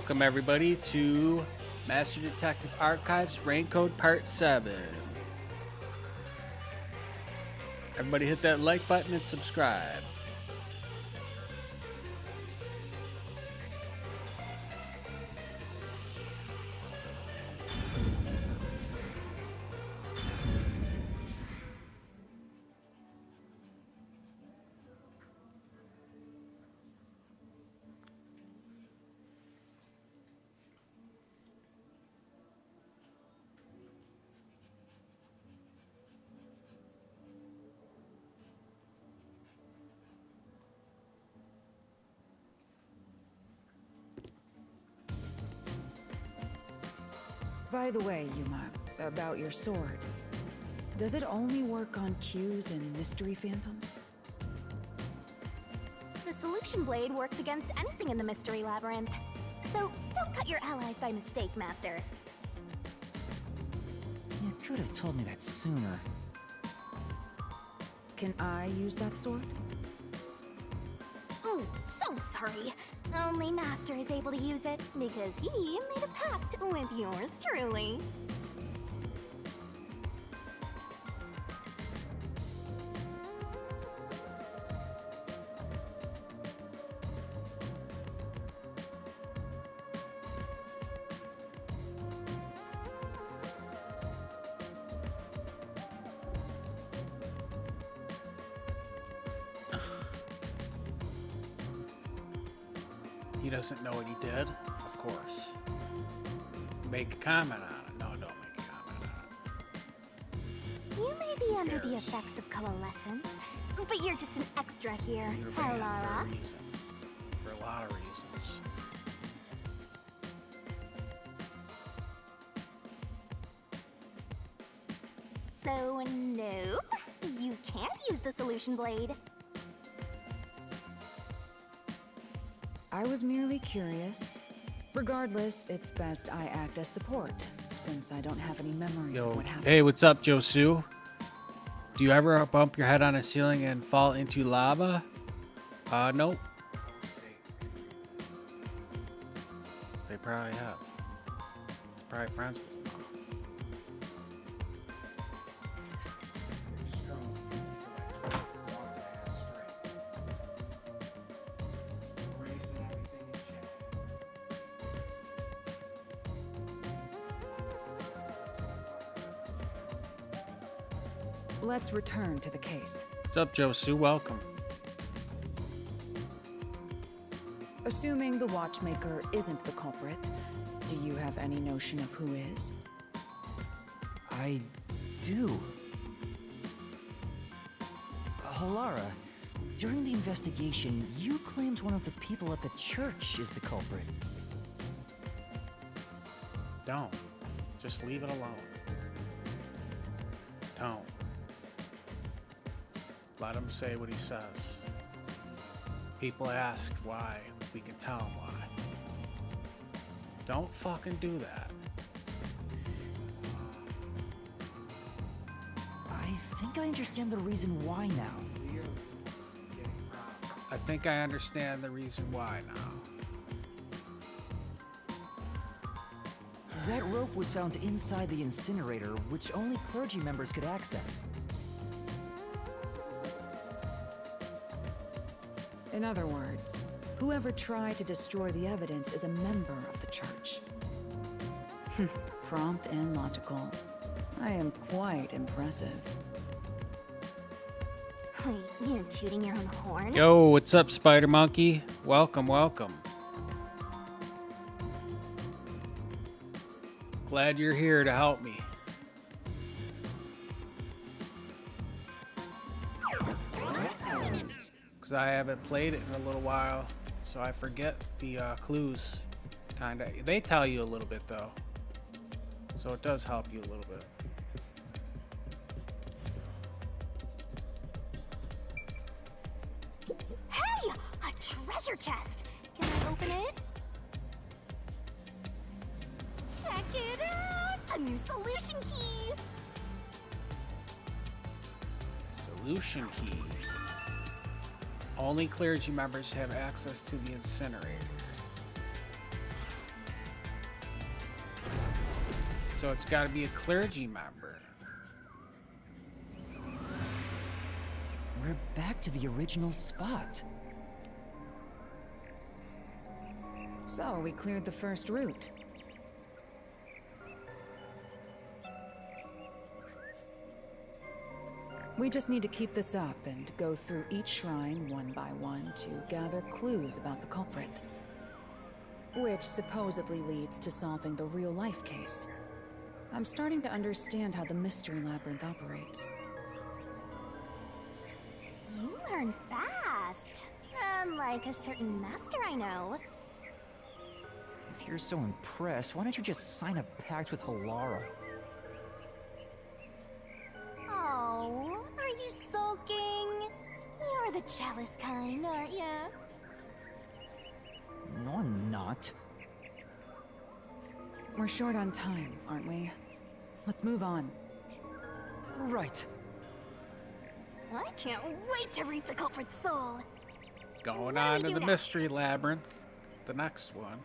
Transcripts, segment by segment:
Welcome everybody to Master Detective Archives Rank Code Part 7. Everybody hit that like button and subscribe. By the way, Yuma, about your sword. Does it only work on cues and mystery phantoms? The solution blade works against anything in the Mystery Labyrinth. So, don't cut your allies by mistake, Master. You could have told me that sooner. Can I use that sword? Oh, so sorry. Only Master is able to use it because he made a pact with yours truly. He doesn't know what he did, of course. Make a comment on it. No, don't make a comment on it. You may be under the effects of coalescence, but you're just an extra here, You're banned Lara. for a reason. For a lot of reasons. So, no, you can't use the solution blade. I was merely curious. Regardless, it's best I act as support, since I don't have any memories of what happened. Hey, what's up, Josu? Do you ever bump your head on a ceiling and fall into lava? Nope. They probably have. It's probably friends with them. Let's return to the case. What's up, Josu? Welcome. Assuming the watchmaker isn't the culprit, do you have any notion of who is? I do. Halara, during the investigation, you claimed one of the people at the church is the culprit. Don't. Just leave it alone. Don't. Let him say what he says. People ask why, we can tell them why. Don't fucking do that. I think I understand the reason why now. I think I understand the reason why now. That rope was found inside the incinerator, which only clergy members could access. In other words, whoever tried to destroy the evidence is a member of the church. Prompt and logical. I am quite impressive. Wait, you're tooting your own horn? Yo, what's up, Spider Monkey? Welcome, welcome. Glad you're here to help me. Because I haven't played it in a little while, so I forget the clues. Kinda. They tell you a little bit, though. So it does help you a little bit. Hey! A treasure chest! Can I open it? Check it out! A new solution key! Solution key. Only clergy members have access to the incinerator. So it's got to be a clergy member. We're back to the original spot. So, we cleared the first route. We just need to keep this up and go through each shrine one by one to gather clues about the culprit. Which supposedly leads to solving the real-life case. I'm starting to understand how the Mystery Labyrinth operates. You learn fast. Unlike a certain master I know. If you're so impressed, why don't you just sign a pact with Halara? Oh, are you sulking? You're the jealous kind, aren't ya? No, I'm not. We're short on time, aren't we? Let's move on. Right. I can't wait to reap the culprit's soul. Going What do on we to do the next? Mystery Labyrinth. The next one.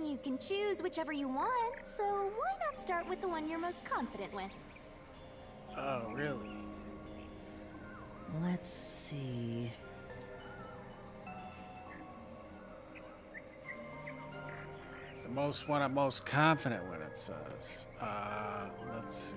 You can choose whichever you want, so why not start with the one you're most confident with? Oh, really? Let's see. The most one I'm most confident when it says. Let's see.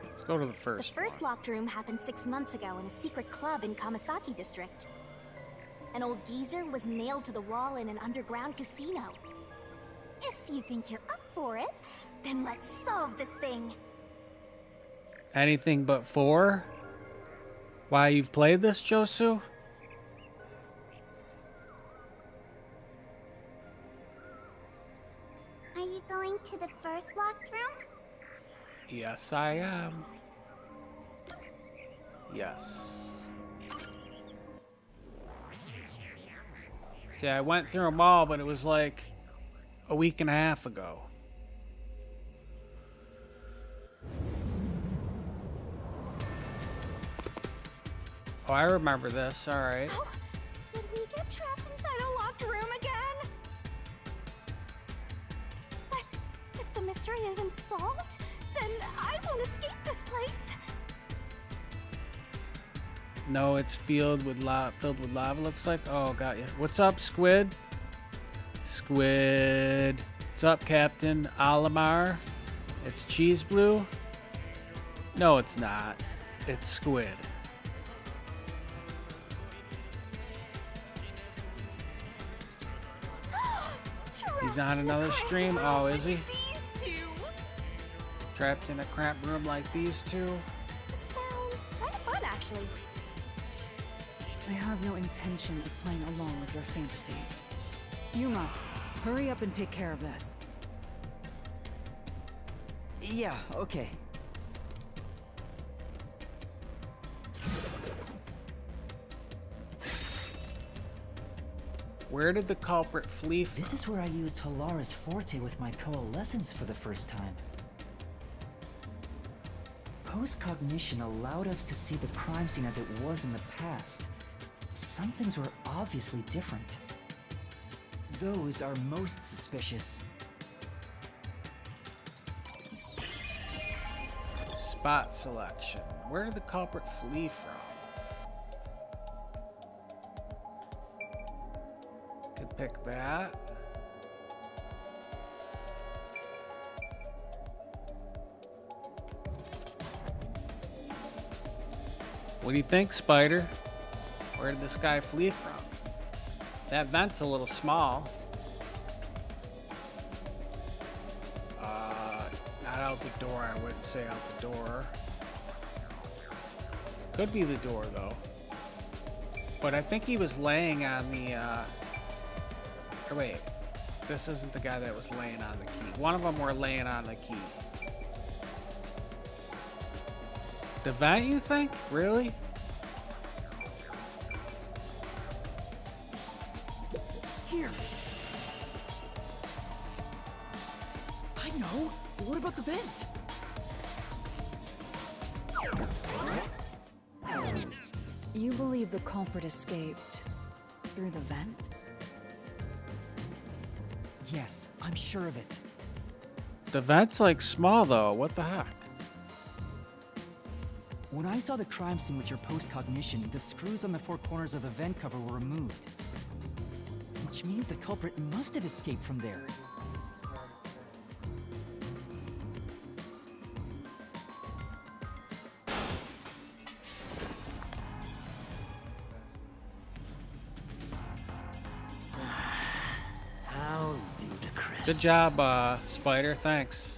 Let's go to the first The first one. locked room happened 6 months ago in a secret club in Kamasaki district. An old geezer was nailed to the wall in an underground casino. If you think you're up for it, then let's solve this thing. Anything but 4? Why, you've played this, Josu? Are you going to the first locked room? Yes, I am. Yes. See, I went through them all, but it was like a week and a half ago. Oh, I remember this. All right. Oh, did we get trapped inside a locked room again? But if the mystery isn't solved, then I won't escape this place. No, it's filled with lava. Looks like. Oh, got you. What's up, Squid? Squid. What's up, Captain Alamar? It's Cheese Blue. No, it's not. It's Squid. He's on another stream. Oh, is he? These two. Trapped in a cramped room like these two. Sounds kind of fun, actually. I have no intention of playing along with your fantasies. Yuma, hurry up and take care of this. Yeah, okay. Where did the culprit flee from? This is where I used Halara's forte with my coalescence for the first time. Post-cognition allowed us to see the crime scene as it was in the past. Some things were obviously different. Those are most suspicious. Spot selection. Where did the culprit flee from? Could pick that. What do you think, Spider? Where did this guy flee from? That vent's a little small. Not out the door, I wouldn't say out the door. Could be the door, though. But I think he was laying on the, or wait. This isn't the guy that was laying on the key. One of them were laying on the key. The vent, you think? Really? here? I know. But what about the vent? You believe the culprit escaped through the vent? Yes, I'm sure of it. The vent's like small though. What the heck? When I saw the crime scene with your post-cognition, the screws on the four corners of the vent cover were removed. Which means the culprit must have escaped from there. How ludicrous. Good job, Spider. Thanks.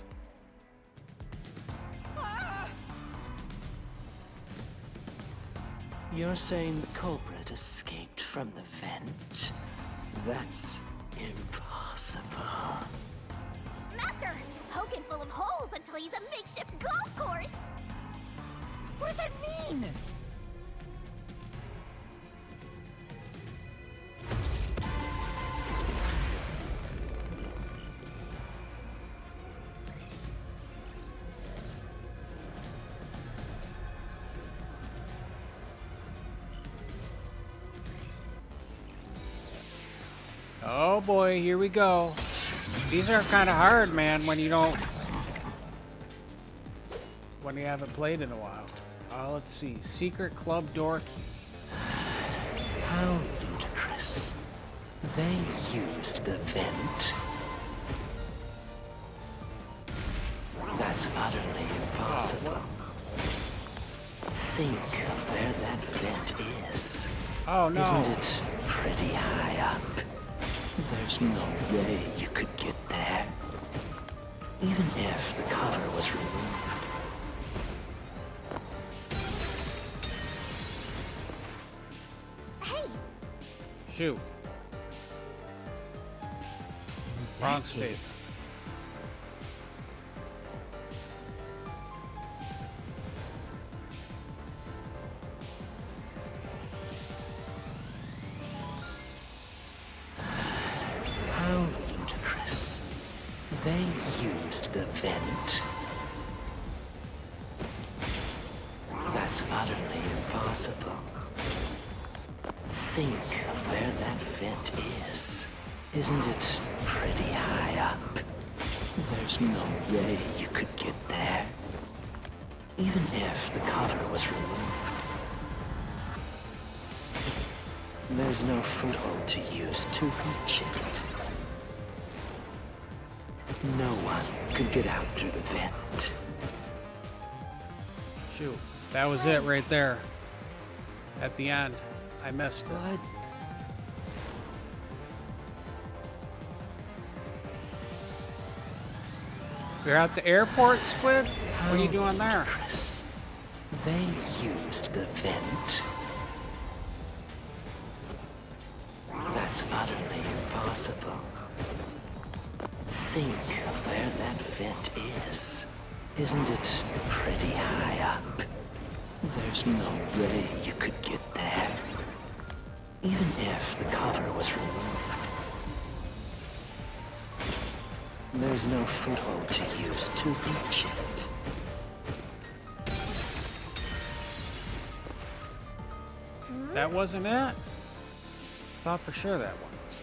You're saying the culprit escaped from the vent? That's impossible. Master! Poke him full of holes until he's a makeshift golf course! What does that mean? Oh boy, here we go. These are kind of hard, man, when you haven't played in a while. Let's see. Secret club door key. How ludicrous. They used the vent. That's utterly impossible. Think of where that vent is. Oh no. Isn't it pretty high up? There's no way you could get there. Even if the cover was removed. Hey! Shoot. Wrong state. How ludicrous. They used the vent. That's utterly impossible. Think of where that vent is. Isn't it pretty high up? There's no way you could get there. Even if the cover was removed. There's no foothold to use to reach it. No one could get out through the vent. Shoot. That was it right there. At the end. I missed it. What? You're at the airport, Squid? What are you doing there? Chris, they used the vent. That's utterly impossible. Think of where that vent is. Isn't it pretty high up? There's no way you could get there. Even if the cover was removed. There's no foothold to use to reach it. That wasn't it? Thought for sure that one was.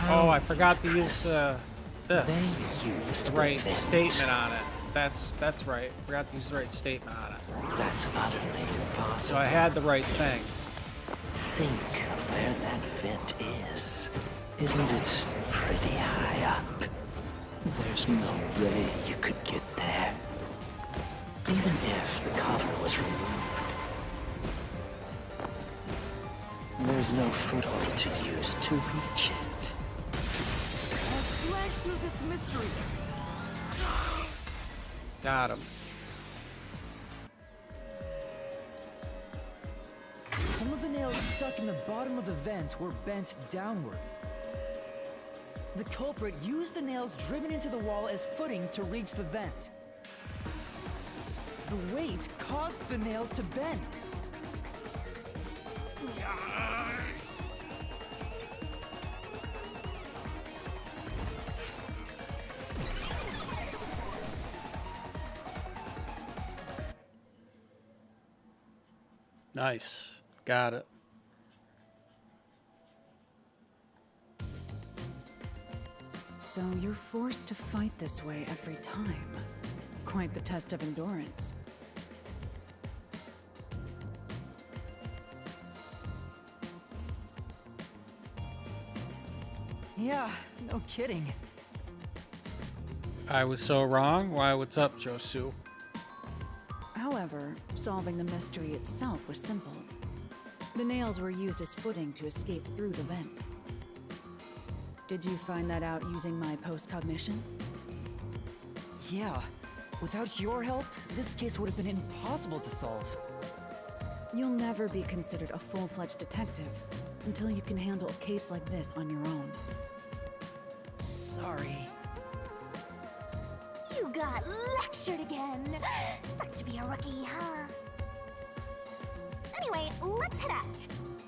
Oh, I forgot to use this. They used The right statement on it. That's right. Forgot to use the right statement on it. That's utterly So impossible. I had the right thing. Think of where that vent is. Isn't it pretty high up? There's no way you could get there. Even if the cover was removed, there's no foothold to use to reach it. I'll slash through this mystery. Got him. Some of the nails stuck in the bottom of the vent were bent downward. The culprit used the nails driven into the wall as footing to reach the vent. The weight caused the nails to bend. Nice. Got it. So you're forced to fight this way every time. Quite the test of endurance. Yeah, no kidding. I was so wrong. Why, what's up, Josu? However, solving the mystery itself was simple. The nails were used as footing to escape through the vent. Did you find that out using my postcognition? Yeah, without your help, this case would have been impossible to solve. You'll never be considered a full-fledged detective until you can handle a case like this on your own. Sorry. You got lectured again. Sucks to be a rookie, huh? Anyway, let's head out.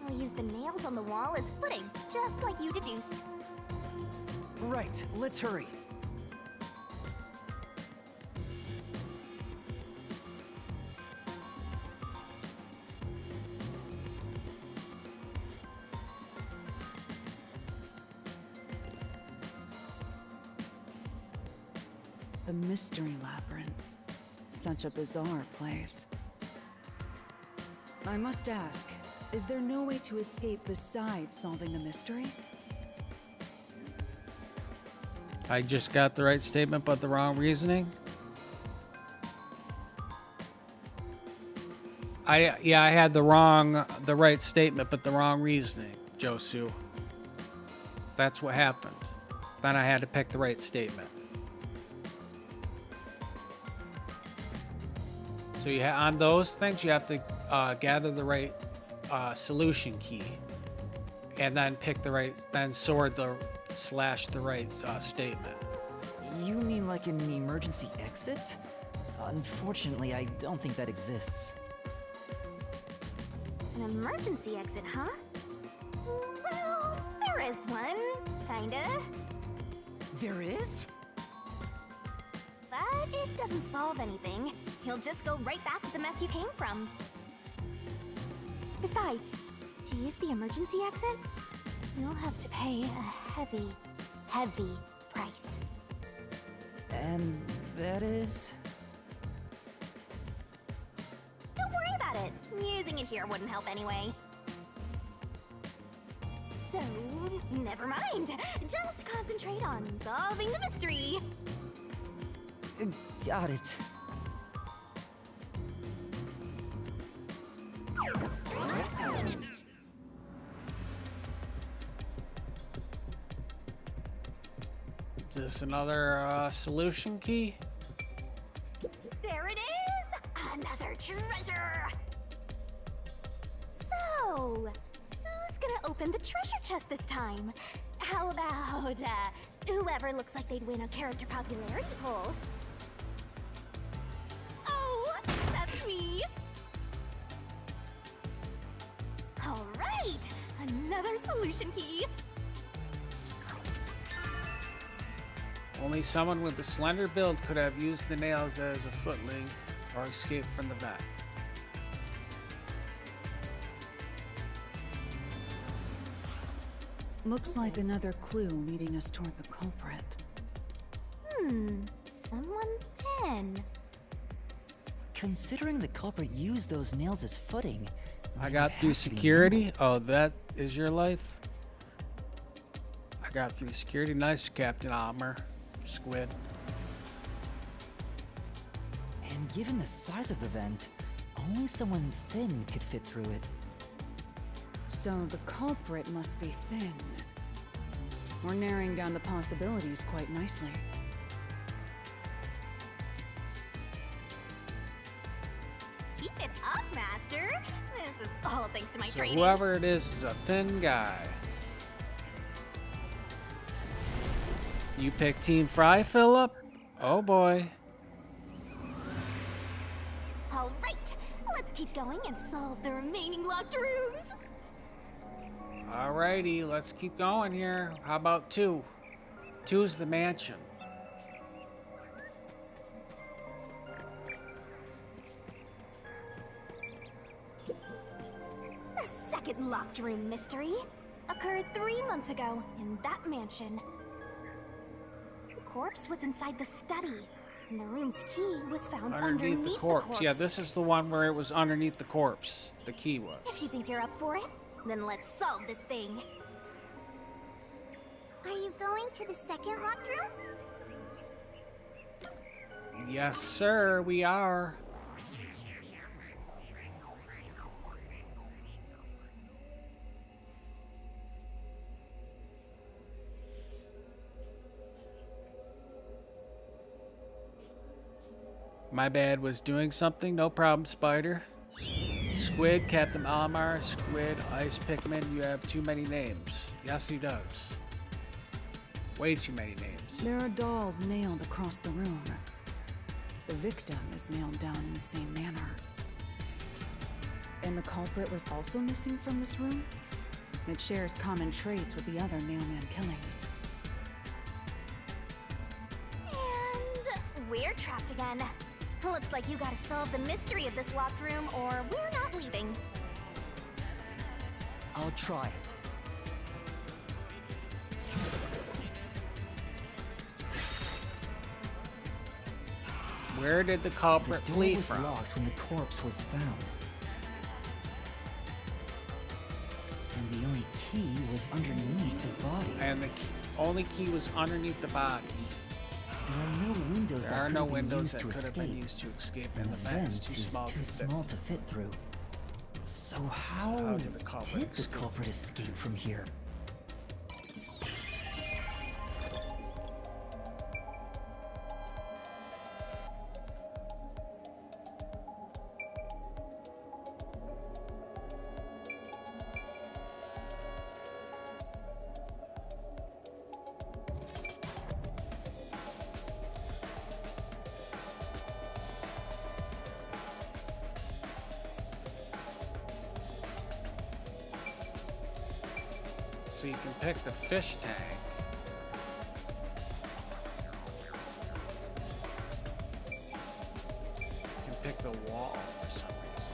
I'll use the nails on the wall as footing, just like you deduced. Right, let's hurry. The Mystery Labyrinth. Such a bizarre place. I must ask, is there no way to escape besides solving the mysteries? I just got the right statement, but the wrong reasoning. I had the right statement, but the wrong reasoning, Josu. That's what happened. Then I had to pick the right statement. So on those things, you have to gather the right solution key, and then pick the right, then slash the right statement. You mean like an emergency exit? Unfortunately, I don't think that exists. An emergency exit, huh? Well, there is one, kinda. There is? But it doesn't solve anything. You'll just go right back to the mess you came from. Besides, to use the emergency exit, you'll have to pay a heavy, heavy price. And that is? Don't worry about it. Using it here wouldn't help anyway. So, never mind. Just concentrate on solving the mystery. Got it. Is this another solution key? There it is! Another treasure! So, who's gonna open the treasure chest this time? How about, whoever looks like they'd win a character popularity poll? Oh, that's me! Alright! Another solution key! Only someone with a slender build could have used the nails as a footling or escaped from the vent. Looks like another clue leading us toward the culprit. Someone then. Considering the culprit used those nails as footing, I it got would through have to be security. Oh, that is your life? I got through security. Nice, Captain Armor. Squid. And given the size of the vent, only someone thin could fit through it. So the culprit must be thin. We're narrowing down the possibilities quite nicely. Keep it up, Master. This is all thanks to my So training. whoever it is a thin guy. You pick Team Fry, Philip? Oh boy. All right, let's keep going and solve the remaining locked rooms. Alrighty, let's keep going here. How about 2? 2's the mansion. The second locked room mystery occurred 3 months ago in that mansion. The corpse was inside the study, and the room's key was found Underneath the corpse. Yeah, this is the one where it was underneath the corpse. The key was. If you think you're up for it, then let's solve this thing. Are you going to the second locked room? Yes, sir, we are. My bad, was doing something. No problem, Spider. Squid, Captain Almar, Squid, Ice Pikmin, you have too many names. Yes, he does. Way too many names. There are dolls nailed across the room. The victim is nailed down in the same manner. And the culprit was also missing from this room? It shares common traits with the other nailman killings. And we're trapped again. Looks like you gotta solve the mystery of this locked room, or we're not leaving. I'll try. Where did the culprit The door flee was from? locked when the corpse was found. And the only key was underneath the body. And the only key was underneath the body. There are no windows There that are could no have been windows used that to could have been escape. used to escape, And and the the vent is vent too is small too to fit. small to fit through. So how did the culprit escape? culprit escape from here? So you can pick the fish tank. You can pick the wall for some reason.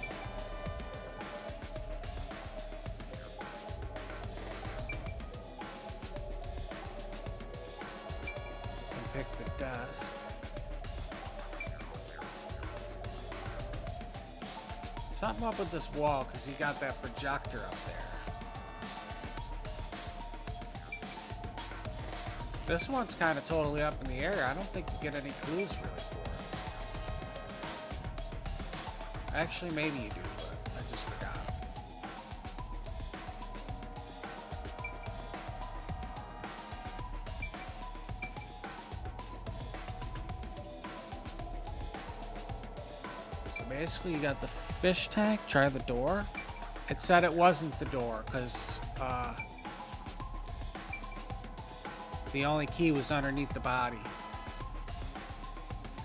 You can pick the desk. Something up with this wall, because you got that projector up there. This one's kind of totally up in the air. I don't think you get any clues really for it. Actually, maybe you do, but I just forgot. So basically, you got the fish tank. Try the door. It said it wasn't the door, because the only key was underneath the body.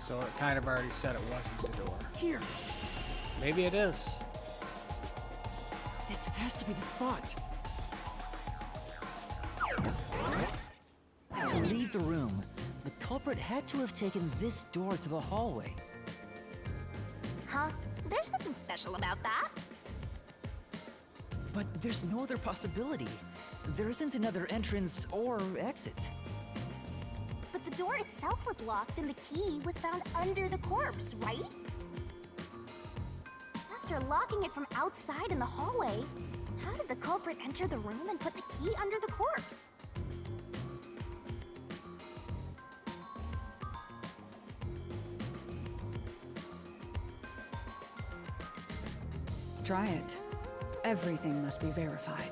So it kind of already said it wasn't the door. Here, Maybe it is. this has to be the spot. To leave the room, the culprit had to have taken this door to the hallway. Huh? There's nothing special about that. But there's no other possibility. There isn't another entrance or exit. But the door itself was locked and the key was found under the corpse, right? After locking it from outside in the hallway, how did the culprit enter the room and put the key under the corpse? try it. Everything must be verified.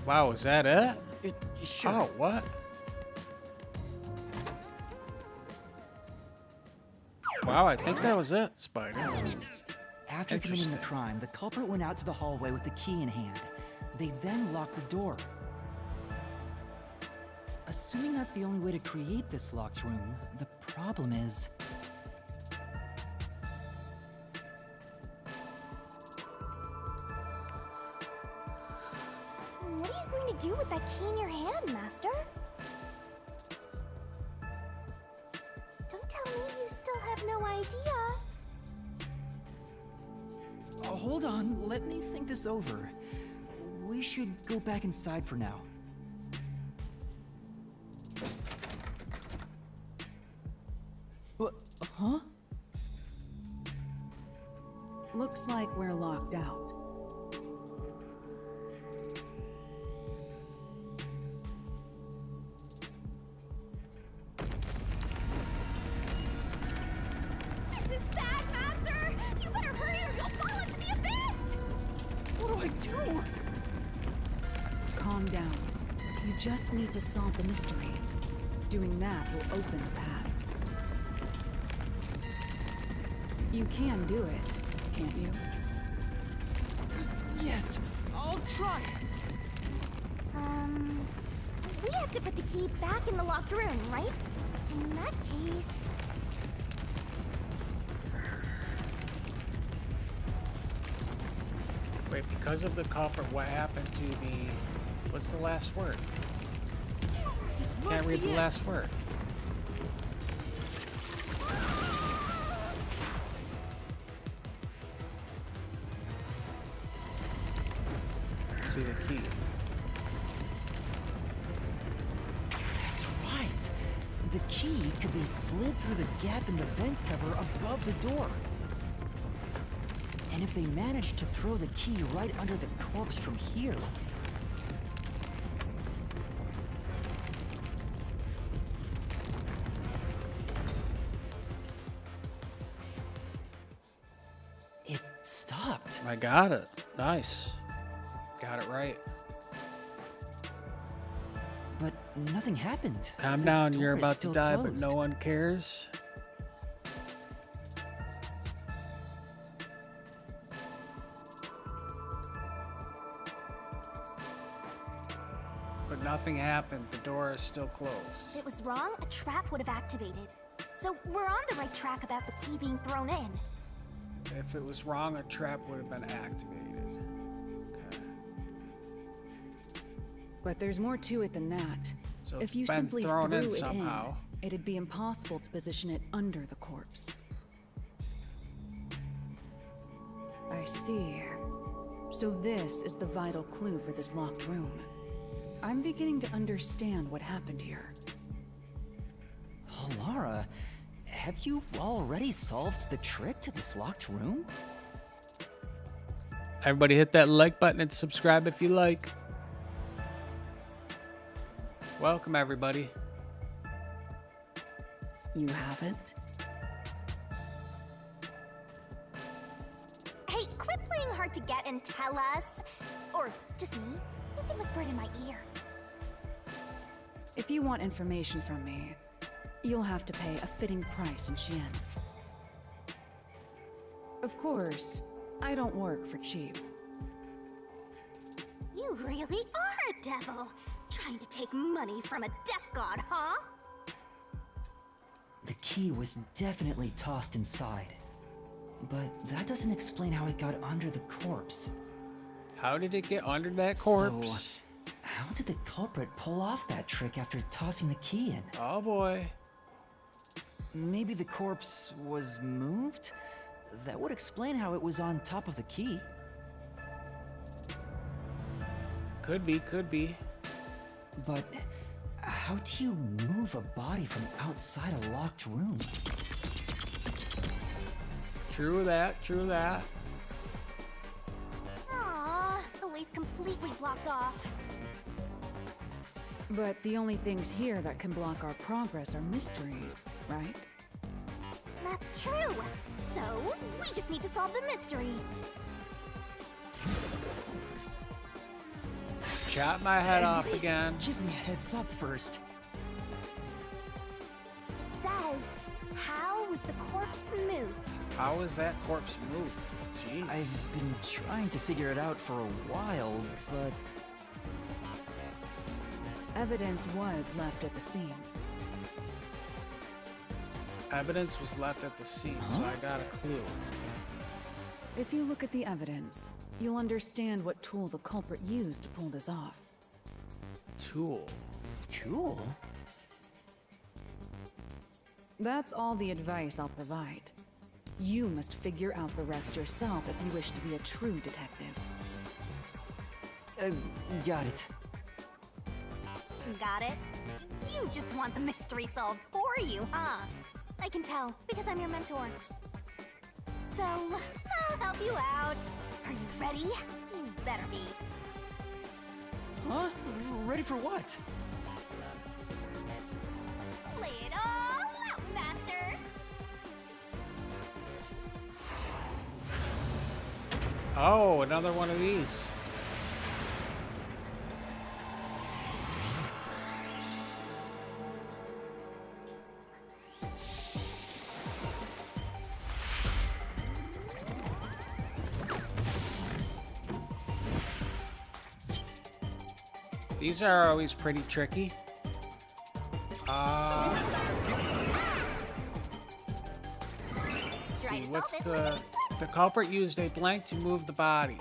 Wow, is that it? Sure. Oh, what? Wow, I think that was it, Spider. After committing the Interesting. crime, the culprit went out to the hallway with the key in hand. They then locked the door. Assuming that's the only way to create this locked room, the problem is... What are you going to do with that key in your hand, Master? Don't tell me you still have no idea. Hold on, let me think this over. We should go back inside for now. What? Huh? Looks like we're locked out. This is bad, Master! You better hurry or you'll fall into the abyss! What do I do? Calm down. You just need to solve the mystery. Doing that will open the path. You can do it, can't you? Yes, I'll try. We have to put the key back in the locked room, right? In that case... Wait, because of the culprit, what happened to the... What's the last word? This Can't must read be the it. last word. To the key. That's right. The key could be slid through the gap in the vent cover above the door. And if they managed to throw the key right under the corpse from here... It stopped. I got it. Nice. Got it right. But nothing happened. Calm The down, door you're is about to still die, but closed. no one cares. But nothing happened. The door is still closed. If it was wrong, a trap would have activated. So we're on the right track about the key being thrown in. If it was wrong, a trap would have been activated. Okay. But there's more to it than that. So If it's you been simply thrown threw in it somehow. in, it'd be impossible to position it under the corpse. I see. So this is the vital clue for this locked room. I'm beginning to understand what happened here. Oh, Lara, have you already solved the trick to this locked room? Everybody hit that like button and subscribe if you like. Welcome, everybody. You haven't? Hey, quit playing hard to get and tell us. Or just me. You can whisper it in my ear. If you want information from me, you'll have to pay a fitting price in Xian. Of course, I don't work for cheap. You really are a devil. Trying to take money from a death god, huh? The key was definitely tossed inside. But that doesn't explain how it got under the corpse. How did it get under that corpse? So, how did the culprit pull off that trick after tossing the key in? Oh boy. Maybe the corpse was moved? That would explain how it was on top of the key. Could be, could be. But how do you move a body from outside a locked room? True that, true that. Aww, the way's completely blocked off. But the only things here that can block our progress are mysteries, right? That's true. So, we just need to solve the mystery. Chop my head At off least again. Give me a heads up first. It says, how was the corpse moved? How is that corpse moved? Jeez. I've been trying to figure it out for a while, but Evidence was left at the scene. Evidence was left at the scene, so I got a clue. If you look at the evidence, you'll understand what tool the culprit used to pull this off. Tool. tool? That's all the advice I'll provide. You must figure out the rest yourself if you wish to be a true detective. Got it. Got it? You just want the mystery solved for you, huh? I can tell, because I'm your mentor. So, I'll help you out. Are you ready? You better be. Huh? Ready for what? Lay it all out, Master! Oh, another one of these. These are always pretty tricky. Let's see, what's the culprit used a blank to move the body.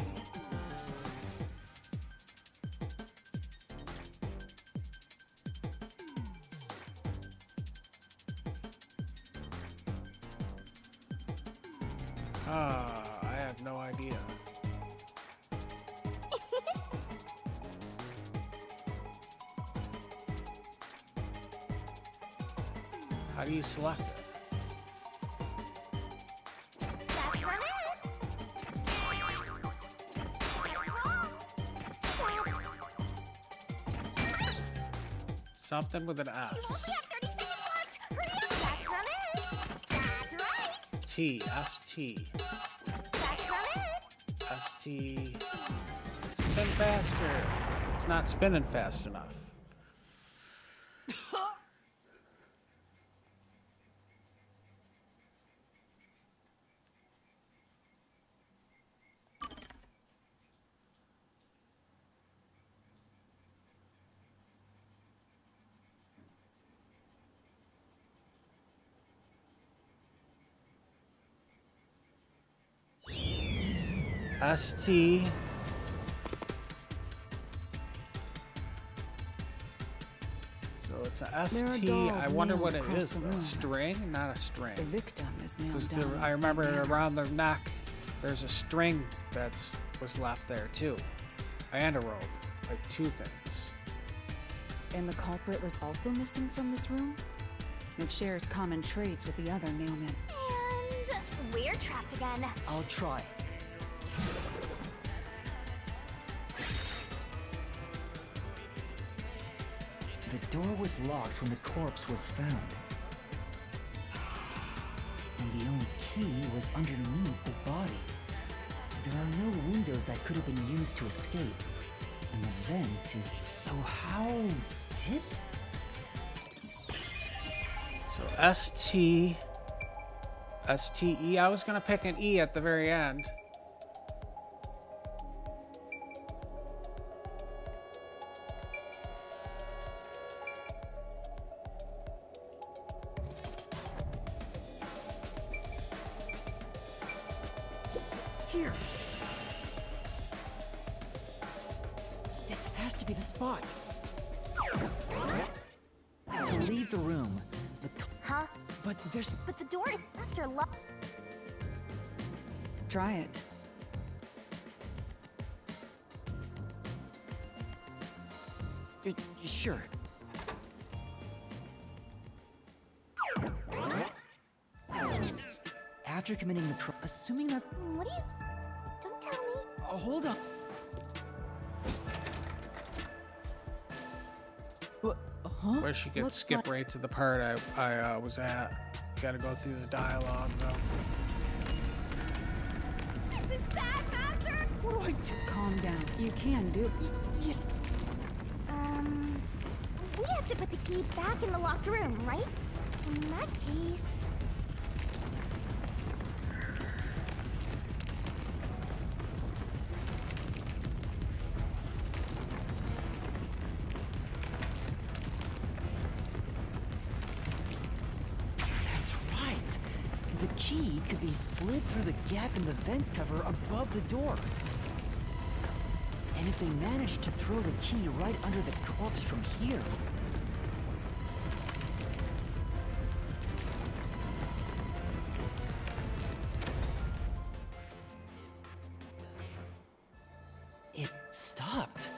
I have no idea. How do you select it? That's not it! Something with an You only S. have 30 seconds left! Hurry up! That's not it! That's right! T. S-T. That's not it! S-T. Spin faster. It's not spinning fast enough. S-T. So it's a There are S-T. dolls I wonder nailed what it across is. the though. room. A string? Not a string. The victim is nailed 'Cause down. in the I remember same manner. around the neck, there's a string was left there too. And a rope. Like two things. And the culprit was also missing from this room? It shares common traits with the other nailmen. And we're trapped again. I'll try. The door was locked when the corpse was found. And the only key was underneath the body. There are no windows that could have been used to escape. And the vent is... So how did... So S-T. S-T-E. I was gonna pick an E at the very end. Here! This has to be the spot. To leave the room. Huh? But there's... But the door after lock. Try it. Sure. After committing the crime, assuming that... What do you... Don't tell me. Oh, hold on. What? Huh? Where she could Looks skip like- right to the part I was at. Gotta go through the dialogue though. is bad, Master! What do I do? Calm down. You can do it. We have to put the key back in the locked room, right? In that case... That's right. The key could be slid through the gap in the vent cover above the door. And if they manage to throw the key right under the corpse from here... It stopped,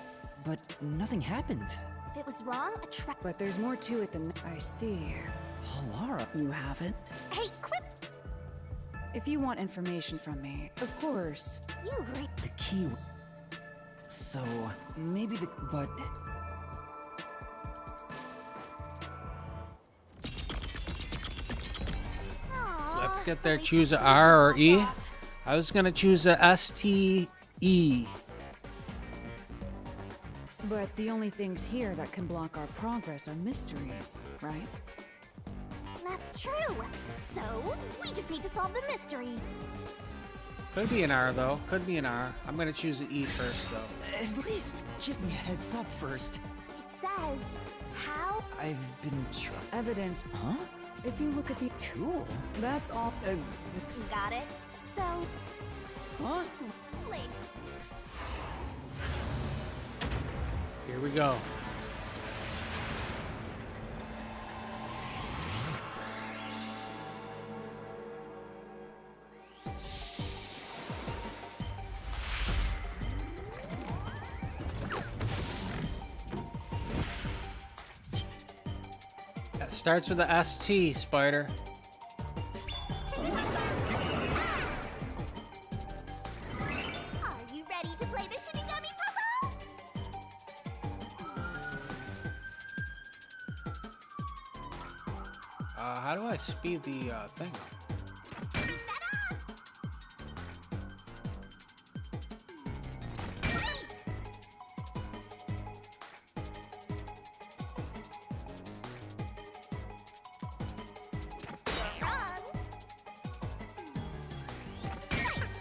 but nothing happened. If it was wrong, a trap... But there's more to it than I see. Lara, You haven't? Hey, quit! If you want information from me, of course. You right. the key... So, maybe the... but... Let's get there. Choose a R or E. I was gonna choose a STE. But the only things here that can block our progress are mysteries, right? That's true. So, we just need to solve the mystery. Could be an R though. Could be an R. I'm gonna choose an E first though. At least give me a heads up first. It says, how... I've been Evidence. Huh? If you look at the Tool? that's all. Got it. So, Huh? later. Here we go. That starts with a ST, Spider. Are you ready to play the Shinigami puzzle? How do I speed the thing? Keep that up! Great! Wrong! Nice!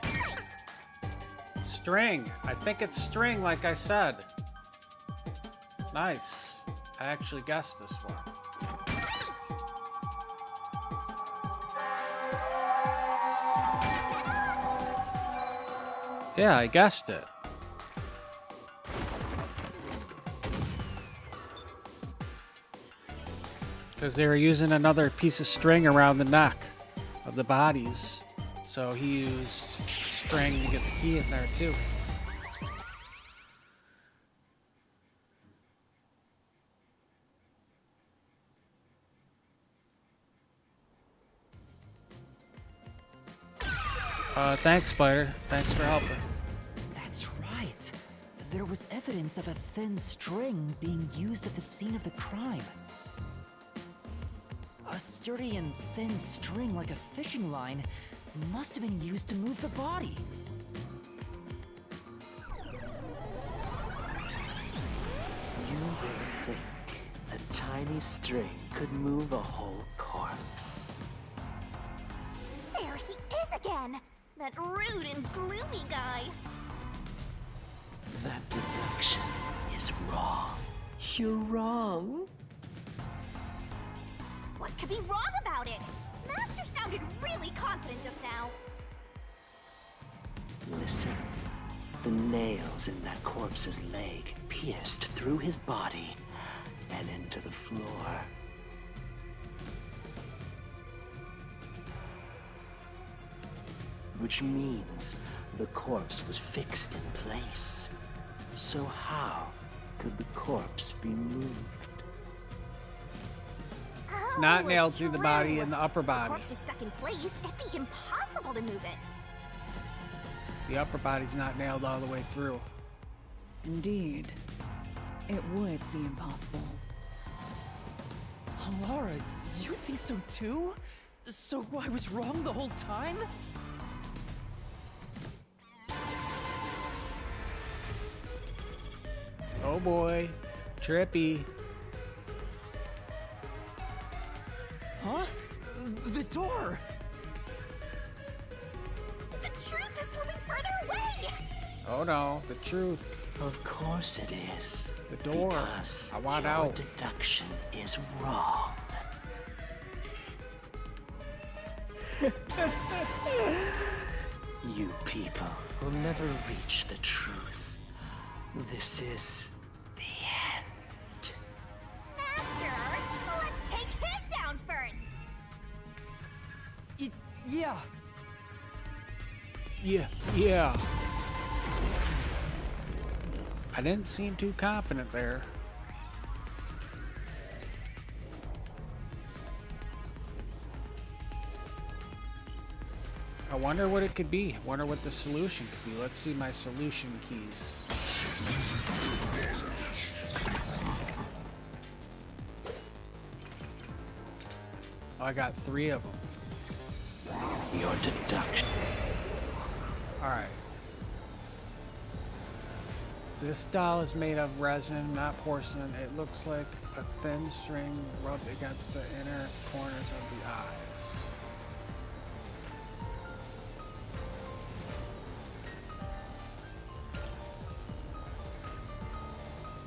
Nice! String. I think it's string, like I said. Nice. I actually guessed this one. Yeah, I guessed it. Because they were using another piece of string around the neck of the bodies. So he used string to get the key in there too. Thanks, Spider. Thanks for helping. That's right. There was evidence of a thin string being used at the scene of the crime. A sturdy and thin string like a fishing line must have been used to move the body. You really think a tiny string could move a whole corpse? There he is again! That rude and gloomy guy! That deduction is wrong. You're wrong. What could be wrong about it? Master sounded really confident just now. Listen. The nails in that corpse's leg pierced through his body and into the floor. Which means the corpse was fixed in place. So how could the corpse be moved? It's not nailed through the body and the upper The body. corpse was stuck in place. It'd be impossible to move it. The upper body's not nailed all the way through. Indeed. It would be impossible. Laura, you think so too? So I was wrong the whole time? Oh boy. Trippy. Huh? The door! The truth is slipping further away! Oh no, the truth. Of course it is. The door. Because I want your out. deduction is wrong. You people will never reach the truth. This is the end. Master, let's take him down first! Yeah. Yeah. I didn't seem too confident there. I wonder what it could be. I wonder what the solution could be. Let's see my solution keys. Oh, I got 3 of them. Your deduction. Alright. This doll is made of resin, not porcelain. It looks like a thin string rubbed against the inner corners of the eyes.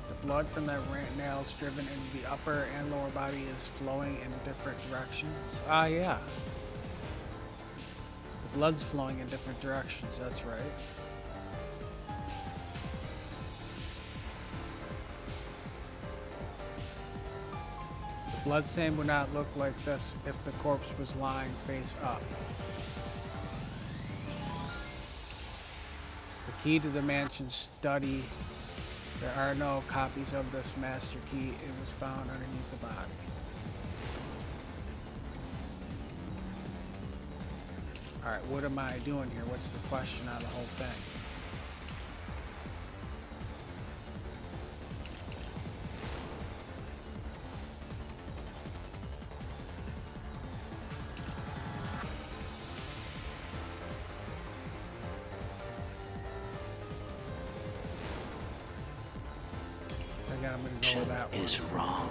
The blood from the nails driven into the upper and lower body is flowing in different directions. Ah, yeah. The blood's flowing in different directions, that's right. The bloodstain would not look like this if the corpse was lying face up. The key to the mansion's study. There are no copies of this master key. It was found underneath the body. Alright, what am I doing here? What's the question on the whole thing? Again, I'm going to go with that one. Is wrong.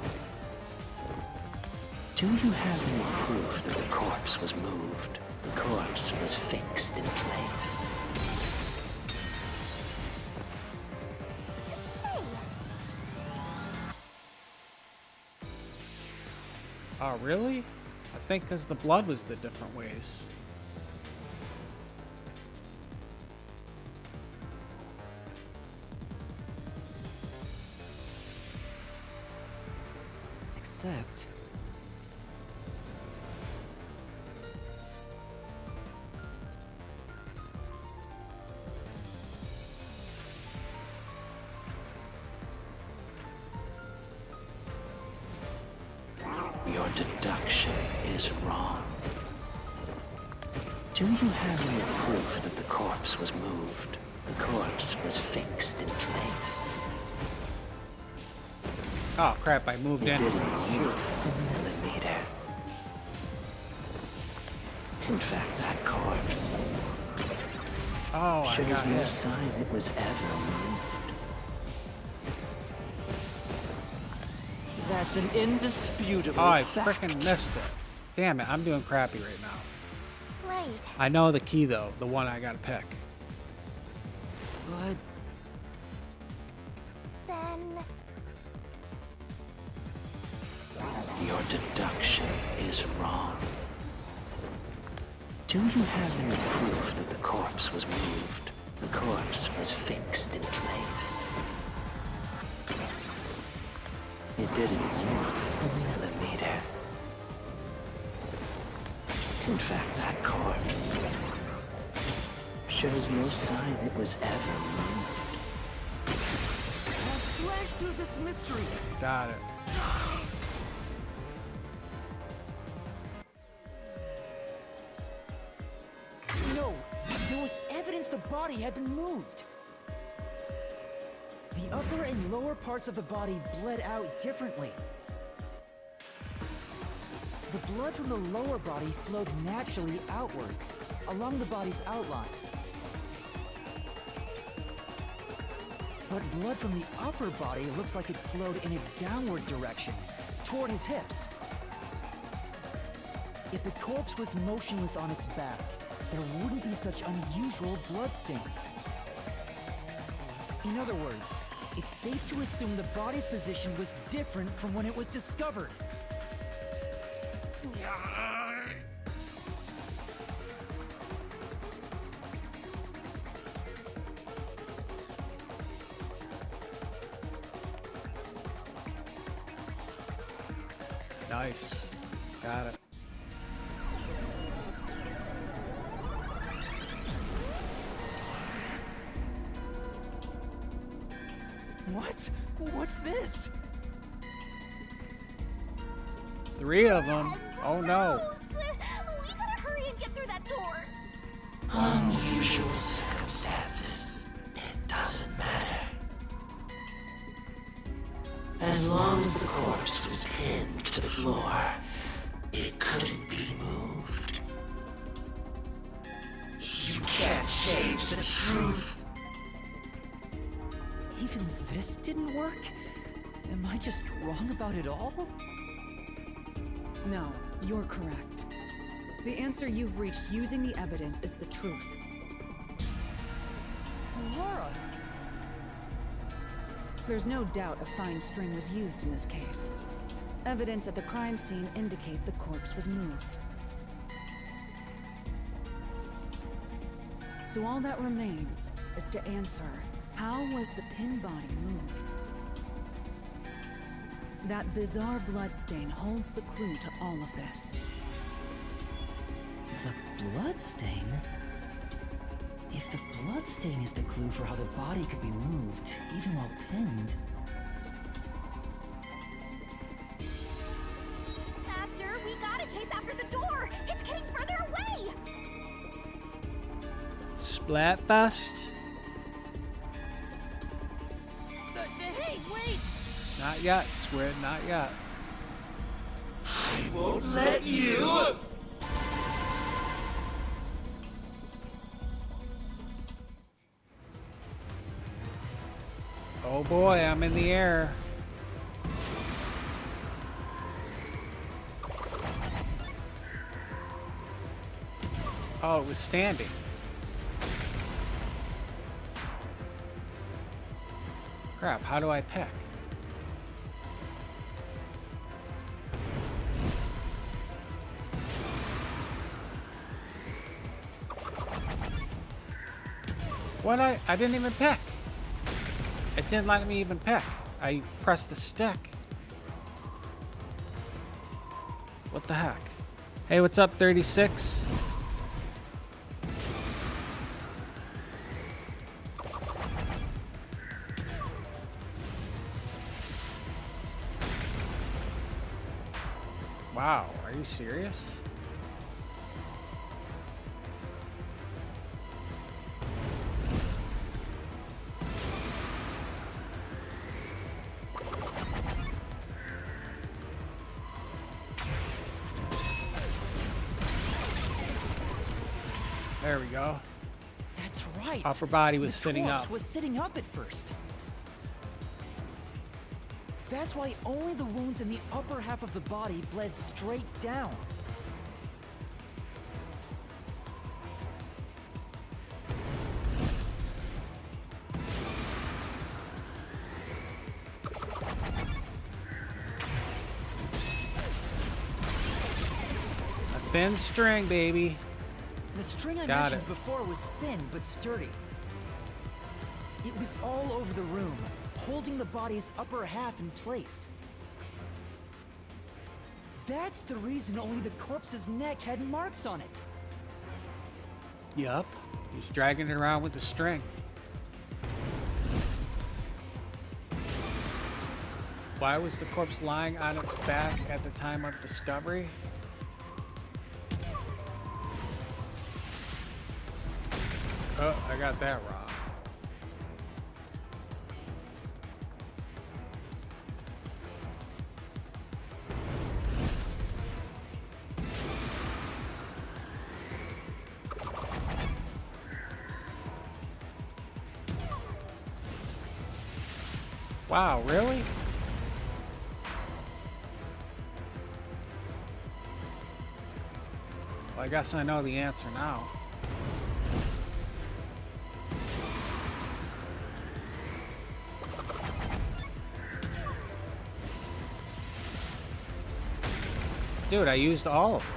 Do you have any proof that the corpse was moved? The corpse was fixed in place. Oh, really? I think because the blood was the different ways. Except... Your deduction is wrong. Do you have any proof that the corpse was moved? The corpse was fixed in place. Oh crap, I moved in. Didn't Shoot. move a millimeter. In fact, that corpse Oh, I shows got no hit. sign it was ever moved. That's an indisputable Oh, I fact. freaking missed it. Damn it, I'm doing crappy right now. Right. I know the key though, the one I gotta pick. But... Then... Your deduction is wrong. Do you have any proof that the corpse was moved? The corpse was fixed in place. It didn't move a millimeter. In fact, that corpse shows no sign it was ever moved. Slash through this mystery! Got it. No! There was evidence the body had been moved! The upper and lower parts of the body bled out differently. The blood from the lower body flowed naturally outwards, along the body's outline. But blood from the upper body looks like it flowed in a downward direction, toward his hips. If the corpse was motionless on its back, there wouldn't be such unusual bloodstains. In other words, it's safe to assume the body's position was different from when it was discovered. Nice. Got it. What? What's this? 3 of them. Oh no. We gotta hurry and get through that door. Unusual circumstances. It doesn't matter. As long as the corpse was pinned to the floor, it couldn't be moved. You can't change the truth. Even this didn't work? Am I just wrong about it all? No, you're correct. The answer you've reached using the evidence is the truth. Laura! There's no doubt a fine string was used in this case. Evidence at the crime scene indicate the corpse was moved. So all that remains is to answer, how was the pin body moved? That bizarre bloodstain holds the clue to all of this. The bloodstain? If the bloodstain is the clue for how the body could be moved, even while pinned... Master, we gotta chase after the door! It's getting further away! Splatfest? Hey, wait! Not yet, Squid. Not yet. I won't let you! Oh boy, I'm in the air. Oh, it was standing. Crap, how do I pick? What? I didn't even pick. It didn't let me even pick. I pressed the stick. What the heck? Hey, what's up, 36? Wow, are you serious? There we go. That's right. Upper body was The sitting corpse up. was sitting up at first. That's why only the wounds in the upper half of the body bled straight down. A thin string, baby. The string I Got mentioned it. before was thin but sturdy. It was all over the room, holding the body's upper half in place. That's the reason only the corpse's neck had marks on it. Yup. He's dragging it around with the string. Why was the corpse lying on its back at the time of discovery? Oh, I got that wrong. Wow, really? Well, I guess I know the answer now. Dude, I used all of them.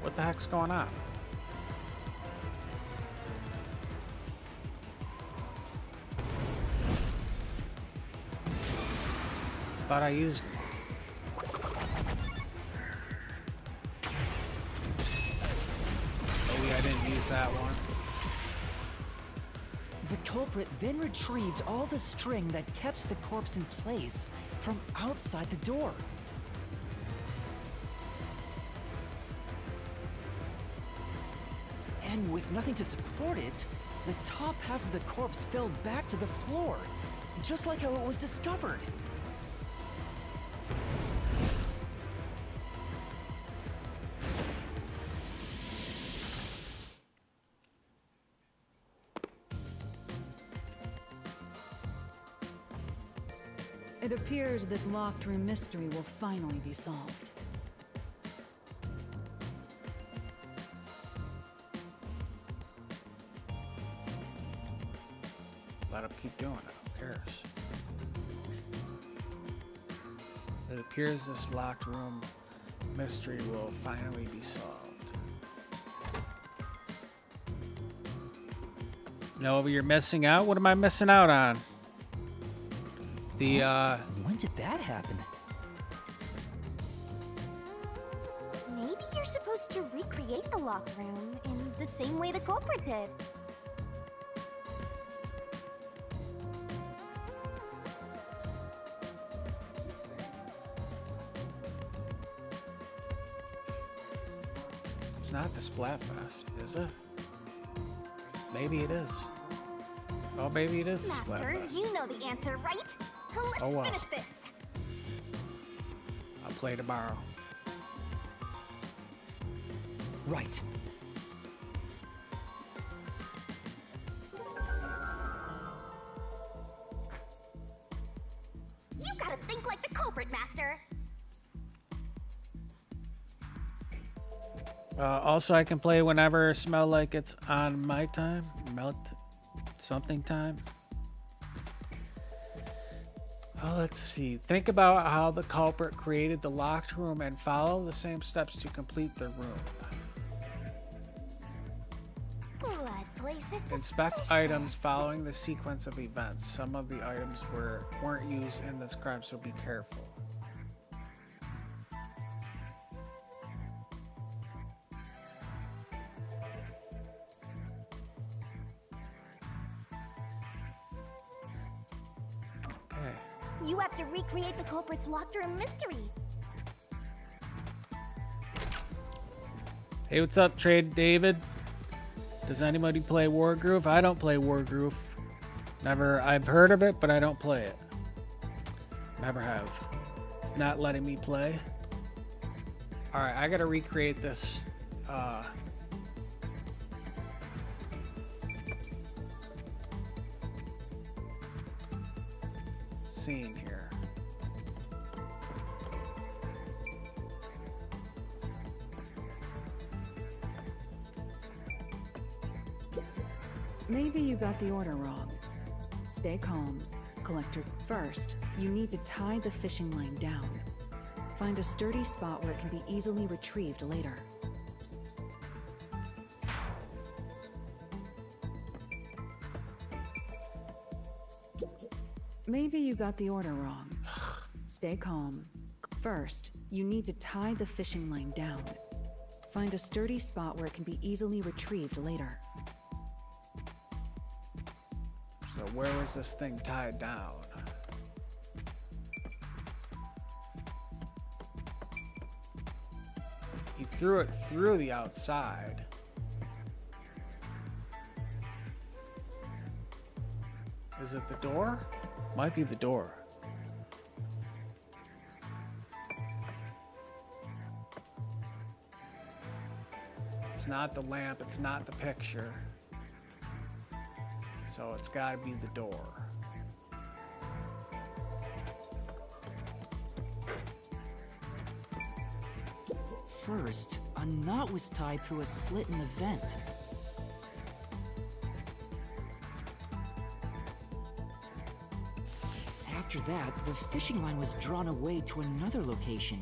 What the heck's going on? Thought I used them. Maybe I didn't use that one. The culprit then retrieved all the string that kept the corpse in place from outside the door. And with nothing to support it, the top half of the corpse fell back to the floor, just like how it was discovered. It appears this locked room mystery will finally be solved. Let him keep doing it. Who cares? It appears this locked room mystery will finally be solved. No, you're missing out? What am I missing out on? The, When did that happen? Maybe you're supposed to recreate the locked room in the same way the culprit did. It's not the Splatfest, is it? Maybe it is. Oh, maybe it is the Master, Splatfest. you know the answer, right? Let's Oh, wow. finish this. I'll play tomorrow. Right. You gotta think like the culprit, Master. Also, I can play whenever I smell like it's on my time. Melt something time. Oh, let's see. Think about how the culprit created the locked room and follow the same steps to complete the room. Blood places Inspect items following the sequence of events. Some of the items weren't used in this crime, so be careful. Okay. You have to recreate the culprit's locked room mystery. Hey, what's up, Trade David? Does anybody play Wargroove? I don't play Wargroove. Never. I've heard of it, but I don't play it. Never have. It's not letting me play. All right, I gotta recreate this. Scene here. Maybe you got the order wrong. Stay calm. Collector, first, you need to tie the fishing line down. Find a sturdy spot where it can be easily retrieved later. Maybe you got the order wrong. Stay calm. First, you need to tie the fishing line down. Find a sturdy spot where it can be easily retrieved later. So where was this thing tied down? He threw it through the outside. Is it the door? Might be the door. It's not the lamp, it's not the picture. So it's gotta be the door. First, a knot was tied through a slit in the vent. After that, the fishing line was drawn away to another location.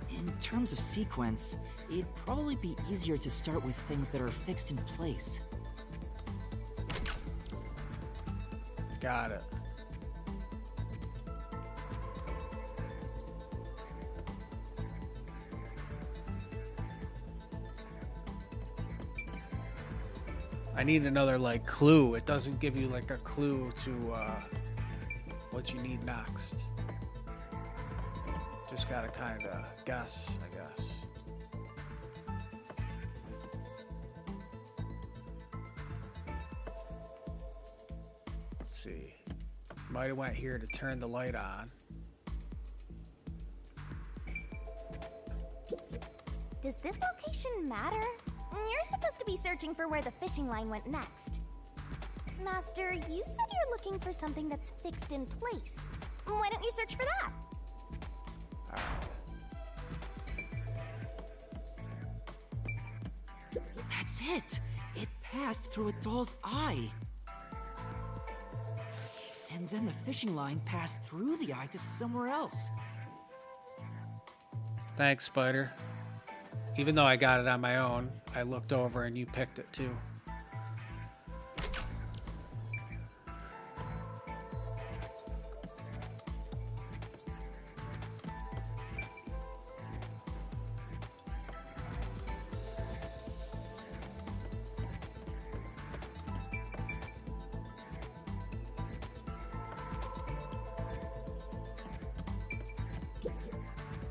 In terms of sequence, it'd probably be easier to start with things that are fixed in place. Got it. I need another, like, clue. It doesn't give you, like, a clue to, what you need next. Just gotta kind of guess, I guess. Let's see. Might have went here to turn the light on. Does this location matter? You're supposed to be searching for where the fishing line went next. Master, you said you're looking for something that's fixed in place. Why don't you search for that? That's it! It passed through a doll's eye. And then the fishing line passed through the eye to somewhere else. Thanks, Spider. Even though I got it on my own, I looked over and you picked it too.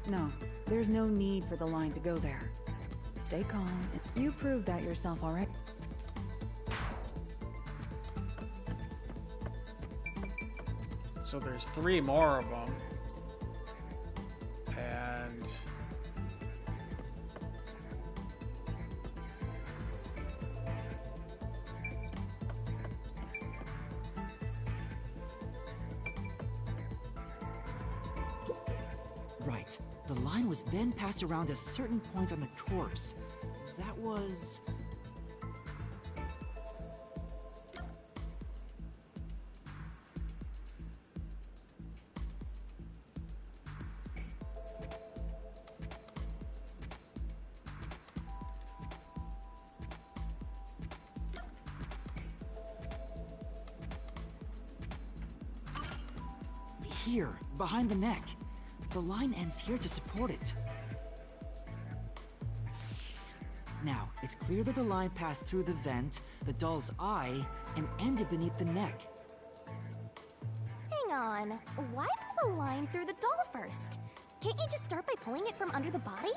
No, there's no need for the line to go there. Stay calm. You proved that yourself already. So there's 3 more of them. And Right. The line was then passed around a certain point on the corpse. That was... here, behind the neck. The line ends here to support it. Now, it's clear that the line passed through the vent, the doll's eye, and ended beneath the neck. Hang on. Why pull the line through the doll first? Can't you just start by pulling it from under the body?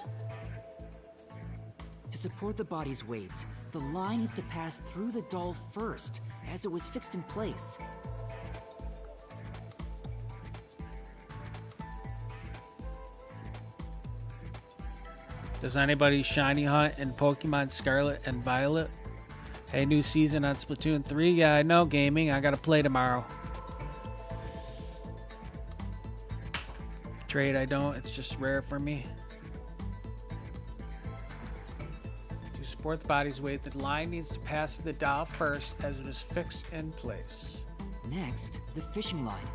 To support the body's weight, the line needs to pass through the doll first, as it was fixed in place. does anybody shiny hunt in Pokemon Scarlet and Violet? Hey, new season on Splatoon 3? Yeah, I know, gaming. I gotta play tomorrow. Trade, I don't. It's just rare for me. To support the body's weight, the line needs to pass the doll first as it is fixed in place. Next, the fishing line.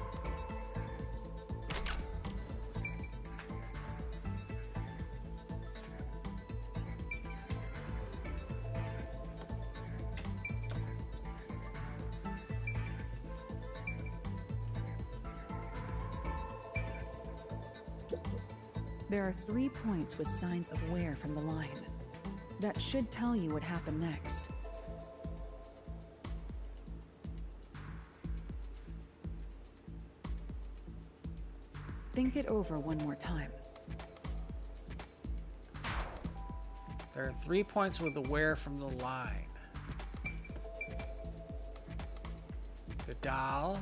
There are 3 points with signs of wear from the line. That should tell you what happened next. Think it over one more time. There are 3 points with the wear from the line. The doll,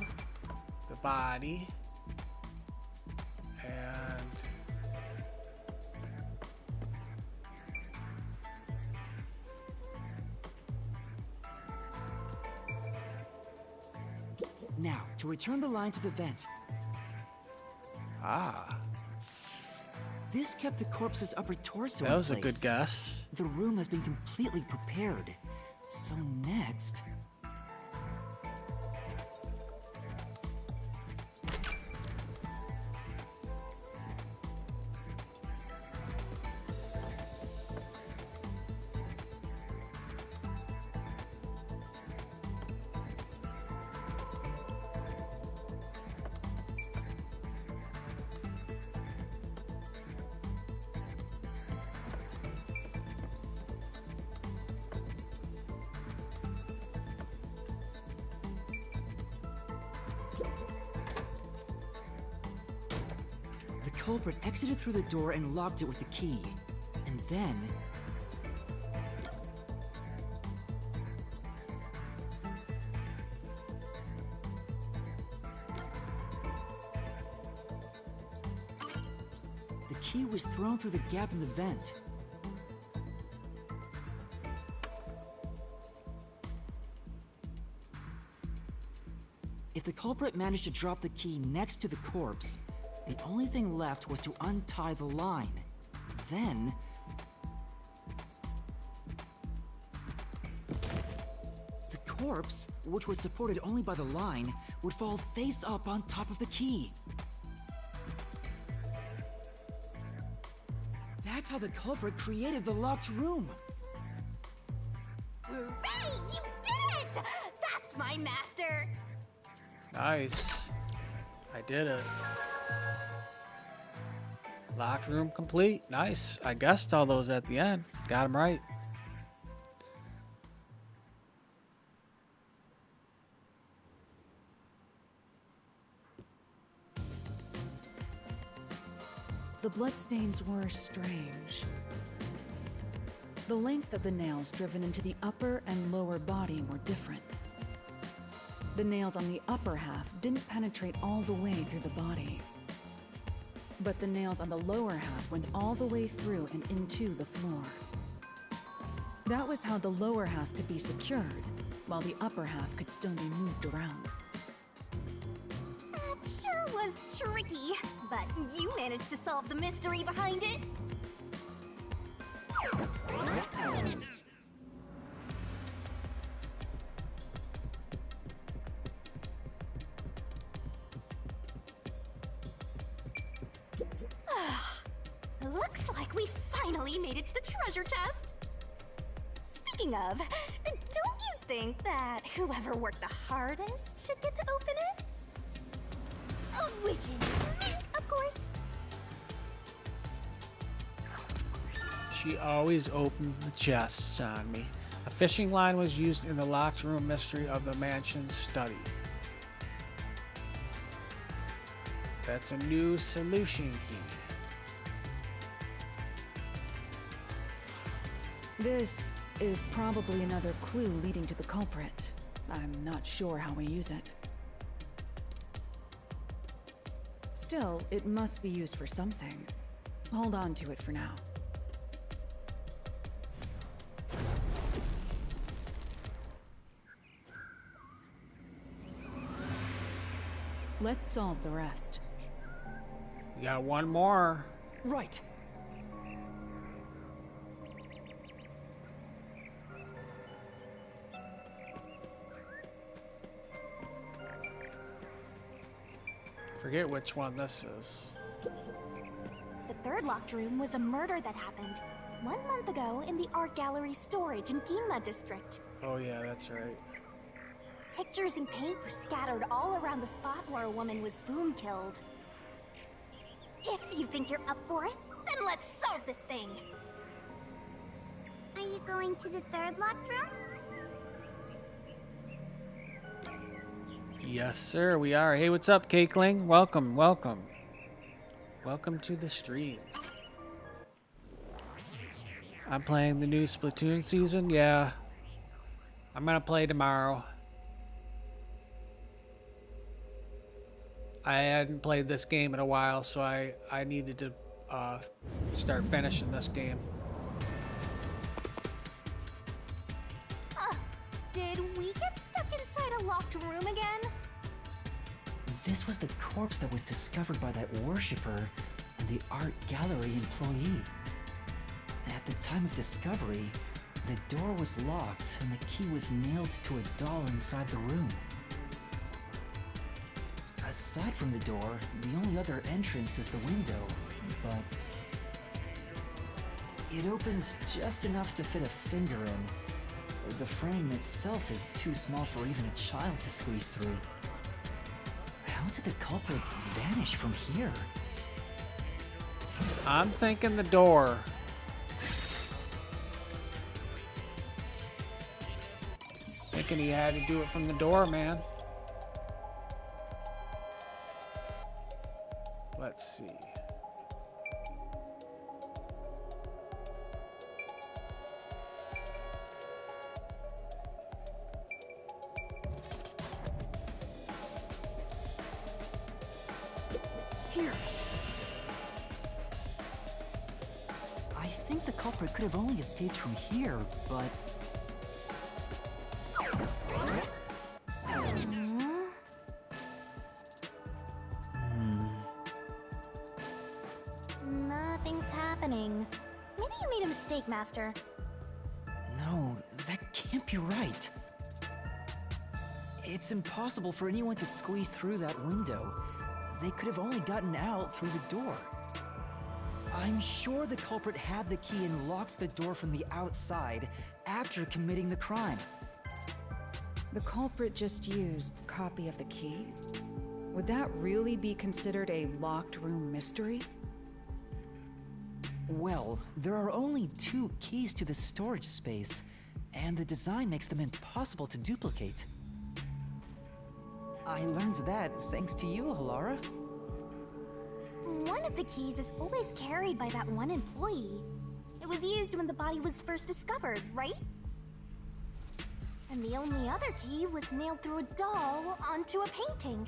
the body, and Now, to return the line to the vent. ah. This kept the corpse's upper torso That in was a place. good guess. The room has been completely prepared. So next... The culprit exited through the door and locked it with the key. And then... the key was thrown through the gap in the vent. If the culprit managed to drop the key next to the corpse, the only thing left was to untie the line. Then... the corpse, which was supported only by the line, would fall face up on top of the key. That's how the culprit created the locked room. Hooray! You did it! That's my master! Nice. I did it. Locked room complete. Nice. I guessed all those at the end. Got them right. The bloodstains were strange. The length of the nails driven into the upper and lower body were different. The nails on the upper half didn't penetrate all the way through the body. But the nails on the lower half went all the way through and into the floor. That was how the lower half could be secured, while the upper half could still be moved around. That sure was tricky, but you managed to solve the mystery behind it. Looks like we finally made it to the treasure chest. Speaking of, don't you think that whoever worked the hardest should get to open it? Which is me, of course. She always opens the chests on me. A fishing line was used in the locked room mystery of the mansion's study. That's a new solution key. This is probably another clue leading to the culprit. I'm not sure how we use it. Still, it must be used for something. Hold on to it for now. Let's solve the rest. We got one more. Right. Forget which one this is. The third locked room was a murder that happened 1 month ago in the art gallery storage in Ginma district. Oh yeah, that's right. Pictures and paint were scattered all around the spot where a woman was boom killed. If you think you're up for it, then let's solve this thing. Are you going to the third locked room? Yes, sir, we are. Hey, what's up, Cakeling? Welcome, welcome. Welcome to the stream. I'm playing the new Splatoon season. Yeah. I'm gonna play tomorrow. I hadn't played this game in a while, so I needed to start finishing this game. Did we get stuck inside a locked room again? This was the corpse that was discovered by that worshipper. the art gallery employee. At the time of discovery, the door was locked and the key was nailed to a doll inside the room. Aside from the door, the only other entrance is the window, but it opens just enough to fit a finger in. The frame itself is too small for even a child to squeeze through. How did the culprit vanish from here? I'm thinking the door. Thinking he had to do it from the door, man. Let's see. Here. I think the culprit could have only escaped from here, but... Nothing's happening. Maybe you made a mistake, Master. No, that can't be right. It's impossible for anyone to squeeze through that window. They could have only gotten out through the door. I'm sure the culprit had the key and locked the door from the outside after committing the crime. The culprit just used a copy of the key? Would that really be considered a locked room mystery? Well, there are only 2 keys to the storage space, and the design makes them impossible to duplicate. I learned that thanks to you, Halara. One of the keys is always carried by that one employee. It was used when the body was first discovered, right? And the only other key was nailed through a doll onto a painting.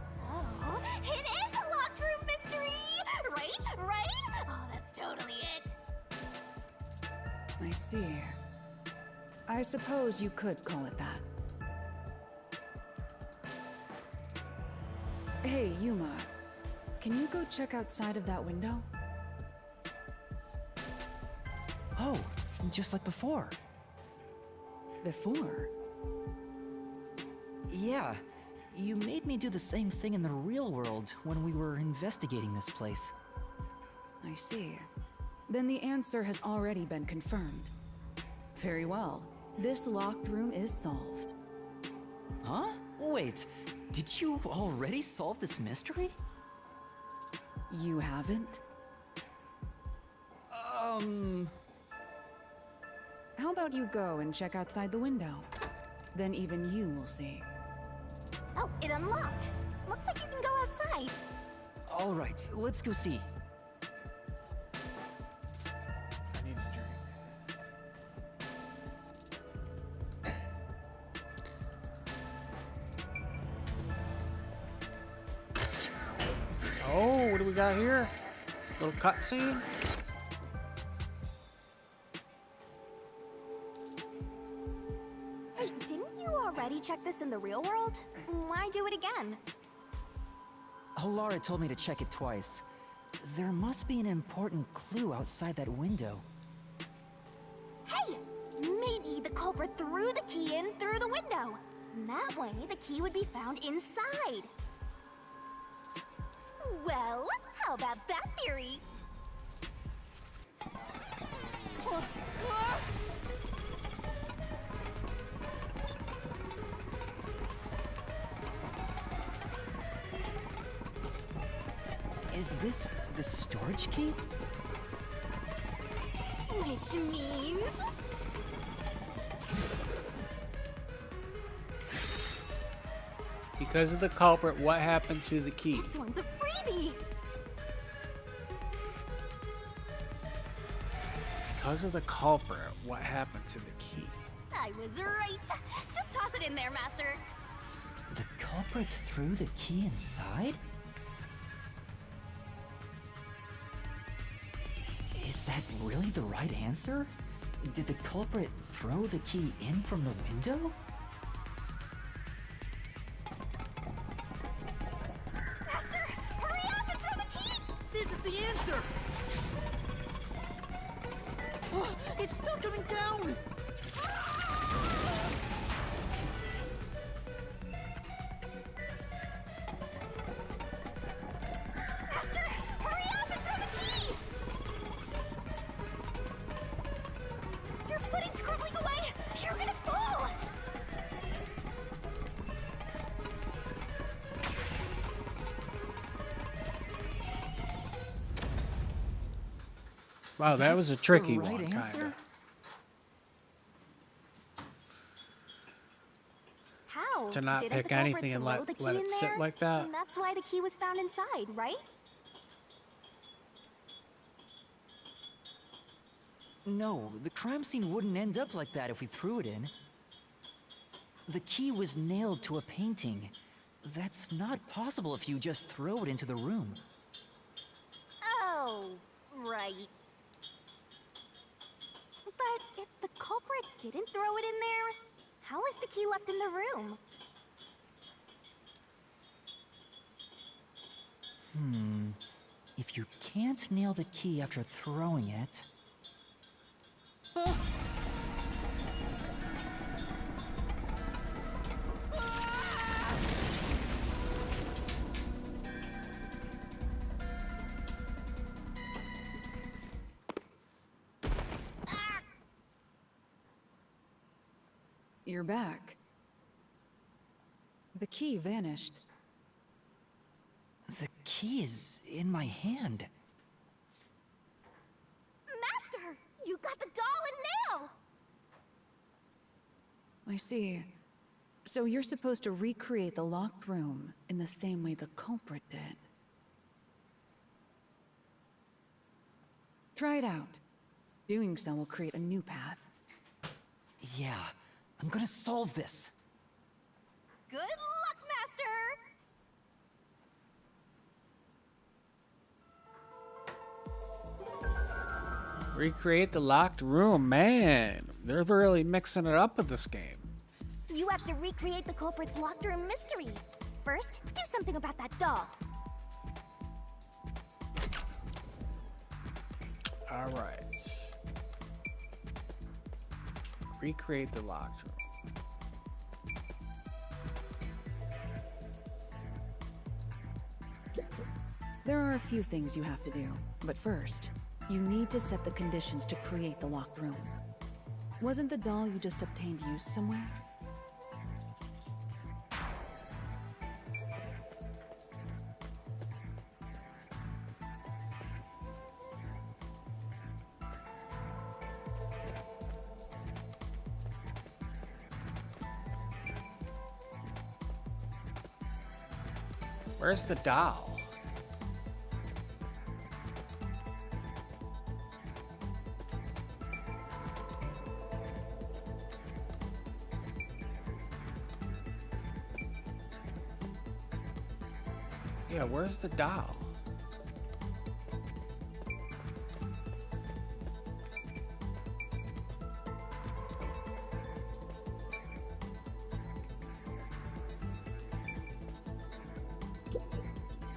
So, it is a locked room mystery! Right? Right? Oh, that's totally it. I see. I suppose you could call it that. Hey, Yuma. Can you go check outside of that window? Oh, just like before. Before? Yeah, you made me do the same thing in the real world when we were investigating this place. I see. Then the answer has already been confirmed. Very well. This locked room is solved. Huh? Wait, did you already solve this mystery? You haven't? How about you go and check outside the window? Then even you will see. Oh, it unlocked. Looks like you can go outside. All right, let's go see. I need a drink. Oh, what do we got here? Little cutscene. Hey, didn't you already check this in the real world? Why do it again? Halara told me to check it twice. There must be an important clue outside that window. Hey! Maybe the culprit threw the key in through the window. That way, the key would be found inside. Well, how about that theory? Is this the storage key? Which means... Because of the culprit, what happened to the key? this one's a freebie! Because of the culprit, what happened to the key? I was right! Just toss it in there, Master! The culprit threw the key inside? Is that really the right answer? Did the culprit throw the key in from the window? It's still coming down! Master, hurry up and throw the key! Your footing's crumbling away! You're gonna fall! Wow, that was a tricky The right one, answer? kinda. How? To not Didn't pick the culprit anything and throw let the key it in sit there? like that? And that's why the key was found inside, right? No, the crime scene wouldn't end up like that if we threw it in. The key was nailed to a painting. That's not possible if you just throw it into the room. Oh, right. But if the culprit didn't throw it in there, how is the key left in the room? If you can't nail the key after throwing it... You're back. The key vanished. The key is in my hand. Master, you got the doll and nail! I see. So you're supposed to recreate the locked room in the same way the culprit did. Try it out. Doing so will create a new path. Yeah, I'm gonna solve this. Good luck, Master! Recreate the locked room, man. They're really mixing it up with this game. You have to recreate the culprit's locked room mystery. First, do something about that doll. All right. Recreate the locked room. There are a few things you have to do, but first, you need to set the conditions to create the locked room. Wasn't the doll you just obtained used somewhere? Where's the doll? Yeah, where's the doll?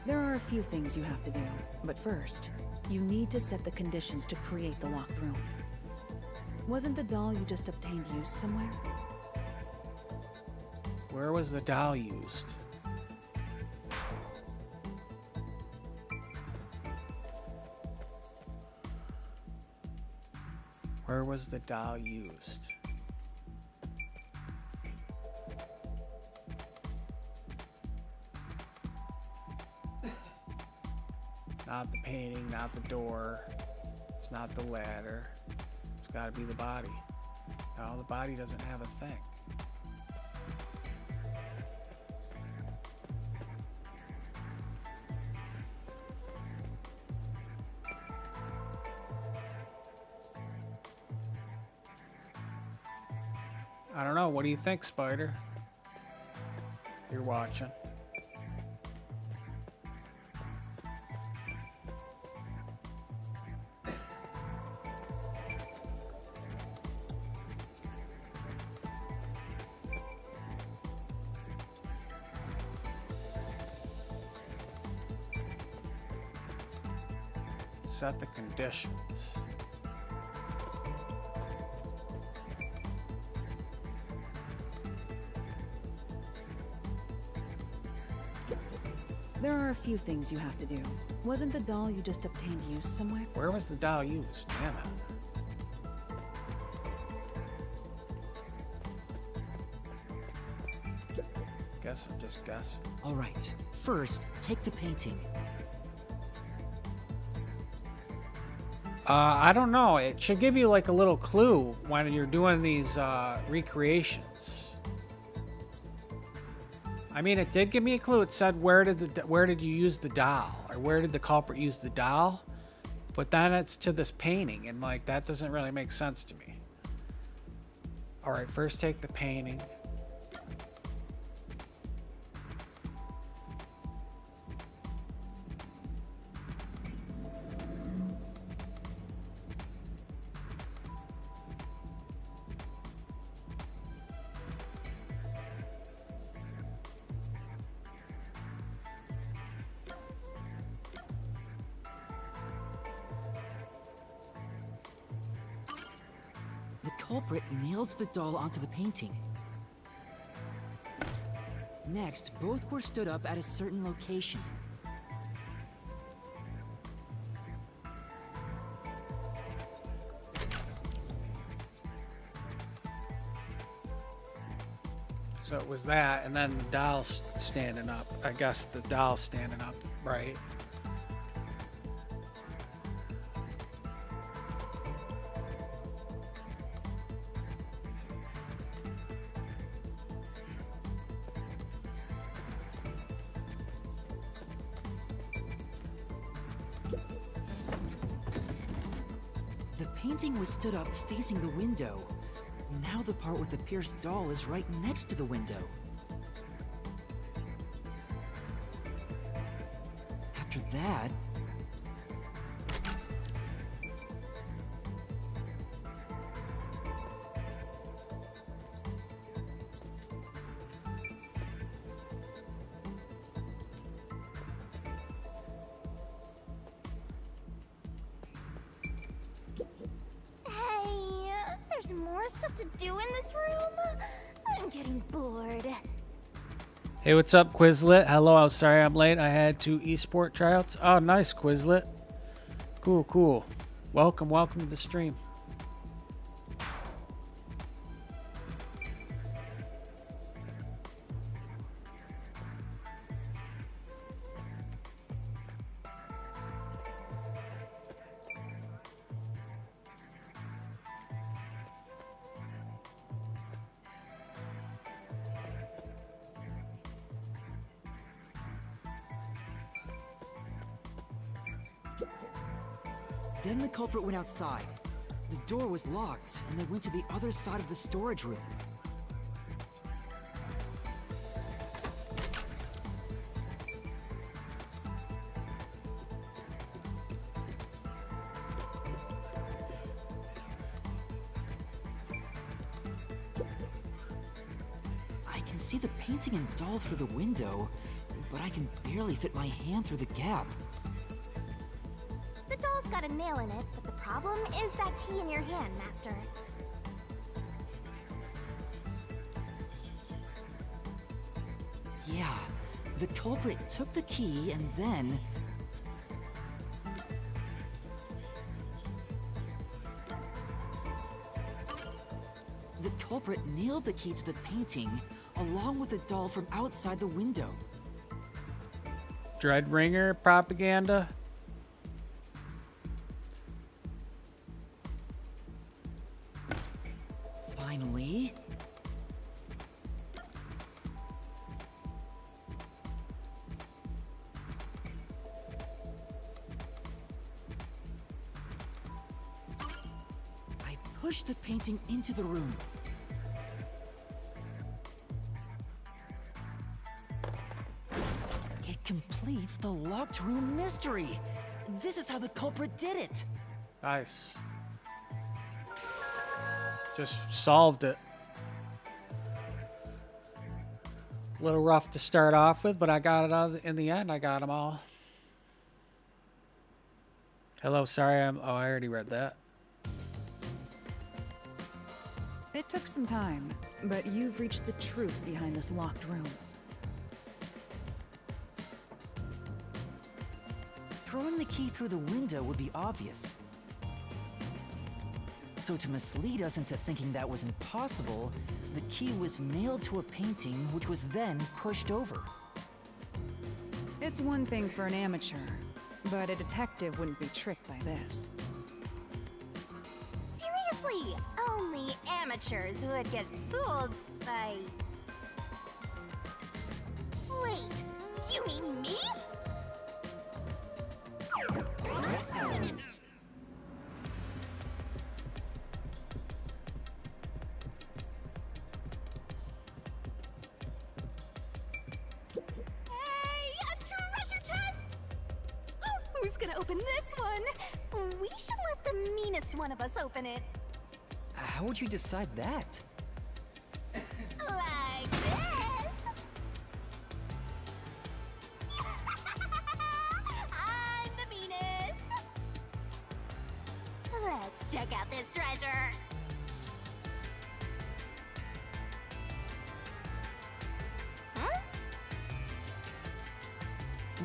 There are a few things you have to do, but first, you need to set the conditions to create the locked room. Wasn't the doll you just obtained used somewhere? Where was the doll used? Where was the doll used? Not the painting, not the door. It's not the ladder. It's gotta be the body. No, the body doesn't have a thing. I don't know. What do you think, Spider? You're watching. Set the conditions. There are a few things you have to do. Wasn't the doll you just obtained used somewhere? Where was the doll used? Damn it. Guess I'm just guessing. All right. First, take the painting. I don't know. It should give you like a little clue when you're doing these recreations. I mean, it did give me a clue. It said where did you use the doll, or where did the culprit use the doll? But then it's to this painting, and like that doesn't really make sense to me. All right, first take the painting. The culprit nailed the doll onto the painting. Next, both were stood up at a certain location. So it was that, and then the doll's standing up. I guess the doll's standing up, right? The painting was stood up facing the window. Now the part with the pierced doll is right next to the window. After that... Hey, there's more stuff to do in this room. I'm getting bored. Hey, what's up, Quizlet? Hello, I'm sorry I'm late. I had 2 esport tryouts. Oh, nice, Quizlet. Cool, cool. Welcome to the stream. Then the culprit went outside. The door was locked, and they went to the other side of the storage room. I can see the painting and doll through the window, but I can barely fit my hand through the gap. The doll's got a nail in it, but the problem is that key in your hand, Master. Yeah, the culprit took the key and then... The culprit nailed the key to the painting, along with the doll from outside the window. Dreadringer propaganda. Finally... I pushed the painting into the room. It completes the locked room mystery. This is how the culprit did it. Nice. Just solved it. A little rough to start off with, but I got it out in the end. I got them all. Hello, sorry, I already read that. It took some time, but you've reached the truth behind this locked room. throwing the key through the window would be obvious. So to mislead us into thinking that was impossible, the key was nailed to a painting which was then pushed over. It's one thing for an amateur, but a detective wouldn't be tricked by this. Seriously, only amateurs would get fooled by... Wait, you mean me? Hey, a treasure chest! Who's gonna open this one? We should let the meanest one of us open it. How would you decide that? Like this. I'm the meanest. Let's check out this treasure. Huh?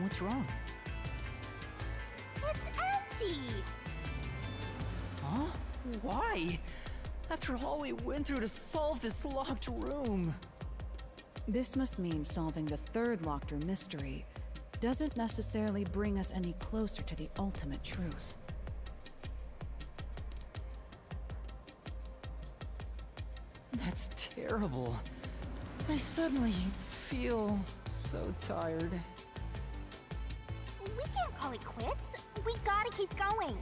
What's wrong? It's empty. Huh? Why? After all we went through to solve this locked room. This must mean solving the third locked room mystery doesn't necessarily bring us any closer to the ultimate truth. That's terrible. I suddenly feel so tired. We can't call it quits. We gotta keep going.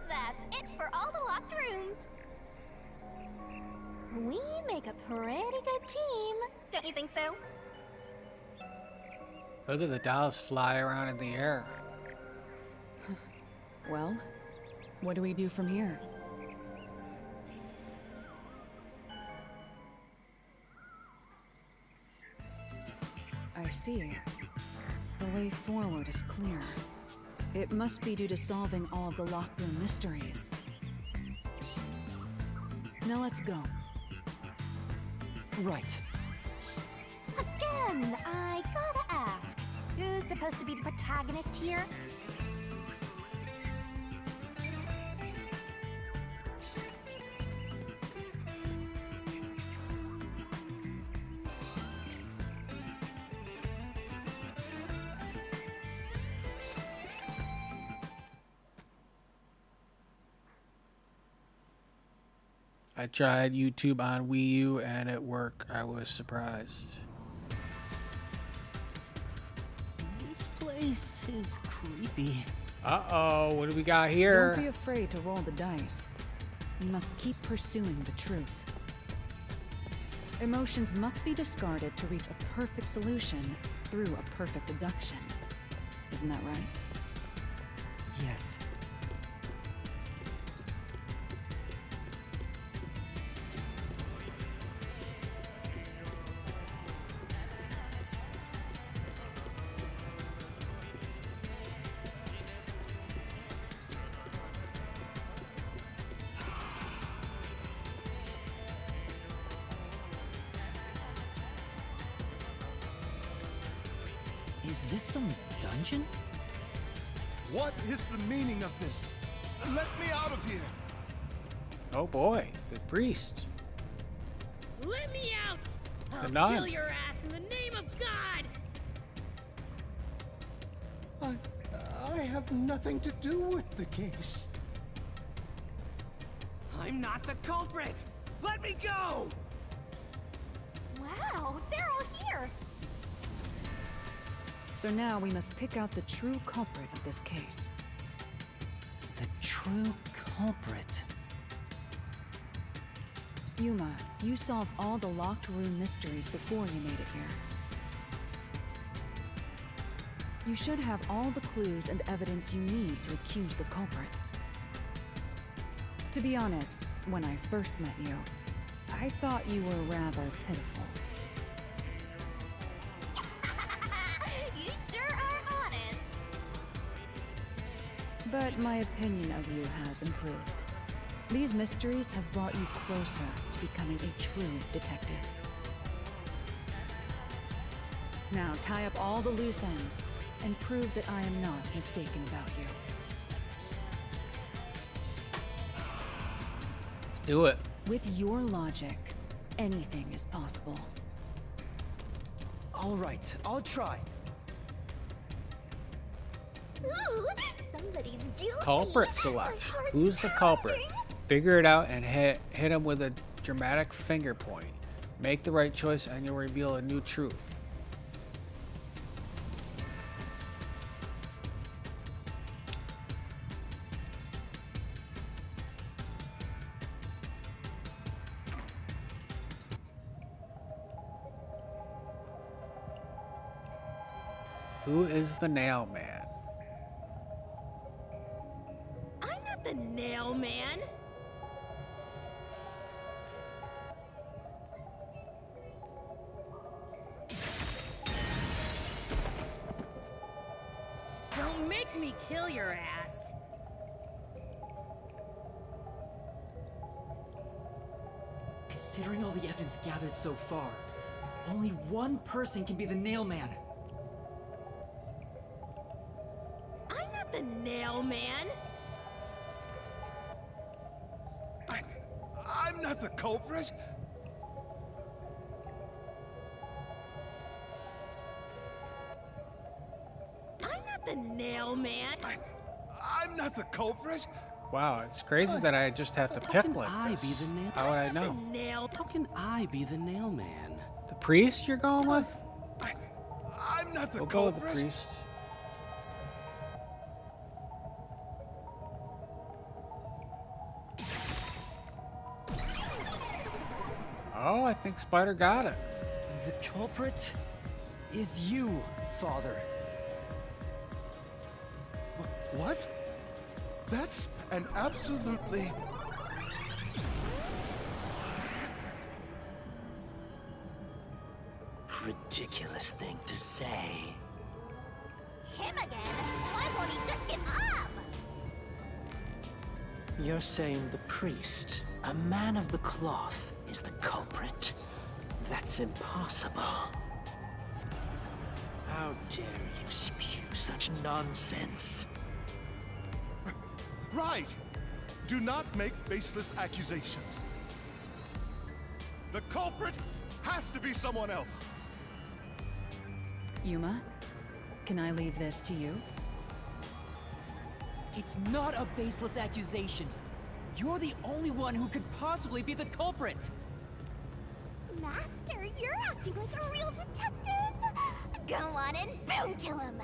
That's it for all the locked rooms. We make a pretty good team, don't you think so? Look at the dolls fly around in the air. Well, what do we do from here? I see. The way forward is clear. It must be due to solving all of the locked room mysteries. Now let's go. Right. Again, I gotta ask, who's supposed to be the protagonist here? I tried YouTube on Wii U and it worked. I was surprised. This place is creepy. Uh-oh, what do we got here? Don't be afraid to roll the dice. You must keep pursuing the truth. Emotions must be discarded to reach a perfect solution through a perfect deduction. Isn't that right? Yes. Is this some dungeon? What is the meaning of this? Let me out of here! Oh boy, the priest. Let me out! I'll nun. kill your ass in the name of God! I have nothing to do with the case. I'm not the culprit! Let me go! Wow, they're all here. So now we must pick out the true culprit of this case. The true culprit. Yuma, you solved all the locked room mysteries before you made it here. You should have all the clues and evidence you need to accuse the culprit. To be honest, when I first met you, I thought you were rather pitiful. You sure are honest. But my opinion of you has improved. These mysteries have brought you closer to becoming a true detective. Now tie up all the loose ends and prove that I am not mistaken about you. Let's do it. With your logic, anything is possible. All right, I'll try. Ooh, somebody's guilty. Culprit My selection. heart's Who's the culprit? pounding. Figure it out and hit him with a dramatic finger point. Make the right choice and you'll reveal a new truth. Who is the nail man? I'm not the nail man. Don't make me kill your ass. Considering all the evidence gathered so far, only one person can be the nail man. I'm not the nail man. I'm not the culprit. I'm not the nail man. I'm not the culprit. Wow, it's crazy that I just have to pick can like I this. be the nail? How would I The know? nail. How can I be the nail man? The priest you're going with? I'm not the We'll go with culprit. the priest. Oh, I think Spider got it. The culprit is you, Father. What? That's an absolutely... Ridiculous thing to say. Him again? Why won't he just give up? You're saying the priest, a man of the cloth, is the culprit? That's impossible. How dare you spew such nonsense? Right! Do not make baseless accusations. The culprit has to be someone else. Yuma, can I leave this to you? It's not a baseless accusation. You're the only one who could possibly be the culprit. Master, you're acting like a real detective. Go on and boom kill him.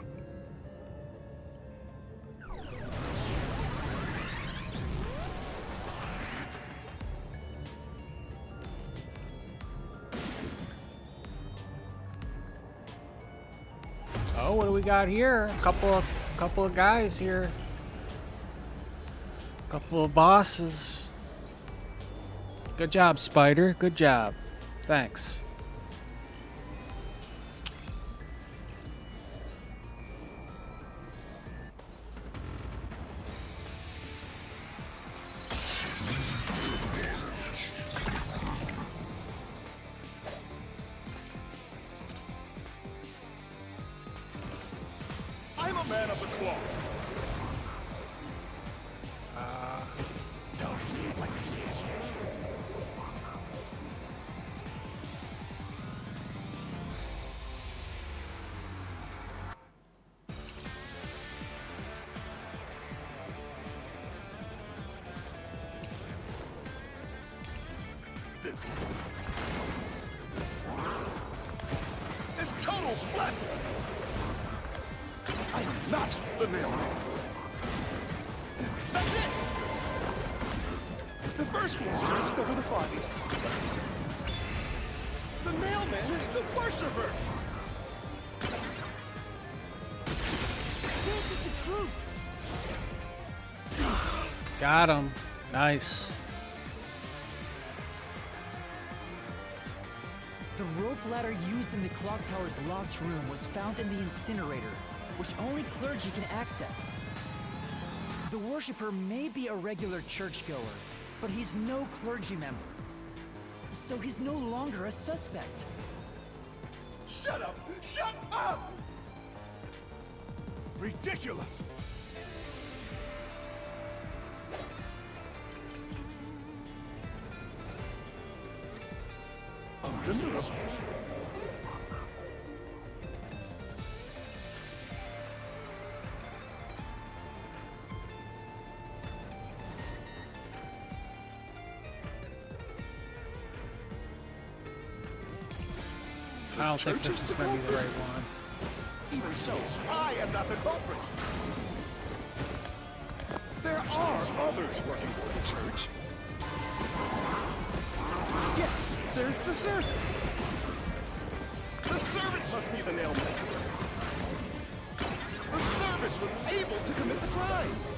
Oh, what do we got here? A couple of guys here. Couple of bosses. Good job, Spider. Good job. Thanks. I'm a man of the cloth. It's total blessing. I am not the nail man. That's it! The first one to discover the bodies. The mailman is the worshiper! This is the truth. Got him. Nice. The rope ladder used in the clock tower's locked room was found in the incinerator, which only clergy can access. The worshipper may be a regular churchgoer, but he's no clergy member. So he's no longer a suspect. Shut up! Shut up! Ridiculous! Unbelievable. I don't think this is going to be the right one. Even so, I am not the culprit. There are others working for the church. Yes, there's the servant. The servant must be the nailman. The servant was able to commit the crimes.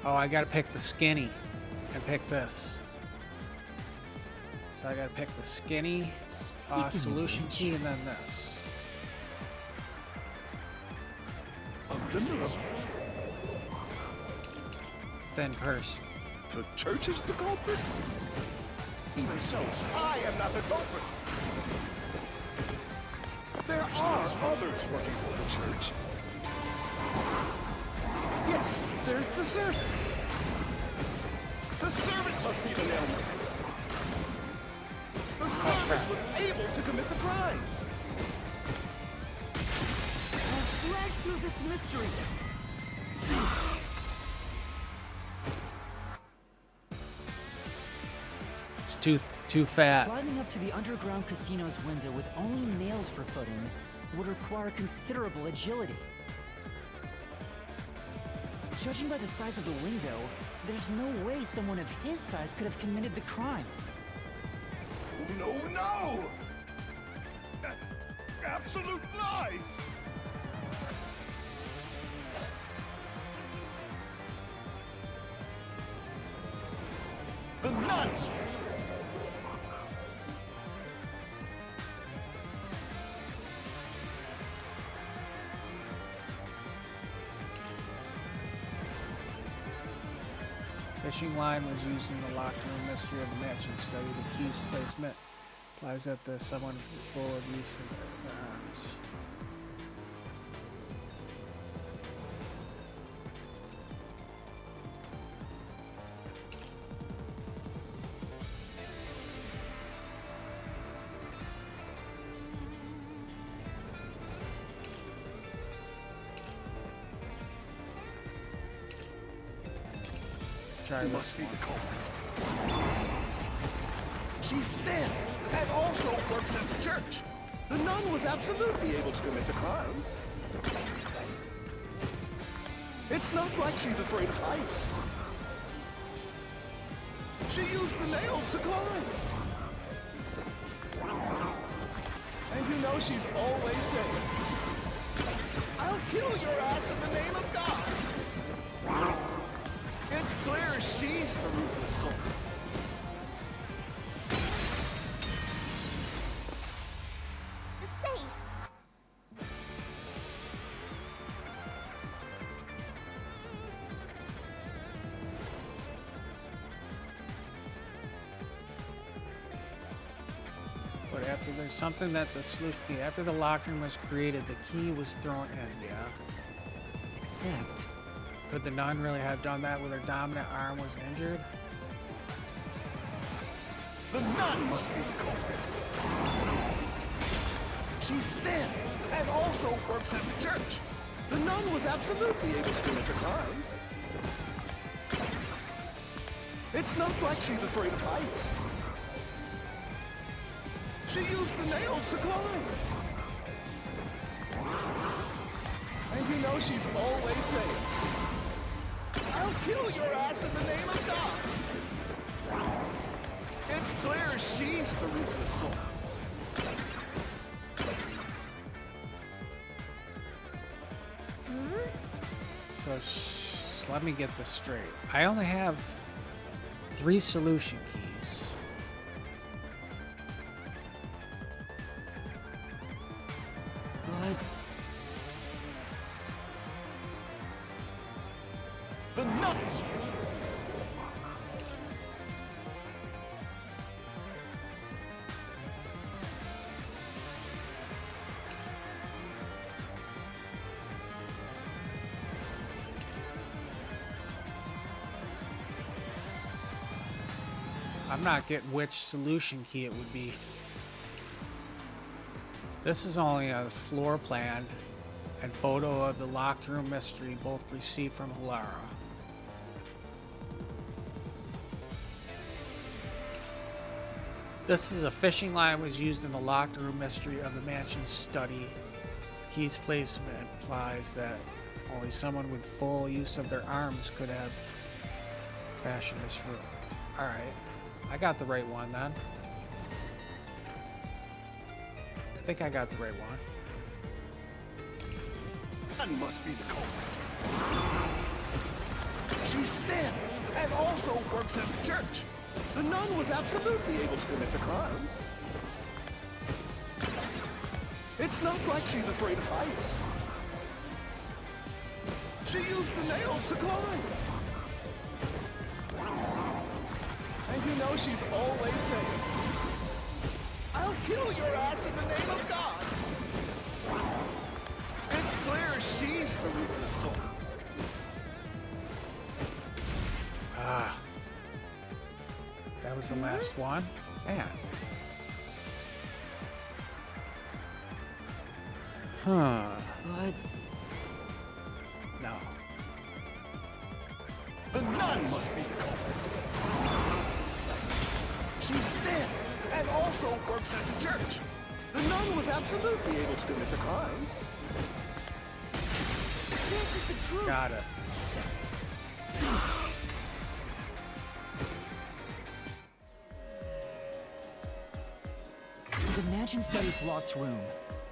Oh, I gotta pick the skinny and pick this. So I gotta pick the skinny, solution key, and then this. Unbelievable. Thin person. The church is the culprit? Even so, I am not the culprit. There are others working for the church. Yes, there's the servant. The servant must be the nailman. The servant was able to commit the crimes. Let's flash through this mystery. It's too fat. Climbing up to the underground casino's window with only nails for footing would require considerable agility. Judging by the size of the window, there's no way someone of his size could have committed the crime. No, no! Absolute lies! The nun! Fishing line was used in the Nocturnal Mystery of the Mansion study. The key's placement implies that someone full of use of their arms. Try must be the culprit. She's thin and also works at the church. The nun was absolutely able to commit the crimes. It's not like she's afraid of heights. She used the nails to climb. And you know she's always saying, "I'll kill your ass in the name of God." It's clear she's the ruthless soul. Say, But after there's something that the solution key, after the lockroom was created, the key was thrown in, yeah. Except, Could the nun really have done that when her dominant arm was injured? The nun must be the culprit. She's thin and also works at the church. The nun was absolutely able to commit the crimes. It's not like she's afraid of heights. She used the nails to climb. And you know she's always saying, "I'll kill your ass in the name of God." It's clear she's the ruthless soul. So let me get this straight. I only have 3 solution keys. but I'm not getting which solution key it would be. This is only a floor plan and photo of the locked room mystery, both received from Lara. This is a fishing line was used in the locked room mystery of the mansion's study. The key's placement implies that only someone with full use of their arms could have fashioned this room. Alright, I got the right one then. I think I got the right one. That must be the culprit. She's thin and also works at the church. The nun was absolutely able to commit the crimes. It's not like she's afraid of heights. She used the nails to climb. And you know she's always saying, "I'll kill your ass in the name of God." It's clear she's the ruthless soul. Ah. That was the last one. Man. Huh. But No. The nun must be the culprit. She's thin and also works at the church. The nun was absolutely able to commit the crimes. This is the truth. Got it. the mansion study's locked room,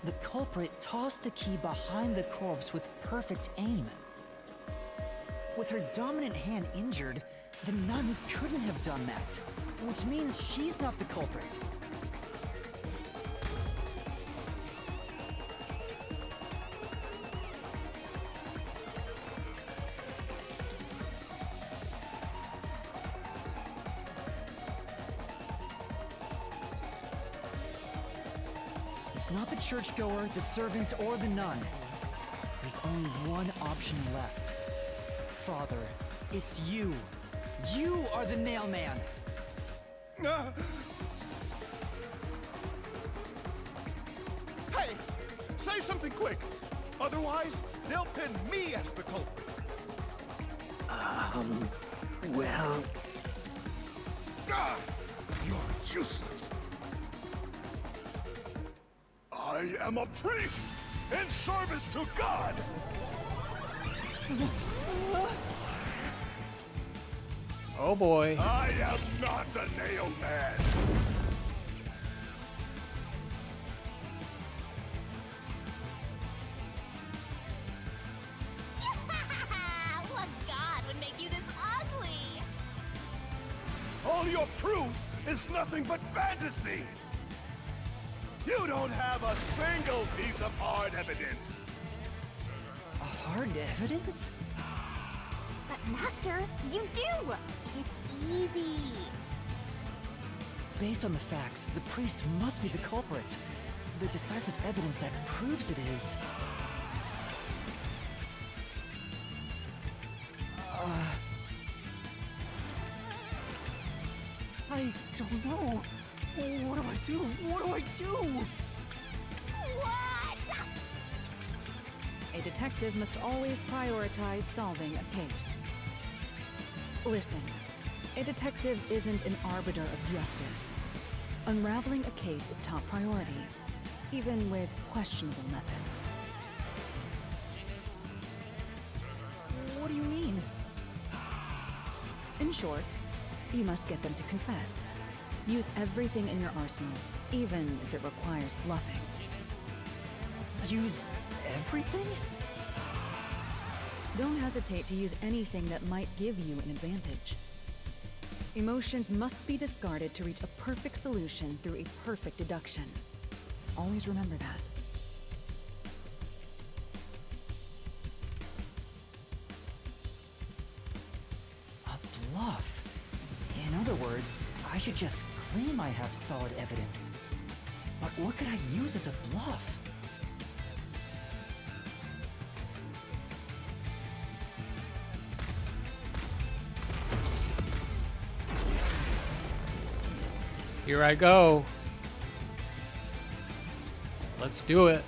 the culprit tossed the key behind the corpse with perfect aim. With her dominant hand injured, the nun couldn't have done that, which means she's not the culprit. It's not the churchgoer, the servant, or the nun. There's only one option left. Father, it's you. You are the nail man. Hey, say something quick. Otherwise, they'll pin me as the culprit. Well, You're useless. I am a priest in service to God. Oh boy. I am not the nail man. What god would make you this ugly? All your proof is nothing but fantasy. You don't have a single piece of hard evidence. Hard evidence? But Master, you do! It's easy. Based on the facts, the priest must be the culprit. The decisive evidence that proves it is... I don't know. What do I do? What do I do? What? A detective must always prioritize solving a case. Listen, a detective isn't an arbiter of justice. Unraveling a case is top priority, even with questionable methods. What do you mean? In short, you must get them to confess. Use everything in your arsenal, even if it requires bluffing. Use everything? Don't hesitate to use anything that might give you an advantage. Emotions must be discarded to reach a perfect solution through a perfect deduction. Always remember that. A bluff? In other words, I should just claim I have solid evidence. But what could I use as a bluff? Here I go. Let's do it.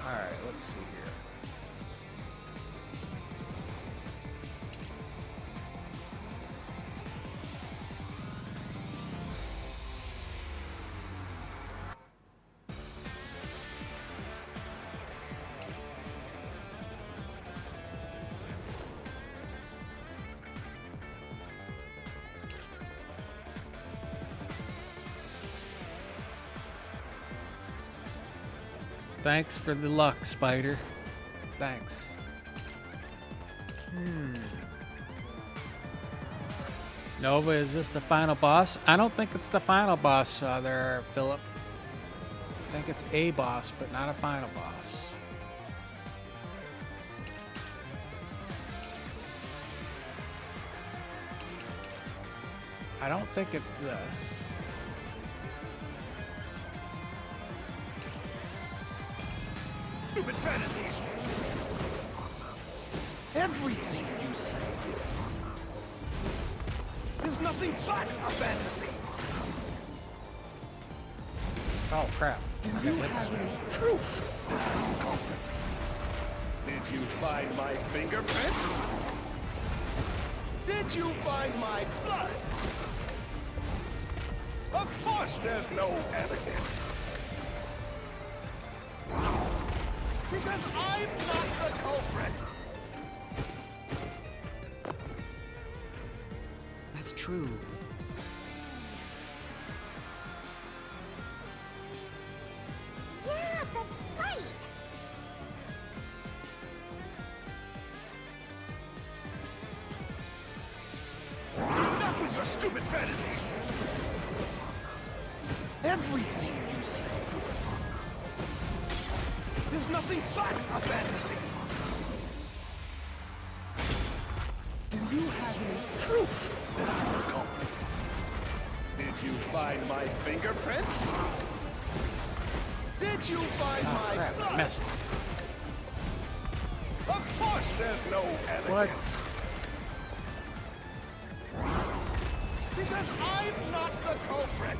Alright, let's see here. Thanks for the luck, Spider. Thanks. Nova, is this the final boss? I don't think it's the final boss there, Philip. I think it's a boss, but not a final boss. I don't think it's this. Stupid fantasies! Everything you say is nothing but a fantasy! Oh crap. Do you have any proof, culprit? Did you find my fingerprints? Did you find my blood? Of course there's no evidence. Because I'm not the culprit! That's true. Yeah, that's right. Enough with your stupid fantasies! Everything you say is nothing but a fantasy! Do you have any proof that I'm the culprit? Did you find my fingerprints? Did you find my Crap, blood? missed. Of course there's no evidence. Because I'm not the culprit!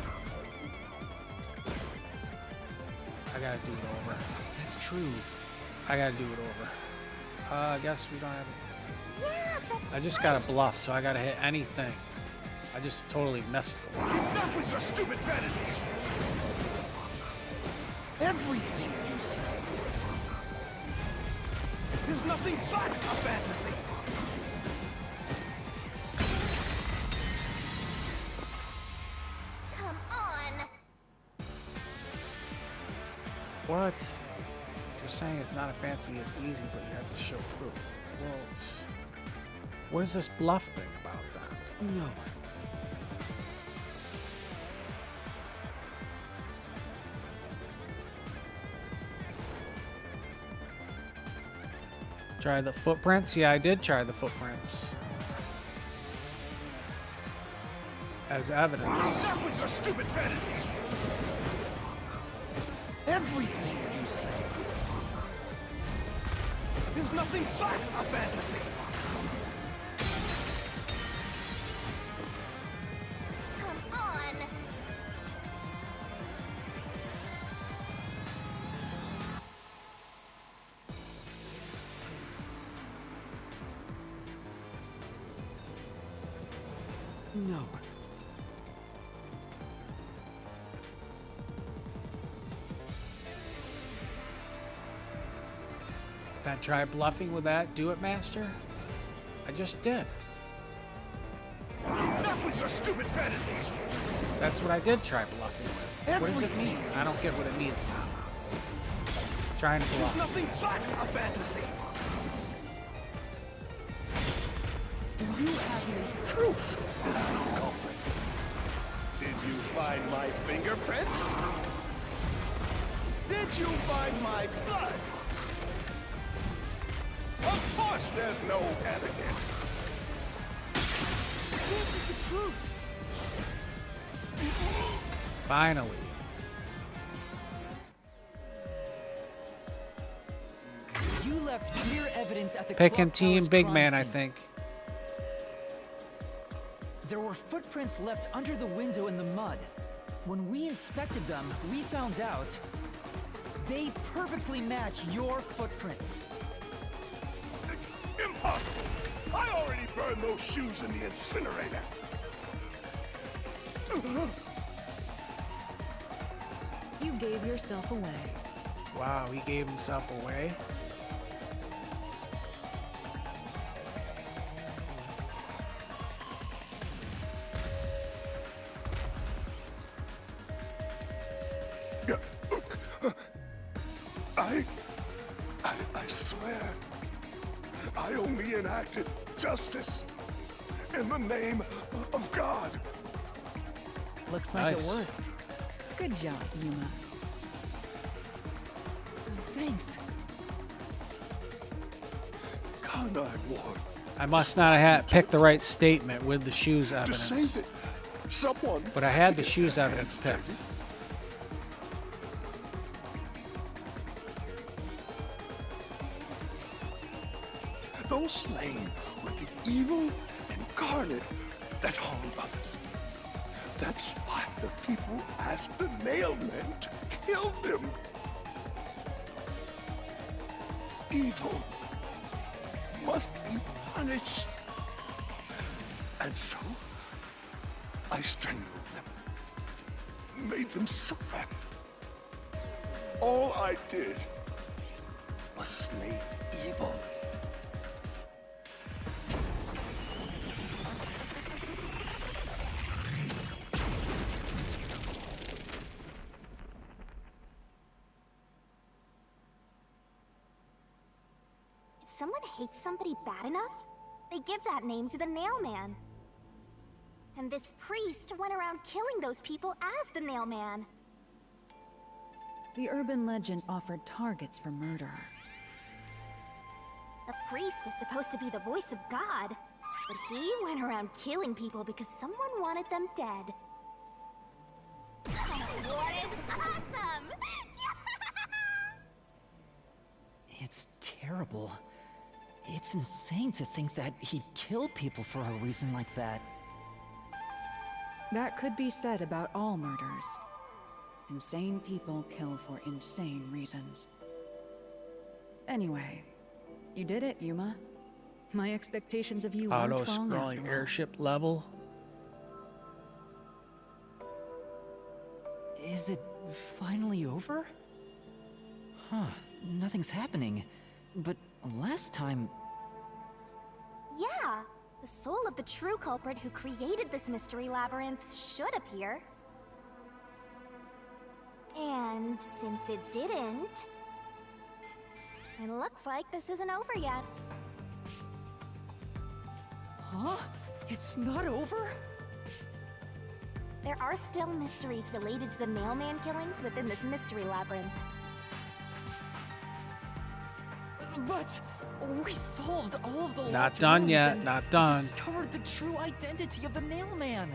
I gotta do it over. That's true. I gotta do it over. I guess we don't have Yeah, that's I just gotta bluff, so I gotta hit anything. I just totally messed it up. Enough with your stupid fantasies! Everything you say is nothing but a fantasy! come on. What? Just saying it's not a fancy is easy, but you have to show proof. Well, what is this bluff thing about then? No. Try the footprints? Yeah, I did try the footprints. As evidence. Enough with your stupid fantasies! Everything you say is nothing but a fantasy! Come on. No. That try bluffing with that? Do it, Master? I just did. Enough with your stupid fantasies! That's what I did try bluffing with. What does it mean? I don't get what it means now. Trying to It's bluff. nothing but a fantasy! Do you have any proof that I'm the culprit? Did you find my fingerprints? Did you find my blood? Of course there's no evidence! truth. Finally. You left clear evidence at the Picking clock team tower's big crime man, I scene. think. There were footprints left under the window in the mud. When we inspected them, we found out they perfectly match your footprints. Impossible! I already burned those shoes in the incinerator. You gave yourself away. Wow, he gave himself away. I swear, I only enacted justice in the name of God. Looks like Nice. it worked. Good job, Yuma. Thanks. Kanai Ward, I must not have picked the right statement with the shoes to save evidence. it, someone. But I had had to the get shoes their evidence hands picked. dirty. Those slain were the evil incarnate that harmed others. That's why the people asked the nailmen to kill them. Evil must be punished. And so, I strangled them, made them suffer. All I did was slay evil. If someone hates somebody bad enough, they give that name to the Nailman. And this priest went around killing those people as the Nailman. The urban legend offered targets for murder. The priest is supposed to be the voice of God, but he went around killing people because someone wanted them dead. What is awesome! It's terrible. It's insane to think that he'd kill people for a reason like that. That could be said about all murders. Insane people kill for insane reasons. Anyway, you did it, Yuma. My expectations of you weren't wrong after Auto-scrolling all. airship level. Is it finally over? Huh, nothing's happening. But last time... Yeah, the soul of the true culprit who created this mystery labyrinth should appear. And since it didn't, it looks like this isn't over yet. Huh? It's not over? There are still mysteries related to the Nailman killings within this mystery labyrinth. But we solved all of the Not locked done rooms yet, and not done. discovered the true identity of the Nailman.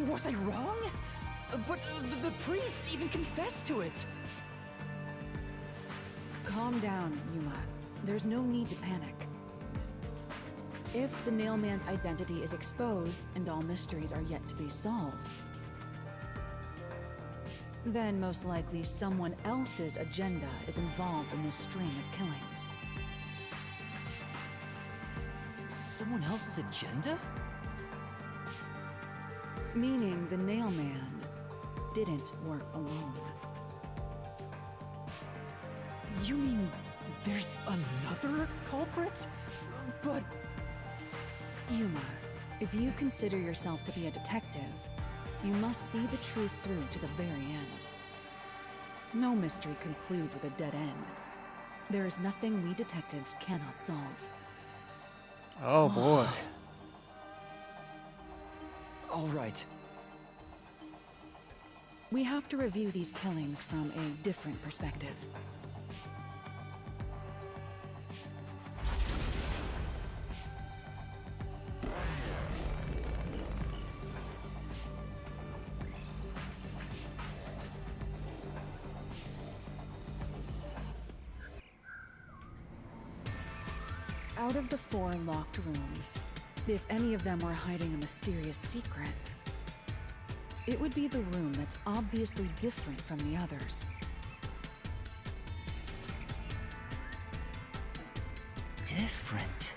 Was I wrong? But the priest even confessed to it. Calm down, Yuma. There's no need to panic. If the Nailman's identity is exposed and all mysteries are yet to be solved, then most likely someone else's agenda is involved in this string of killings. Someone else's agenda? Meaning the Nailman didn't work alone. You mean there's another culprit? But... Yuma, if you consider yourself to be a detective, you must see the truth through to the very end. No mystery concludes with a dead end. There is nothing we detectives cannot solve. Oh boy. all right. We have to review these killings from a different perspective. Out of the 4 locked rooms, if any of them were hiding a mysterious secret, it would be the room that's obviously different from the others. Different.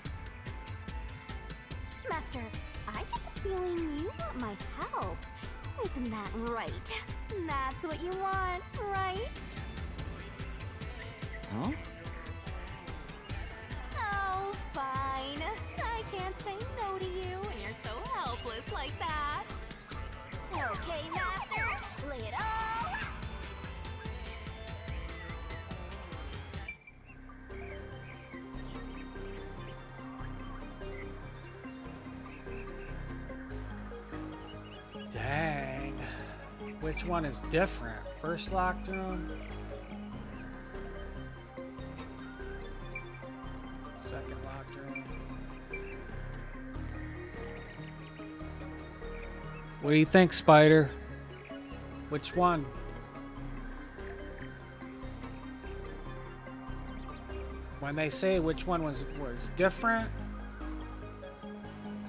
Master, I get the feeling you want my help. Isn't that right? That's what you want, right? Huh? Oh, fine. I can't say no to you when you're so helpless like that. Okay, Master, lay it all out. Dang. Which one is different? First locked room? Second locked room? What do you think, Spider? Which one? When they say which one was different,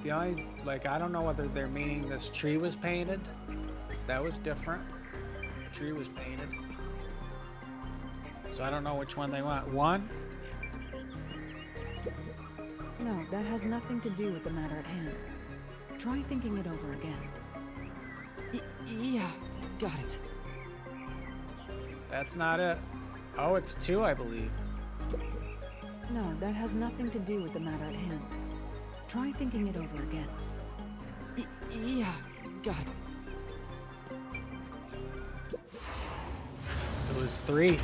the only, like, I don't know whether they're meaning this tree was painted. That was different. The tree was painted. So I don't know which one they want. One? No, that has nothing to do with the matter at hand. Try thinking it over again. Yeah, got it. That's not it. Oh, it's two, I believe. No, that has nothing to do with the matter at hand. Try thinking it over again. Yeah, got it. It was three.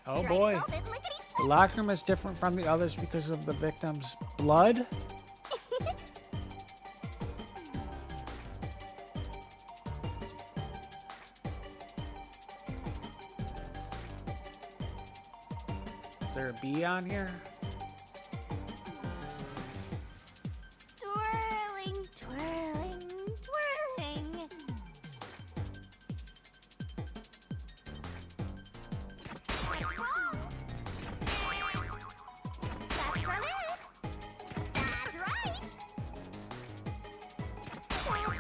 Oh boy. The locker room is different from the others because of the victim's blood. Is there a B on here? Twirling, twirling, twirling. That's not it. That's right. That's not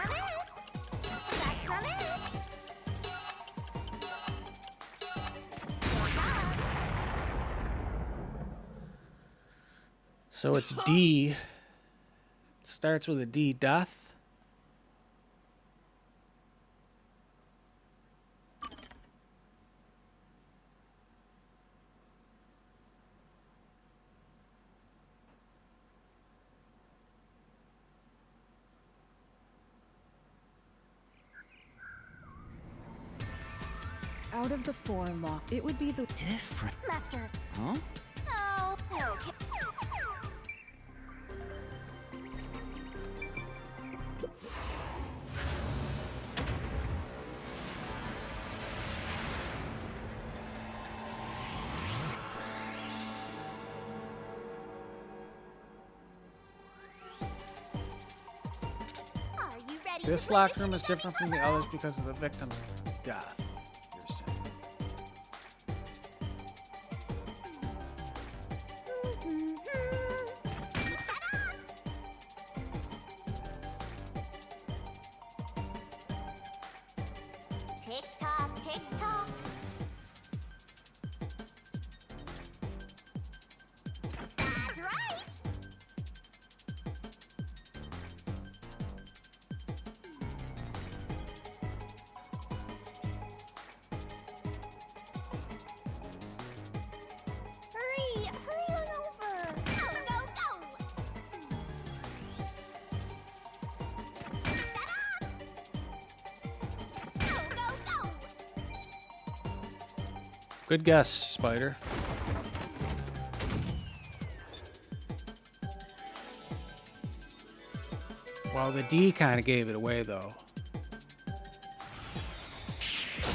it. That's not it. So it's D. It starts with a D. Death. Out of the 4 locked, it would be the Different. Master. Huh? Oh, okay. Are you ready? This locker room is different from the others because of the victim's death. You're saying. Tick tock, tick tock. That's right. Hurry, hurry on over. Go, go, go. Set up. Go, go, go. Good guess, Spider. Well, the D kind of gave it away, though.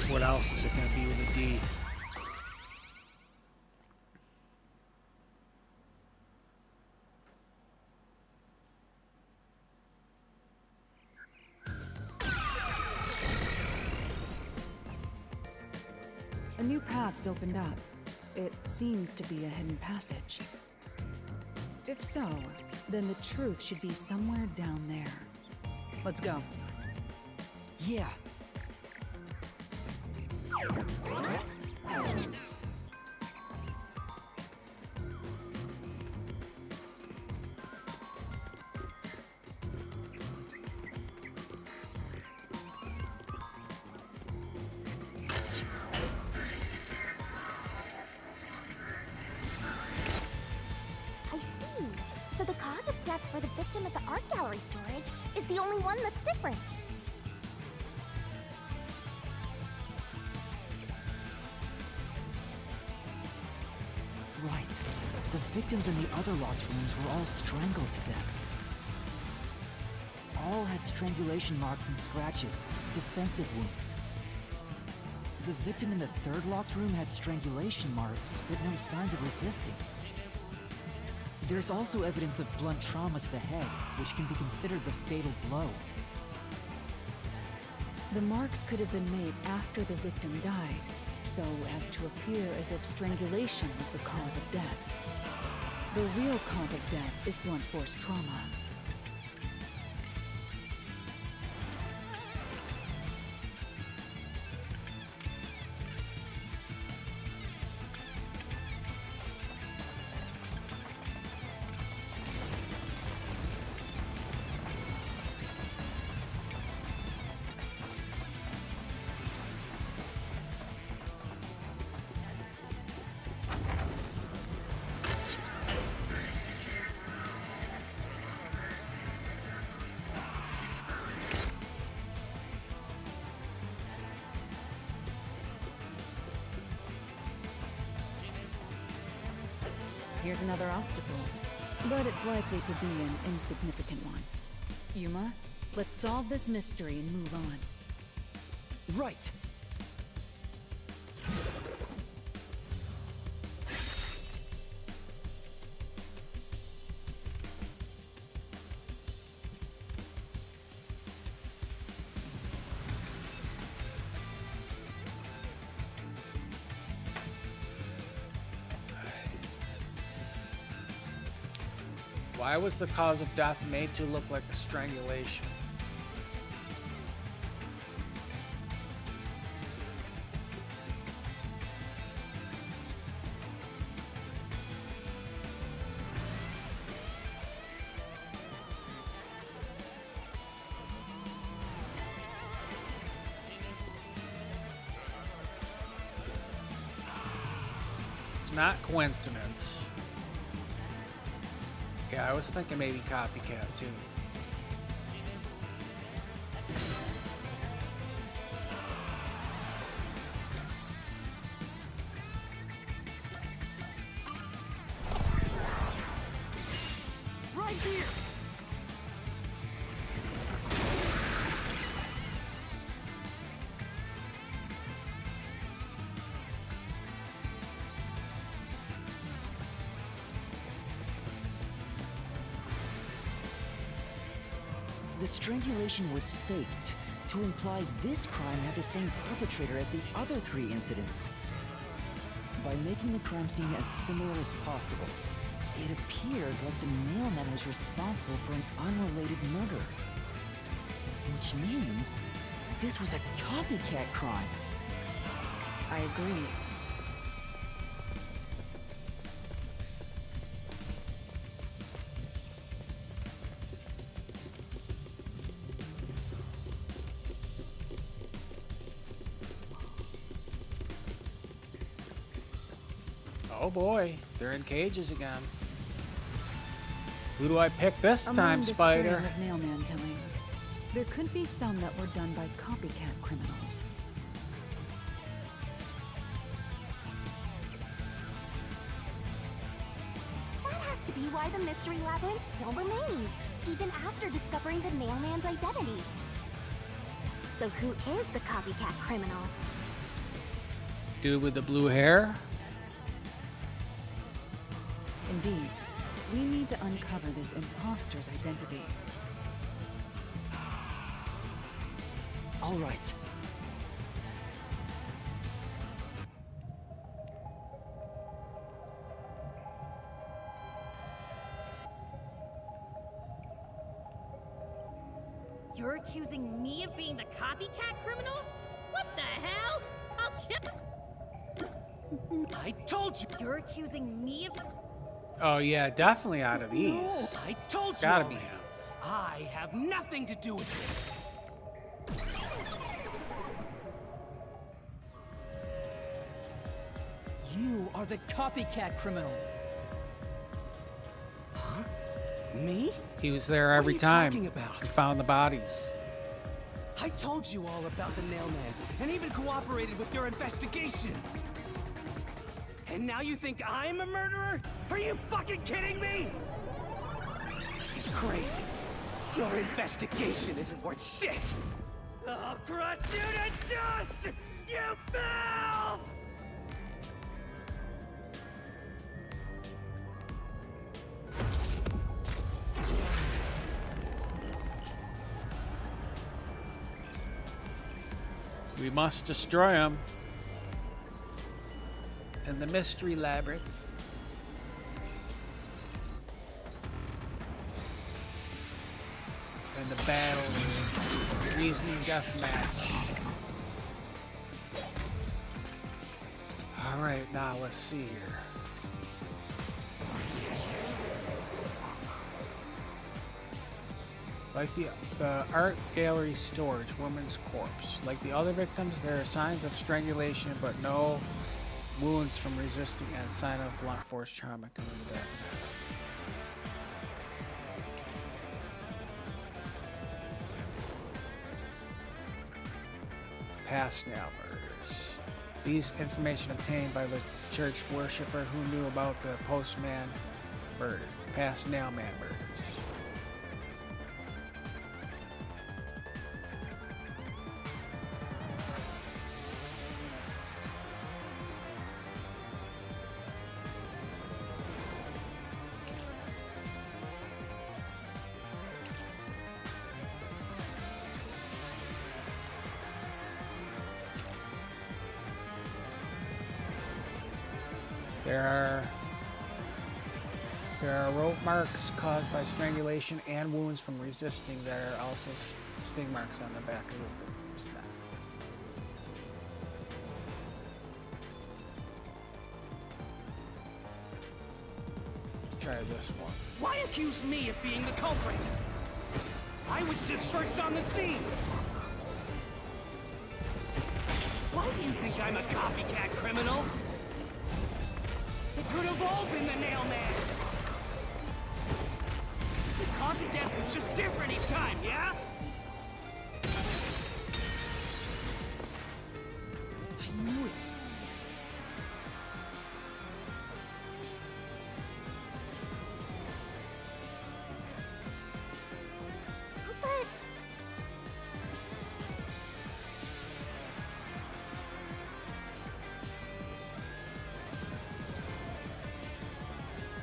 What else is it going to be with a D? new path's opened up. It seems to be a hidden passage. If so, then the truth should be somewhere down there. Let's go. Yeah. I see. So the cause of death for the victim at the art gallery storage is the only one that's different. Right. The victims in the other locked rooms were all strangled to death. All had strangulation marks and scratches, defensive wounds. The victim in the third locked room had strangulation marks, but no signs of resisting. There's also evidence of blunt trauma to the head, which can be considered the fatal blow. The marks could have been made after the victim died, so as to appear as if strangulation was the cause of death. The real cause of death is blunt force trauma. Here's another obstacle, but it's likely to be an insignificant one. Yuma, let's solve this mystery and move on. Right. Why was the cause of death made to look like a strangulation? It's not coincidence. Yeah, I was thinking maybe copycat too. Right here! The strangulation was faked to imply this crime had the same perpetrator as the other 3 incidents. By making the crime scene as similar as possible, it appeared like the mailman was responsible for an unrelated murder. Which means this was a copycat crime. I agree. Oh boy, they're in cages again. Who do I pick this Among time, the Spider? string of mailman killings, there could be some that were done by copycat criminals. That has to be why the Mystery Labyrinth still remains, even after discovering the mailman's identity. So who is the copycat criminal? Dude with the blue hair? Indeed, we need to uncover this impostor's identity. All right. You're accusing me of being the copycat criminal? What the hell? I'll kill. I told you. You're accusing me of. Oh yeah, definitely out of these. I told It's you. gotta be already. him. I have nothing to do with this. You are the copycat criminal. Huh? Me? He was there What are every you time talking about? and found the bodies. I told you all about the Nailman, and even cooperated with your investigation. And now you think I'm a murderer? Are you fucking kidding me? This is crazy. Your investigation isn't worth shit. I'll crush you to dust, you filth! We must destroy him. In the Mystery Labyrinth. And the battle. Reasoning deathmatch. Alright, now let's see here. Like the art gallery storage, woman's corpse. Like the other victims, there are signs of strangulation, but no wounds from resisting and sign of blunt force trauma coming back. Past nail murders. These information obtained by the church worshiper who knew about the postman murder. Past nailman murders. There are rope marks caused by strangulation and wounds from resisting. There are also sting marks on the back of the victim's neck. Let's try this one. Why accuse me of being the culprit? I was just first on the scene. Why do you think I'm a copycat criminal? It could have all been the Nailman. The cause of death was just different each time, yeah? I knew it.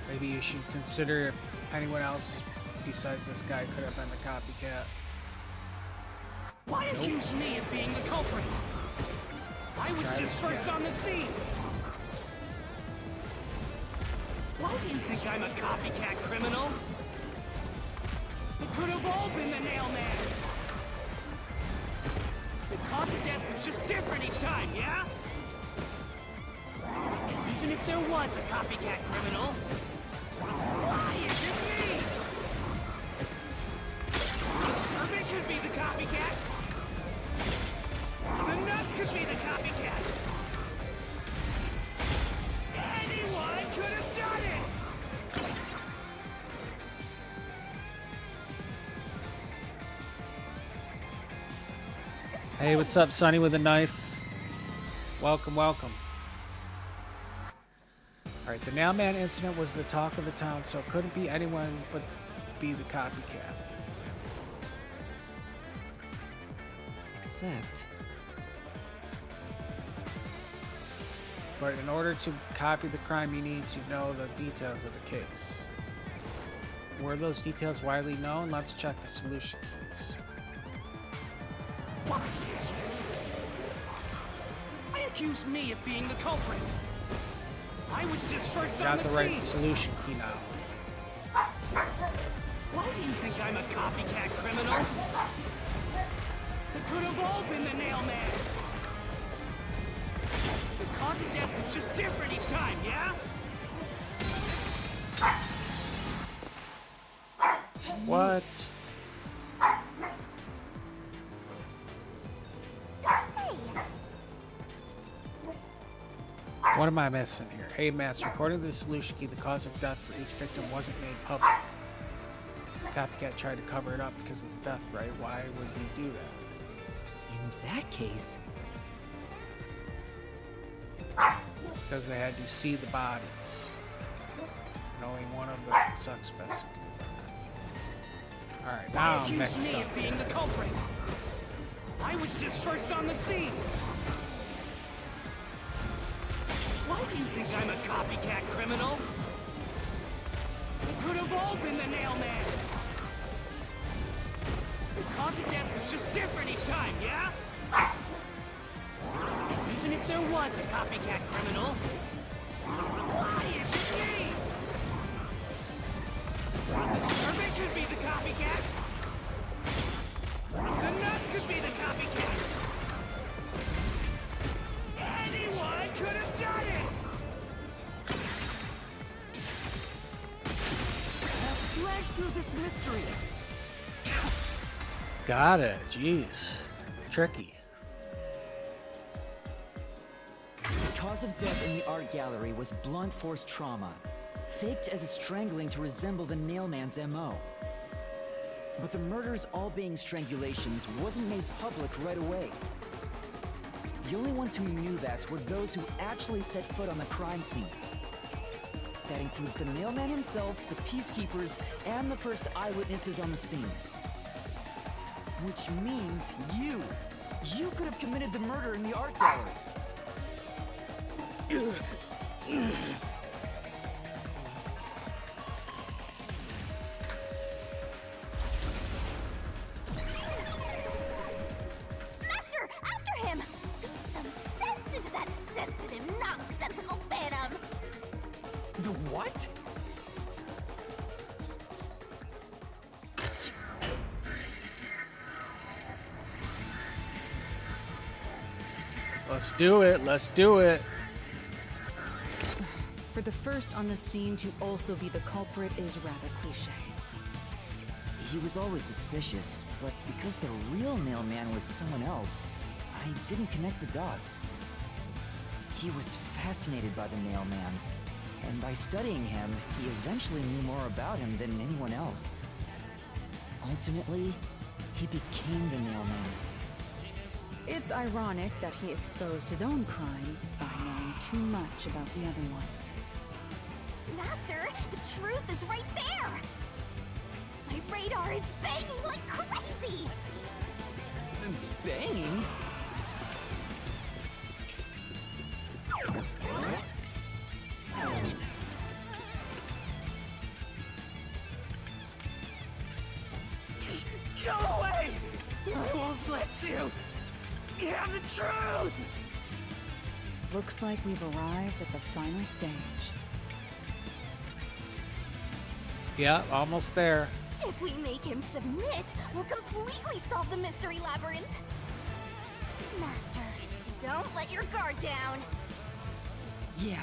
But Maybe you should consider if anyone else besides this guy could have been the copycat. Why accuse me of being the culprit? I was just first on the scene. Why do you think I'm a copycat criminal? It could have all been the Nailman. The cause of death was just different each time, yeah? And even if there was a copycat criminal, why is it me? The servant could be the copycat. The nurse could be the copycat. Anyone could have done it! Hey, what's up, Sonny with a knife? Welcome, welcome. Alright, the Nailman incident was the talk of the town, so it couldn't be anyone but be the copycat. Except... But in order to copy the crime, you need to know the details of the case. Were those details widely known? Let's check the solution keys. Why accuse me of being the culprit? I was just first on Got the the right scene. solution key now. Why do you think I'm a copycat criminal? Could have all been the Nailman. The cause of death was just different each time, yeah? What? What am I missing here? Hey, Master, according to the solution key, the cause of death for each victim wasn't made public. Copycat tried to cover it up because of the death, right? Why would he do that? In that case, Because they had to see the bodies. And only one of the suspects. Alright, now I'm Accuse mixed me up. of being the culprit. I was just first on the scene. Why do you think I'm a copycat criminal? It could have all been the Nailman. The cause of death was just different each time, yeah? Even if there was a copycat criminal, why is it me? The servant could be the copycat. The nut could be the copycat. Anyone could have done it! Now slash through this mystery. Got it. Jeez. Tricky. the cause of death in the art gallery was blunt force trauma, faked as a strangling to resemble the Nailman's MO. But the murders all being strangulations wasn't made public right away. The only ones who knew that were those who actually set foot on the crime scenes. That includes the Nailman himself, the Peacekeepers, and the first eyewitnesses on the scene. Which means you could have committed the murder in the art gallery. Master, after him! Put some sense into that sensitive, nonsensical phantom! The what? Let's do it. Let's do it. For the first on the scene to also be the culprit is rather cliche. He was always suspicious, but because the real Nailman was someone else, I didn't connect the dots. He was fascinated by the Nailman, and by studying him, he eventually knew more about him than anyone else. Ultimately, he became the Nailman. It's ironic that he exposed his own crime by knowing too much about the other ones. Master, the truth is right there! My radar is banging like crazy! Banging? Go away! I won't let you! You have the truth! Looks like we've arrived at the final stage. Yeah, almost there. If we make him submit, we'll completely solve the Mystery Labyrinth! Master, don't let your guard down! Yeah.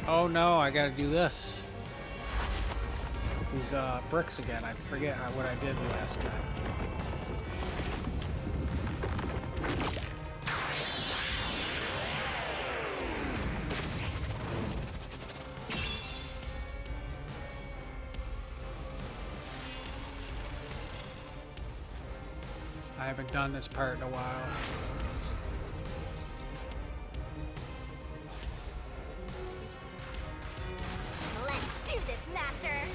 Oh no, I gotta do this. These bricks again. I forget what I did last time. I haven't done this part in a while. Let's do this, Master!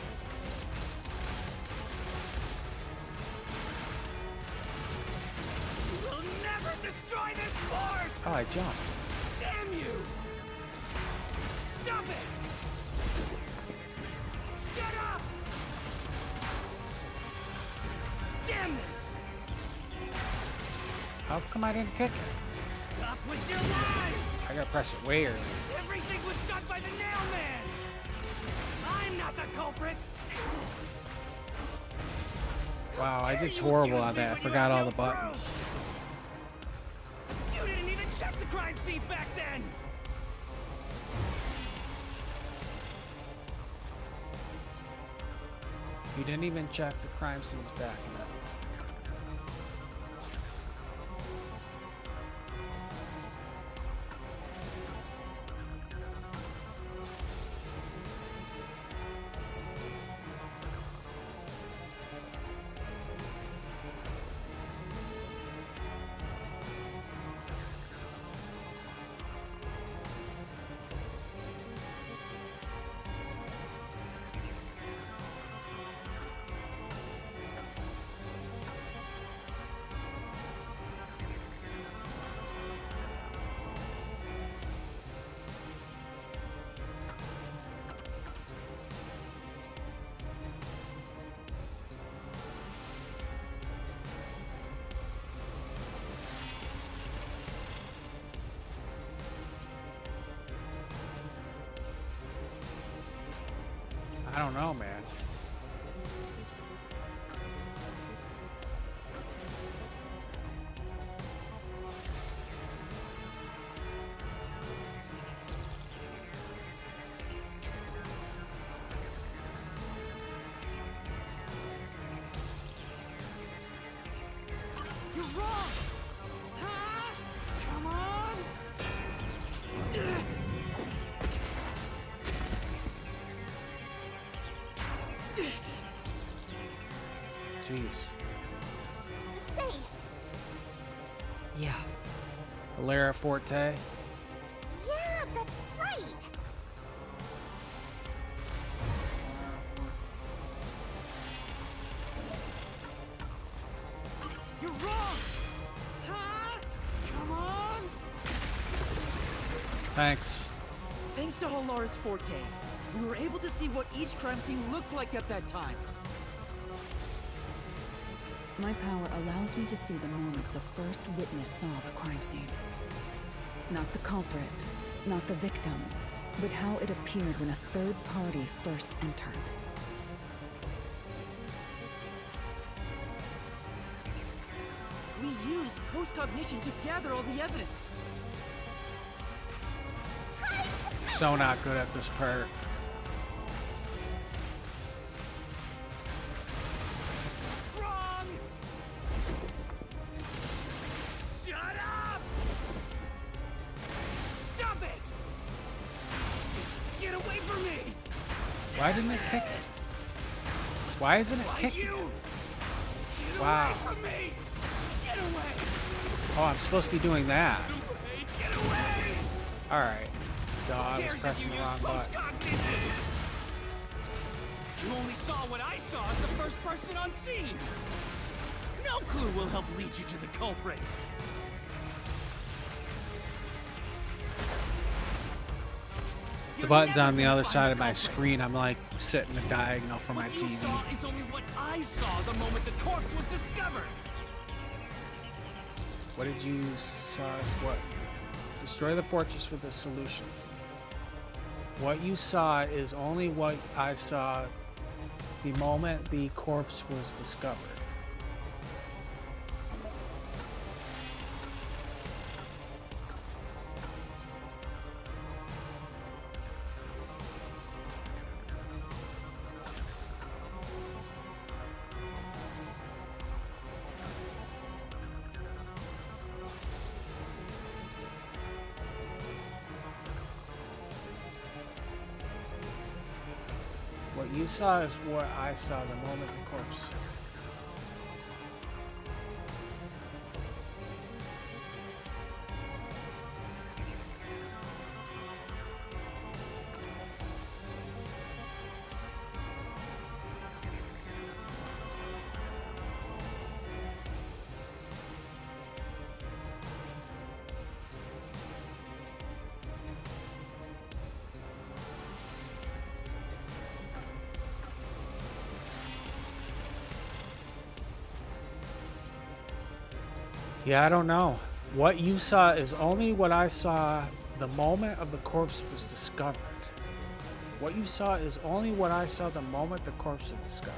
destroy this fort! Oh, I jumped. Damn you! Stop it! Shut up! Damn this! How come I didn't kick it? Stop with your lies! I gotta press it weird. Everything was done by the Nailman! I'm not the culprit! Wow, I did horrible on that. I forgot all the buttons. You didn't even check the crime scenes back then! You didn't even check the crime scenes back then. I don't know, man. You're wrong! Huh? Come on! Jeez. Say, Yeah. Valera Forte. yeah, that's right. You're wrong! Huh? Come on! Thanks. Thanks to Holaris Forte, we were able to see what each crime scene looked like at that time. My power allows me to see the moment the first witness saw the crime scene. Not the culprit, not the victim, but how it appeared when a third party first entered. We used post-cognition to gather all the evidence. So not good at this part. Wrong! Shut up! Stop it! Get away from me! Why didn't it kick it? Why isn't it Why kicking? you? Get Wow. away from me! Get away! Oh, I'm supposed to be doing that. Get away! Alright. Duh, I was Cares if pressing you the use wrong button. post-cognition? You only saw what I saw as the first person on scene. No clue will help lead you to the culprit. The button's on the other side of my screen. I'm like sitting a diagonal from my What you TV. saw is only what I saw the moment the corpse was discovered. What did you saw? What? Destroy the fortress with a solution. What you saw is only what I saw the moment the corpse was discovered. What you saw is what I saw the moment the corpse. Yeah, I don't know. What you saw is only what I saw the moment of the corpse was discovered. What you saw is only what I saw the moment the corpse was discovered.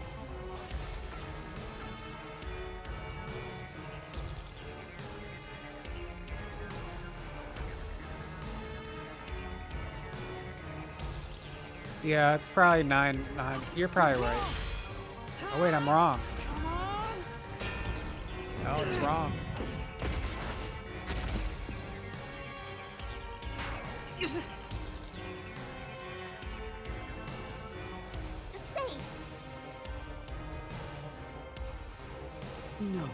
Yeah, it's probably 9. You're probably right. Oh wait, I'm wrong. No, it's wrong. Say, No.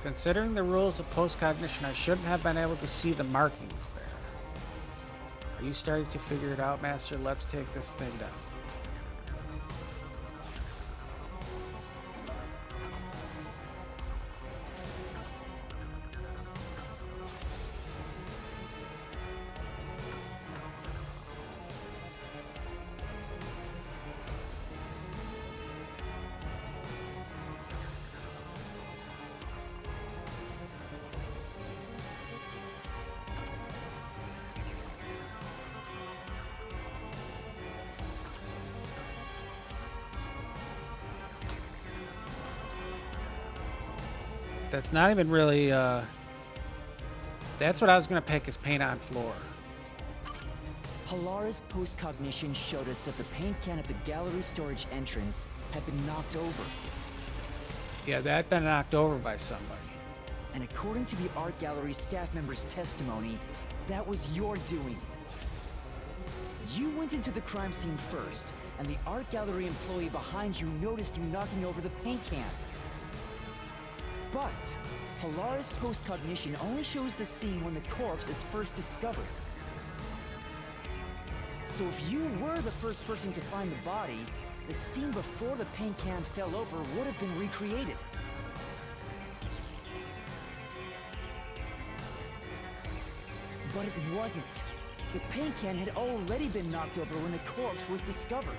Considering the rules of post-cognition, I shouldn't have been able to see the markings there. Are you starting to figure it out, Master? Let's take this thing down. That's not even really, that's what I was going to pick is paint on floor. Halara's post-cognition showed us that the paint can at the gallery storage entrance had been knocked over. Yeah, that had been knocked over by somebody. And according to the art gallery staff member's testimony, that was your doing. You went into the crime scene first, and the art gallery employee behind you noticed you knocking over the paint can. But Halara's post-cognition only shows the scene when the corpse is first discovered. So if you were the first person to find the body, the scene before the paint can fell over would have been recreated. But it wasn't. The paint can had already been knocked over when the corpse was discovered.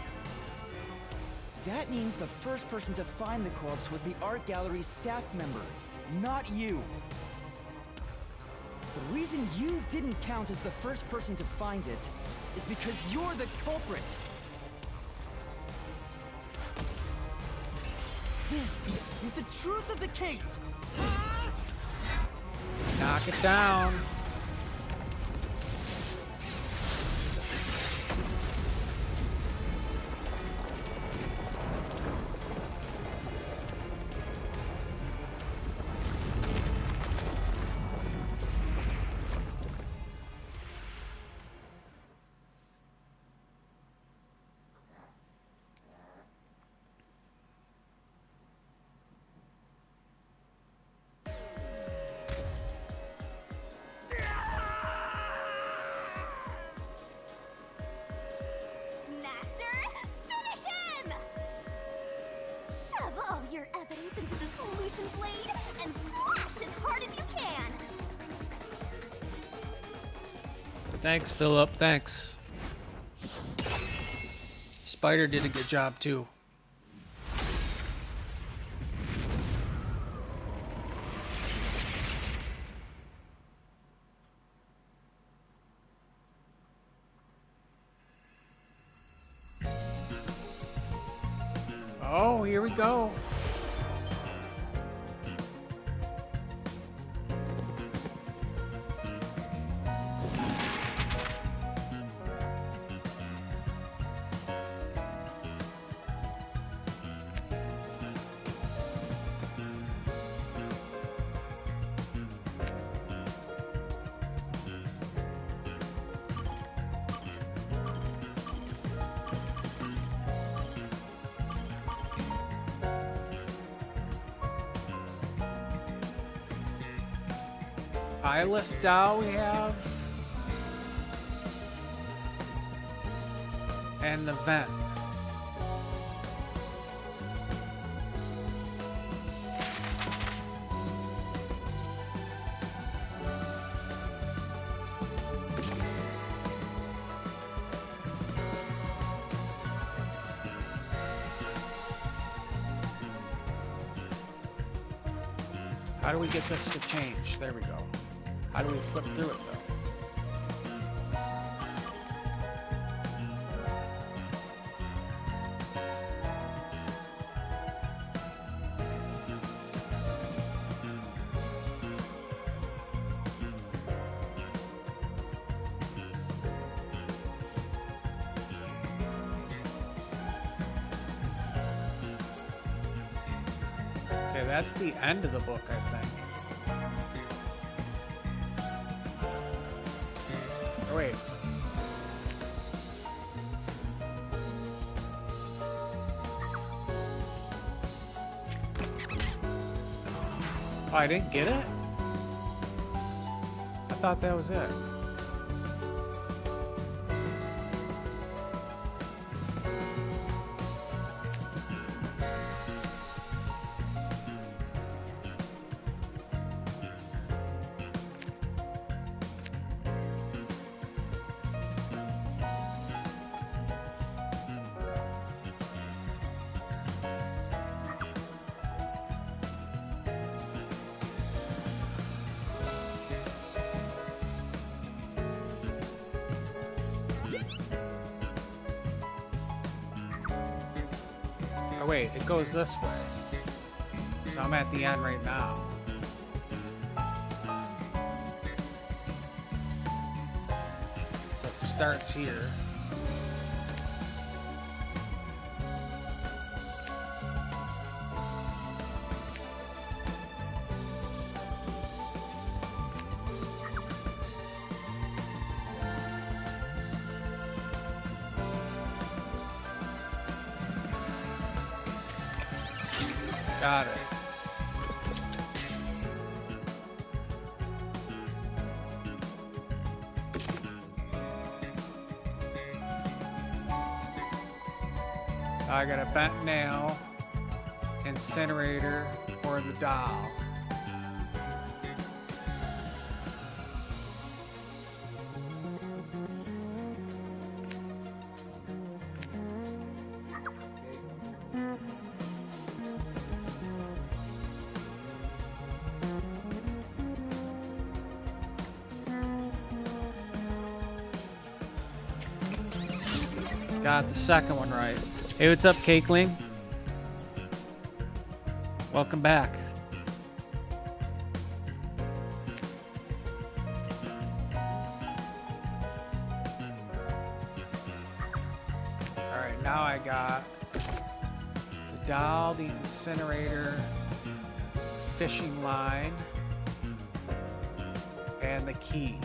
That means the first person to find the corpse was the art gallery's staff member, not you. The reason you didn't count as the first person to find it is because you're the culprit. This is the truth of the case. Knock it down. Master, finish him! Shove all your evidence into the solution blade and slash as hard as you can! Thanks, Philip. Thanks. Spider did a good job, too. Oh, here we go. Eyeless Dow we have. And the vent. How do we get this to change? There we go. How do we flip through it, though? Okay, that's the end of the book, I think. Oh, wait. Oh, I didn't get it? I thought that was it. Oh wait, it goes this way. So I'm at the end right now. So it starts here. Got it. I got a bent nail, incinerator, or the doll. Got the second one right. Hey, what's up, Cakeling? Welcome back. Alright, now I got the doll, the incinerator, fishing line, and the key.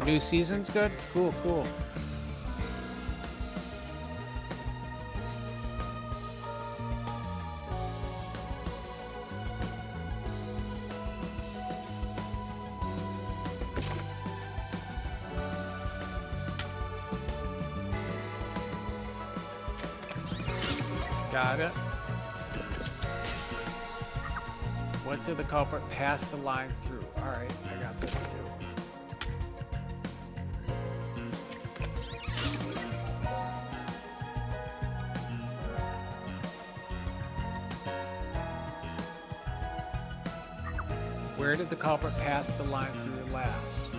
New season's good? Cool, cool. Got it. What did the culprit pass the line through? Alright, I got this too. Where did the culprit pass the line through last?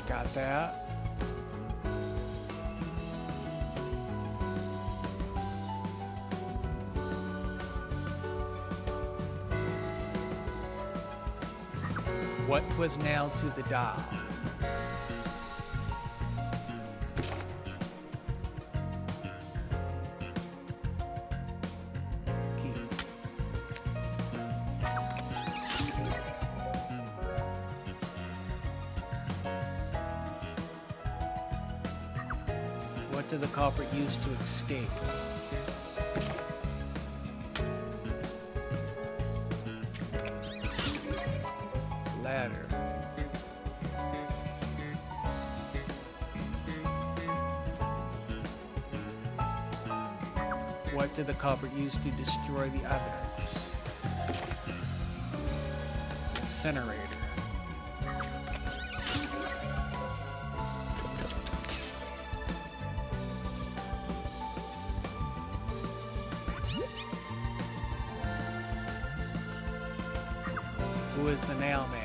Got that. What was nailed to the doll? Key. What What did the culprit use to escape? Ladder. What did the culprit use to destroy the evidence? Incinerator. Who is the nail man?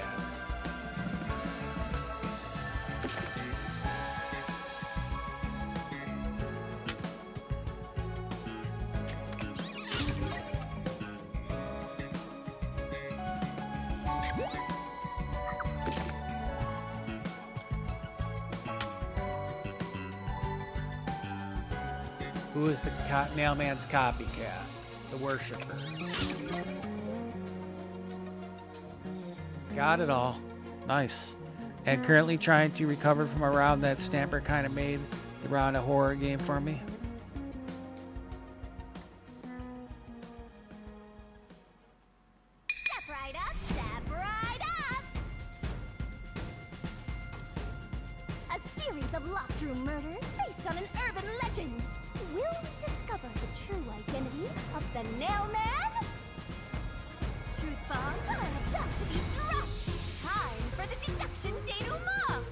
Who is the Nailman's copycat? The worshipper. Got it all. Nice. And currently trying to recover from a round that Stamper kind of made the round a horror game for me. Step right up, step right up! A series of locked room murders based on an urban legend. Will we discover the true identity of the Nailman? Truth bombs are about to be dropped. Time for the deduction denouement.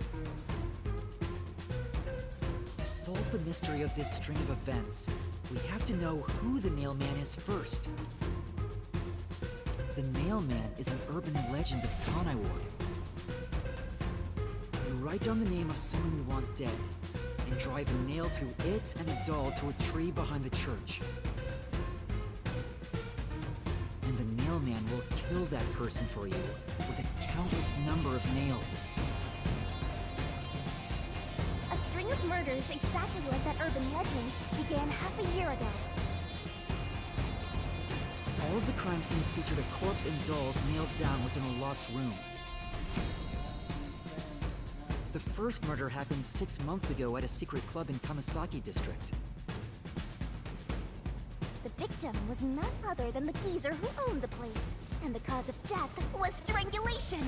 To solve the mystery of this string of events, we have to know who the Nailman is first. The Nailman is an urban legend of Kanai Ward. You write down the name of someone you want dead, and drive a nail through it and a doll to a tree behind the church. And the Nailman will kill that person for you with a countless number of nails. A string of murders exactly like that urban legend began half a year ago. All of the crime scenes featured a corpse and dolls nailed down within a locked room. The first murder happened 6 months ago at a secret club in Kamasaki district. The victim was none other than the geezer who owned the place, and the cause of death was strangulation.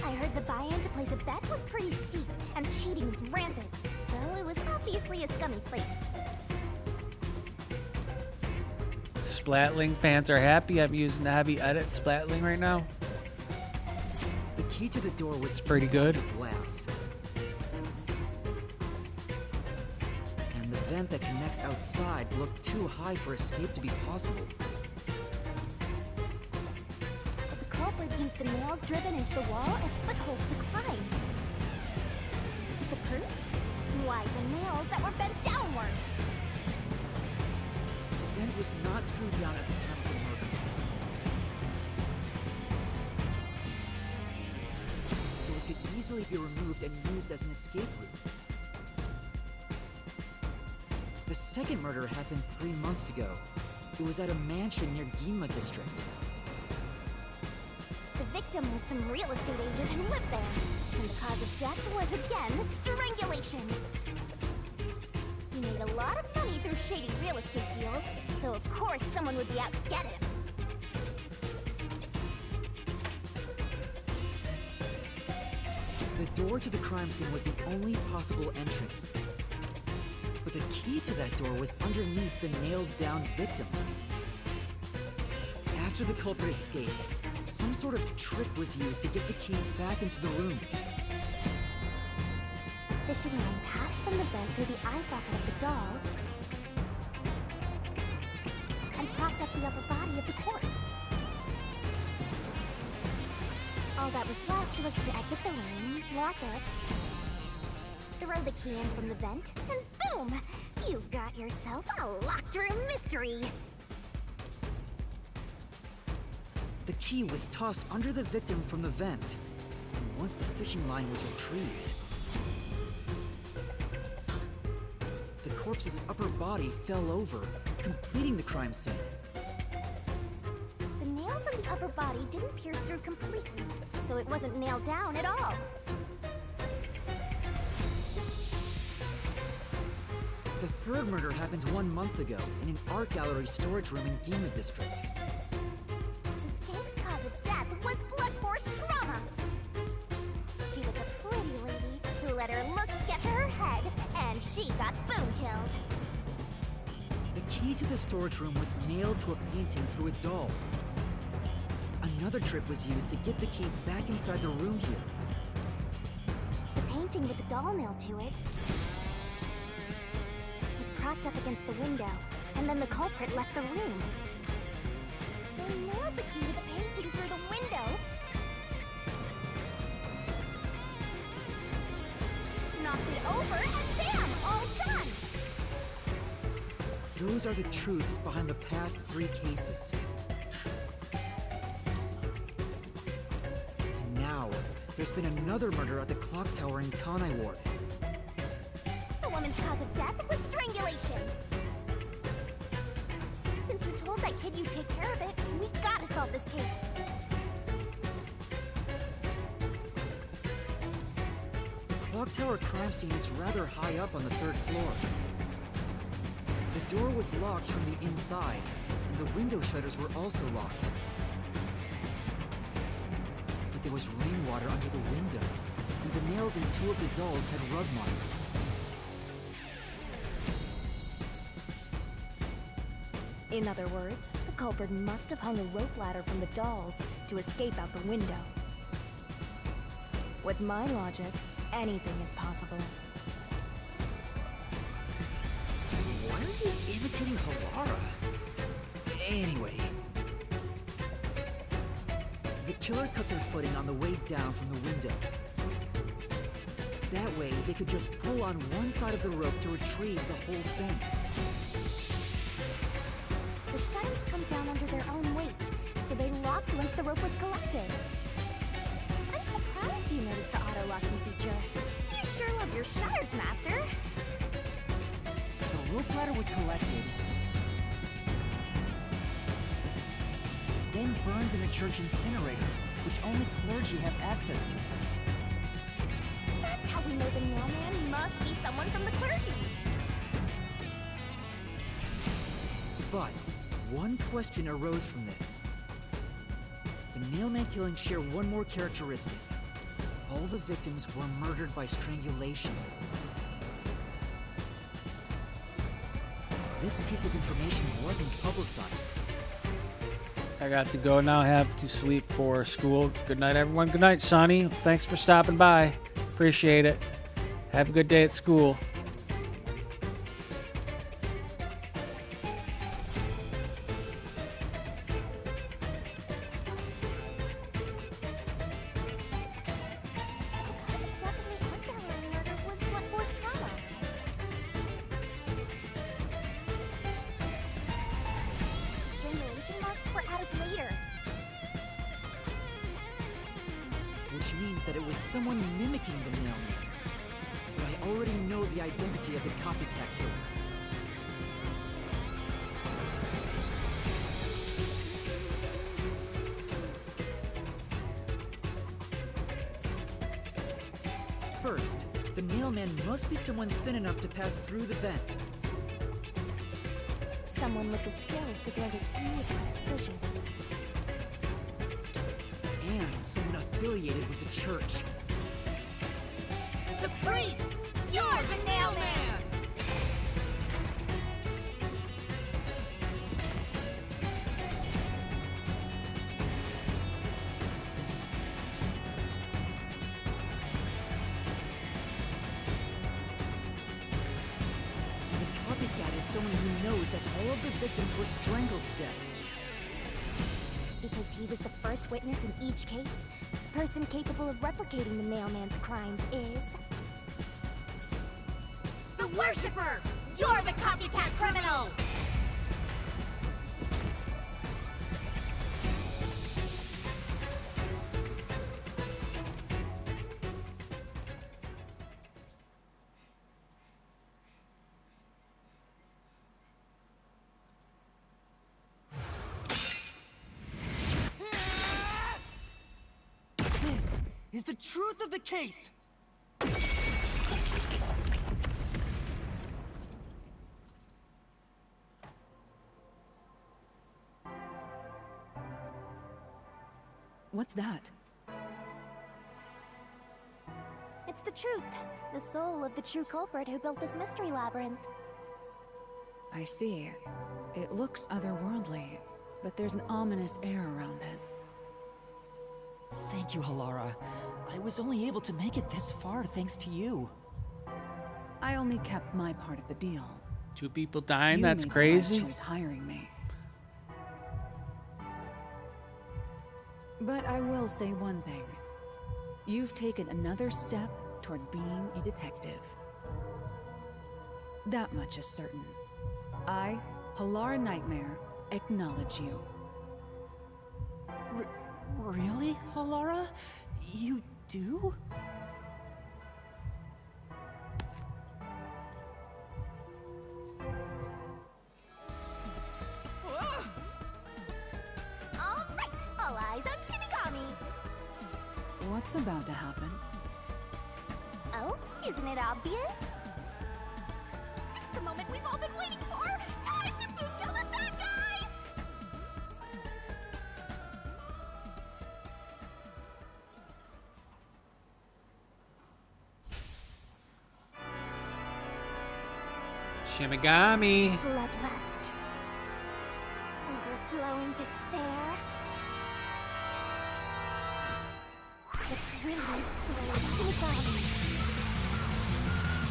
I heard the buy-in to place a bet was pretty steep, and cheating was rampant, so it was obviously a scummy place. Splatling fans are happy. I'm using the heavy edit Splatling right now. The key to the door was pretty inside good. the glass. And the vent that connects outside looked too high for escape to be possible. The culprit used the nails driven into the wall as footholds to climb. The proof? Why, the nails that were bent downward. The vent was not screwed down at the time of the murder. So it could easily be removed and used as an escape route. The second murder happened 3 months ago. It was at a mansion near Yuma district. The victim was some real estate agent who lived there, and the cause of death was again strangulation. He made a lot of money through shady real estate deals, so of course someone would be out to get him. The door to the crime scene was the only possible entrance. But the key to that door was underneath the nailed-down victim. After the culprit escaped, some sort of trick was used to get the key back into the room. Fishing line passed from the vent through the eye socket of the doll and propped up the upper body of the corpse. All that was left was to exit the room, lock it, throw the key in from the vent, and boom! You've got yourself a locked room mystery! The key was tossed under the victim from the vent, and once the fishing line was retrieved, the corpse's upper body fell over, completing the crime scene. The nails on the upper body didn't pierce through completely, so it wasn't nailed down at all. third murder happened 1 month ago in an art gallery storage room in Yuma district. The skank's cause of death was blood force trauma. She was a pretty lady who let her looks get to her head, and she got boom killed. The key to the storage room was nailed to a painting through a doll. Another trick was used to get the key back inside the room here. The painting with the doll nailed to it was propped up against the window, and then the culprit left the room. They nailed the key to the painting through the window. Knocked it over, and bam! All done! Those are the truths behind the past 3 cases. And now, there's been another murder at the clock tower in Kanai Ward. The woman's cause of death was strangulation. Since you told that kid you'd take care of it, we gotta solve this case. The clock tower crime scene is rather high up on the 3rd floor. The door was locked from the inside, and the window shutters were also locked. But there was rainwater under the window, and the nails in 2 of the dolls had rub marks. In other words, the culprit must have hung a rope ladder from the dolls to escape out the window. With my logic, anything is possible. Why are you imitating Halara? Anyway. The killer cut their footing on the way down from the window. That way, they could just pull on one side of the rope to retrieve the whole thing. The shutters come down under their own weight, so they locked once the rope was collected. I'm surprised you noticed the auto-locking feature. You sure love your shutters, Master. The rope ladder was collected, then burned in a church incinerator, which only clergy have access to. That's how we know the mailman must be someone from the clergy. But one question arose from this. The mailman killings share one more characteristic. All the victims were murdered by strangulation. This piece of information wasn't publicized. I got to go now. Have to sleep for school. Good night, everyone. Good night, Sonny. Thanks for stopping by. Appreciate it. Have a good day at school. The cause of death in the art gallery murder was blood force trauma. The strangulation marks were added later. Which means that it was someone mimicking the mailman. But I already know the identity of the copycat killer. First, the mailman must be someone thin enough to pass through the vent. Someone with the skills to grant a huge precision. And someone affiliated with the church. The priest! You're the nailman! And the copycat is someone who knows that all of the victims were strangled to death. Because he was the first witness in each case, the person capable of replicating the mailman's crimes is... The worshipper! You're the copycat criminal! This is the truth of the case! What's that? It's the truth. The soul of the true culprit who built this mystery labyrinth. I see. It looks otherworldly, but there's an ominous air around it. Thank you, Halara. I was only able to make it this far thanks to you. I only kept my part of the deal. 2 people dying? You That's made crazy. the right choice hiring me. But I will say one thing. You've taken another step toward being a detective. That much is certain. I, Halara Nightmare, acknowledge you. Really, Halara? You do? All right, all eyes on Shinigami. What's about to happen? Oh, isn't it obvious? It's the moment we've all been waiting for. Time to boom kill the bad guy. Shinigami. Bloodlust. Overflowing despair. The brilliant soul of Shinigami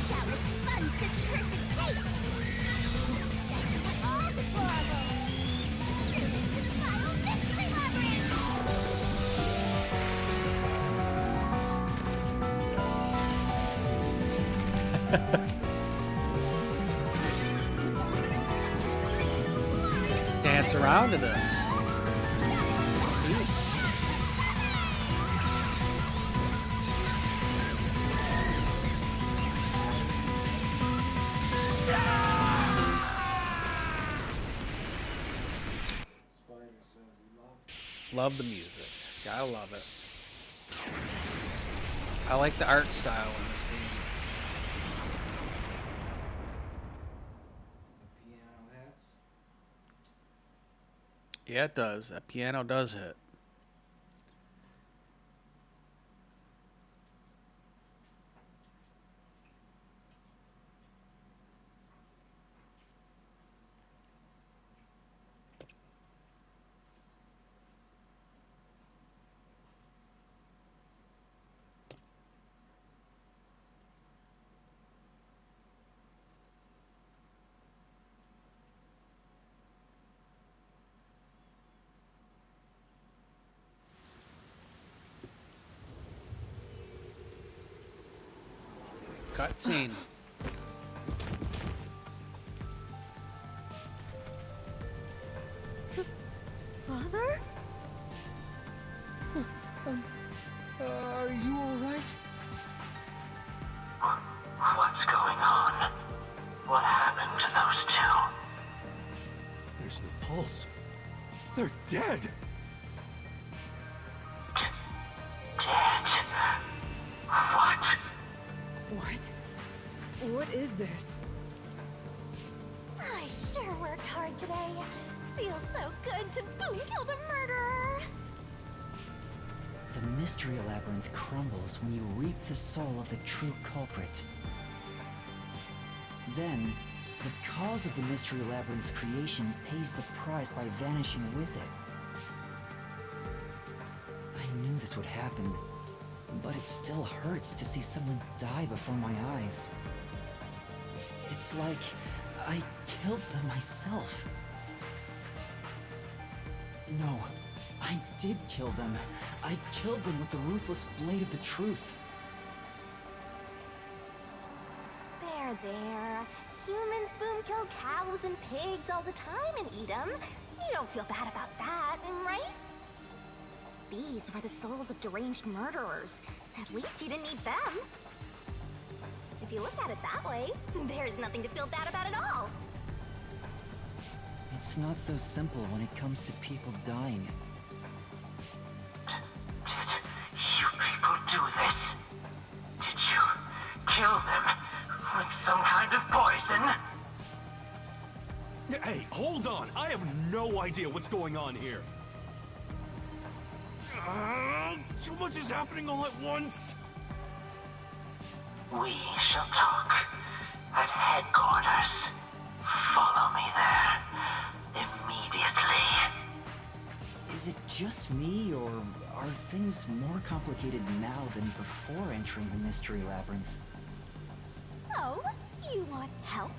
shall expunge this cursed case. Death to all deplorables. Leading to the final Mystery Labyrinth. Dance around to this. Love the music. Gotta love it. I like the art style in this game. Yeah, it does. That piano does hit. Cutscene. Father? Are you alright? What's going on? What happened to those two? There's no pulse. They're dead. Dead? What? What is this? I sure worked hard today. Feels so good to boom kill the murderer. The Mystery Labyrinth crumbles when you reap the soul of the true culprit. Then, the cause of the Mystery Labyrinth's creation pays the price by vanishing with it. I knew this would happen, but it still hurts to see someone die before my eyes. It's like I killed them myself. No, I did kill them. I killed them with the ruthless blade of the truth. There. Humans boom kill cows and pigs all the time and eat them. You don't feel bad about that, right? These were the souls of deranged murderers. At least you didn't eat them. If you look at it that way, there's nothing to feel bad about at all. It's not so simple when it comes to people dying. Did you people do this? Did you kill them with some kind of poison? Hey, hold on. I have no idea what's going on here. Too much is happening all at once! We shall talk at headquarters. Follow me there immediately. Is it just me, or are things more complicated now than before entering the Mystery Labyrinth? Oh, you want help?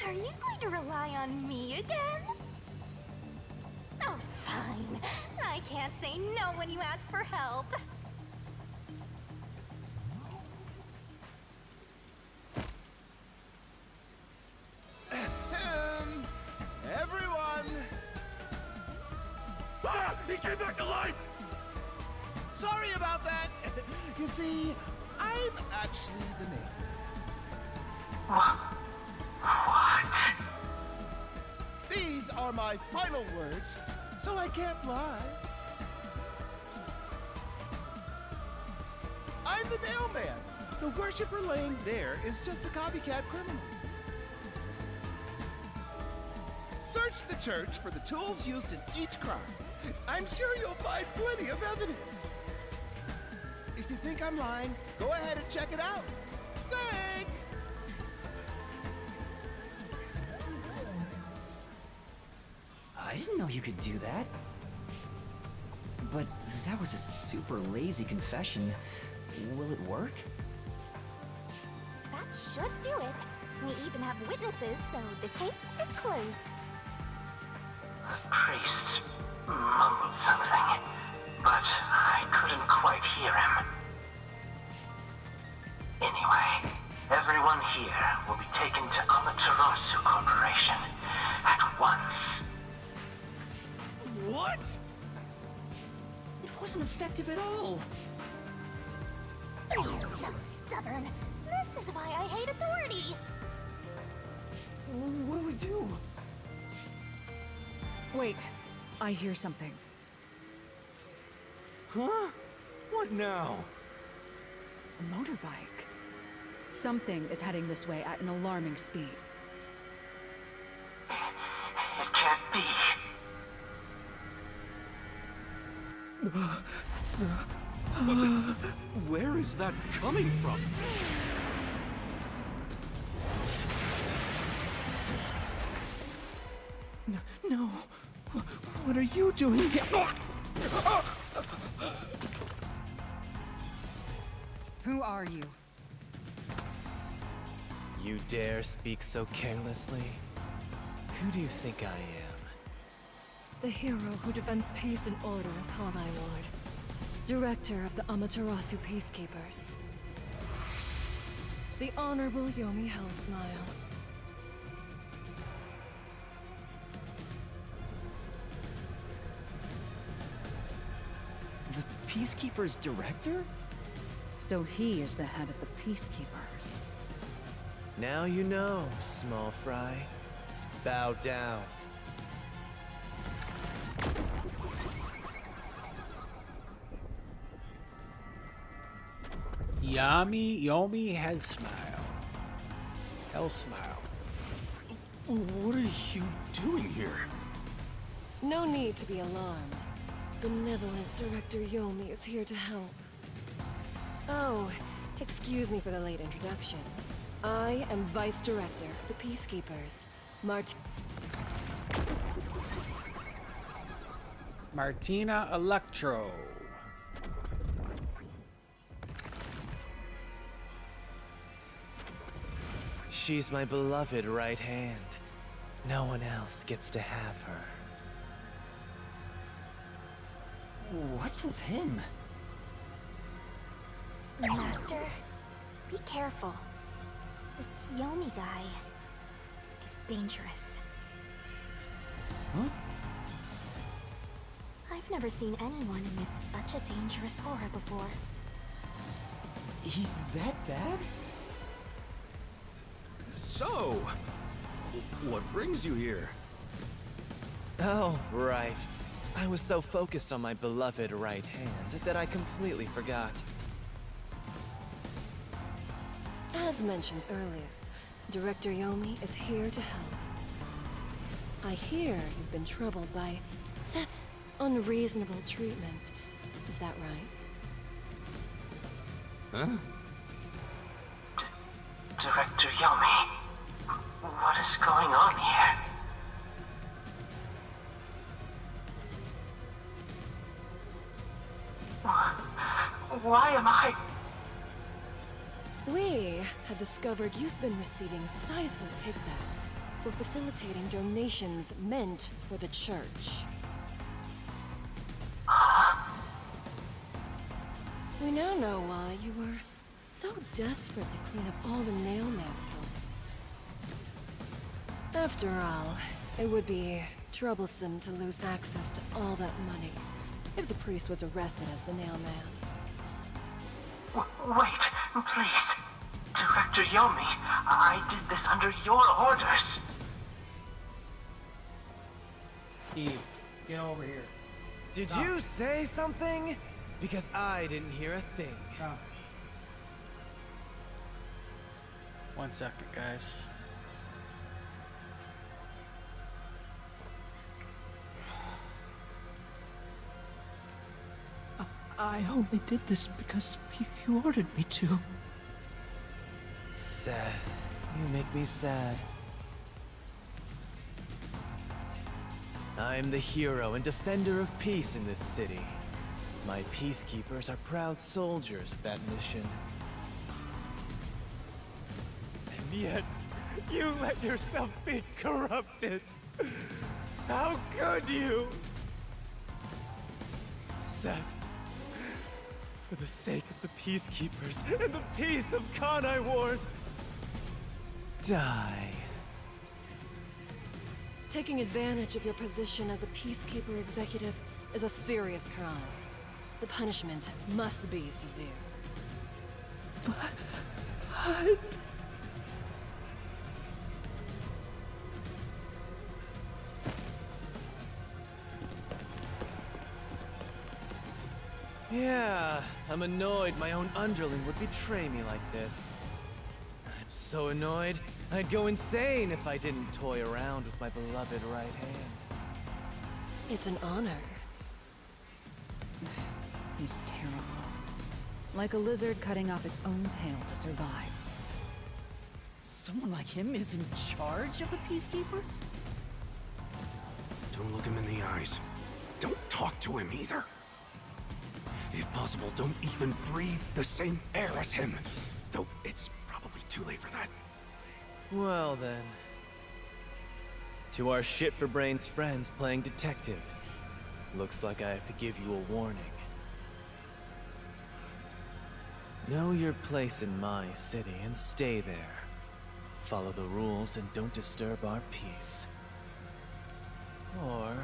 Are you going to rely on me again? Oh, fine. I can't say no when you ask for help. Everyone! Ah! He came back to life! Sorry about that! You see, I'm actually the nail. What? These are my final words, so I can't lie. I'm the nail man. The worshiper laying there is just a copycat criminal. Search the church for the tools used in each crime. I'm sure you'll find plenty of evidence. If you think I'm lying, go ahead and check it out. Thanks! I didn't know you could do that. But that was a super lazy confession. Will it work? That should do it. We even have witnesses, so this case is closed. The priest mumbled something, but I couldn't quite hear him. Anyway, everyone here will be taken to Amaterasu Corporation at once. What? It wasn't effective at all. You're so stubborn. This is why I hate authority. What do we do? Wait, I hear something. Huh? What now? A motorbike. Something is heading this way at an alarming speed. It can't be. Where is that coming from? No. What are you doing here? Who are you? You dare speak so carelessly? Who do you think I am? The hero who defends peace and order in Kanai Ward. Director of the Amaterasu Peacekeepers. The Honorable Yomi Hellsmile. The Peacekeepers director? So he is the head of the Peacekeepers. Now you know, small fry. Bow down. Yomi has smile. Hell smile. What are you doing here? No need to be alarmed. Benevolent Director Yomi is here to help. Oh, excuse me for the late introduction. I am Vice Director of the Peacekeepers, Martina Electro. She's my beloved right hand. No one else gets to have her. What's with him? Master, be careful. This Yomi guy is dangerous. Huh? I've never seen anyone emit such a dangerous aura before. He's that bad? So, what brings you here? Oh, right. I was so focused on my beloved right hand that I completely forgot. As mentioned earlier, Director Yomi is here to help. I hear you've been troubled by Seth's unreasonable treatment. Is that right? Huh? Director Yomi, what is going on here? Why am I... We have discovered you've been receiving sizable kickbacks for facilitating donations meant for the church. We now know why you were so desperate to clean up all the Nailman killings. After all, it would be troublesome to lose access to all that money if the priest was arrested as the Nailman. Wait, please. Director Yomi, I did this under your orders. Steve, get over here. Did you say something? Because I didn't hear a thing. Come. 1 second, guys. I only did this because you ordered me to. Seth, you make me sad. I'm the hero and defender of peace in this city. My Peacekeepers are proud soldiers of that mission. And yet, you let yourself be corrupted. How could you? Seth, for the sake of the Peacekeepers and the peace of Kanai Ward, die. Taking advantage of your position as a Peacekeeper executive is a serious crime. The punishment must be severe. But... Yeah, I'm annoyed my own underling would betray me like this. I'm so annoyed, I'd go insane if I didn't toy around with my beloved right hand. It's an honor. He's terrible. Like a lizard cutting off its own tail to survive. Someone like him is in charge of the Peacekeepers? Don't look him in the eyes. Don't talk to him either. If possible, don't even breathe the same air as him. Though it's probably too late for that. Well then. To our shit-for-brains friends playing detective. Looks like I have to give you a warning. Know your place in my city and stay there. Follow the rules and don't disturb our peace. Or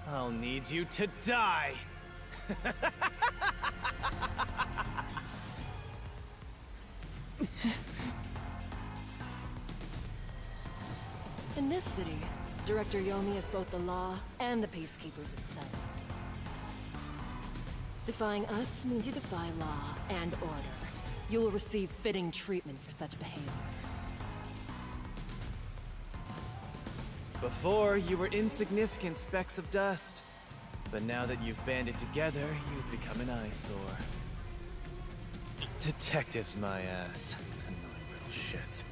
I'll need you to die! In this city, Director Yomi is both the law and the Peacekeepers itself. Defying us means you defy law and order. You will receive fitting treatment for such behavior. Before, you were insignificant specks of dust. But now that you've banded together, you've become an eyesore. Detectives, my ass. Annoying little shits.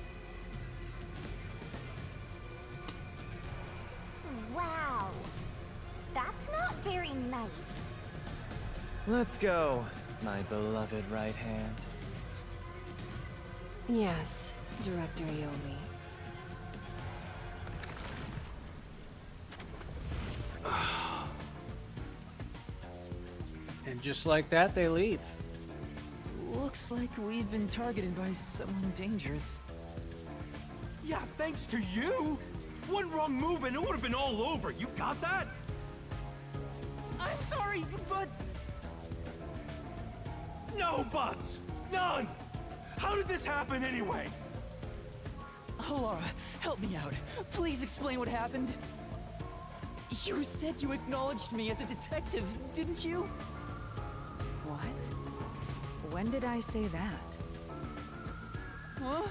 Wow. That's not very nice. Let's go, my beloved right hand. Yes, Director Yomi. And just like that, they leave. Looks like we've been targeted by someone dangerous. Yeah, thanks to you. One wrong move and it would have been all over. You got that? I'm sorry, but... No buts. None. How did this happen anyway? Laura, help me out. Please explain what happened. You said you acknowledged me as a detective, didn't you? What? When did I say that? Huh?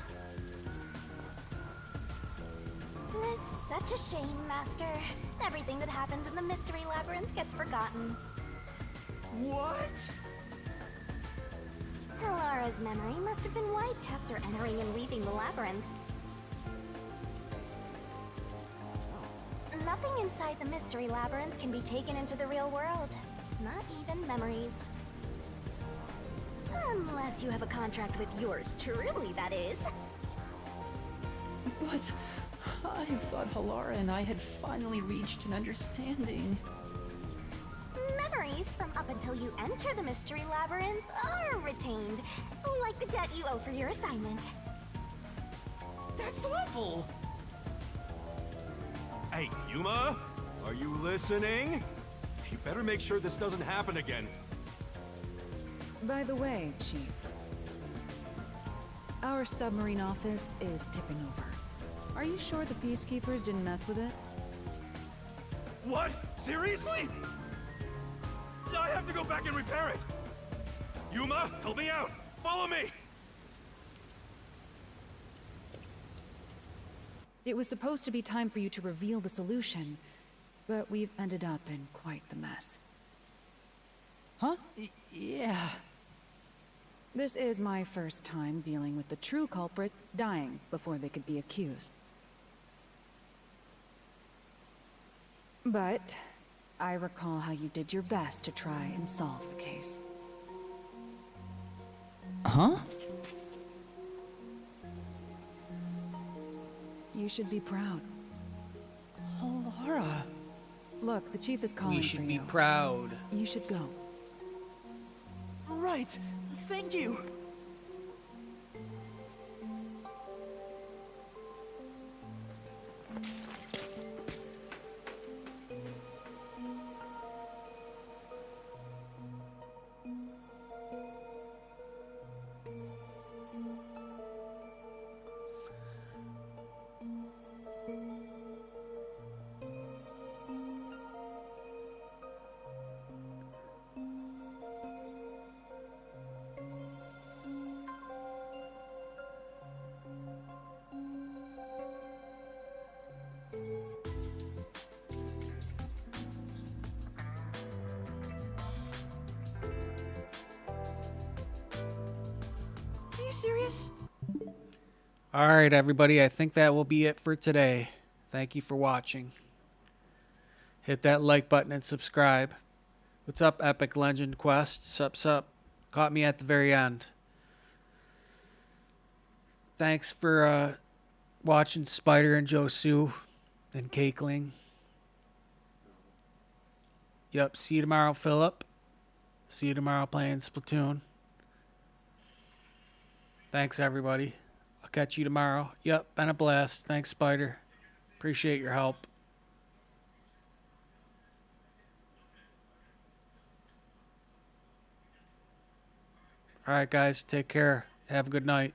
It's such a shame, Master. Everything that happens in the Mystery Labyrinth gets forgotten. What? Laura Laura's memory must have been wiped after entering and leaving the labyrinth. Nothing inside the Mystery Labyrinth can be taken into the real world. Not even memories. Unless you have a contract with yours truly, that is. But I thought Halara and I had finally reached an understanding. Memories from up until you enter the Mystery Labyrinth are retained, like the debt you owe for your assignment. That's awful! Hey, Yuma, are you listening? You better make sure this doesn't happen again. By the way, Chief, our submarine office is tipping over. Are you sure the Peacekeepers didn't mess with it? What? Seriously? I have to go back and repair it. Yuma, help me out. Follow me. It was supposed to be time for you to reveal the solution, but we've ended up in quite the mess. Huh? Yeah. This is my first time dealing with the true culprit dying before they could be accused. But I recall how you did your best to try and solve the case. Huh? You should be proud. Halara. Look, the chief is calling We for should be you. proud. You should go. Right. Thank you. Are you serious? All right, everybody. I think that will be it for today. Thank you for watching. Hit that like button and subscribe. What's up, Epic Legend Quest? Sup. Caught me at the very end. Thanks for watching Spider and Josu and Cakeling. Yep, see you tomorrow, Philip. See you tomorrow playing Splatoon. Thanks, everybody. I'll catch you tomorrow. Yep, been a blast. Thanks, Spider. Appreciate your help. All right, guys. Take care. Have a good night.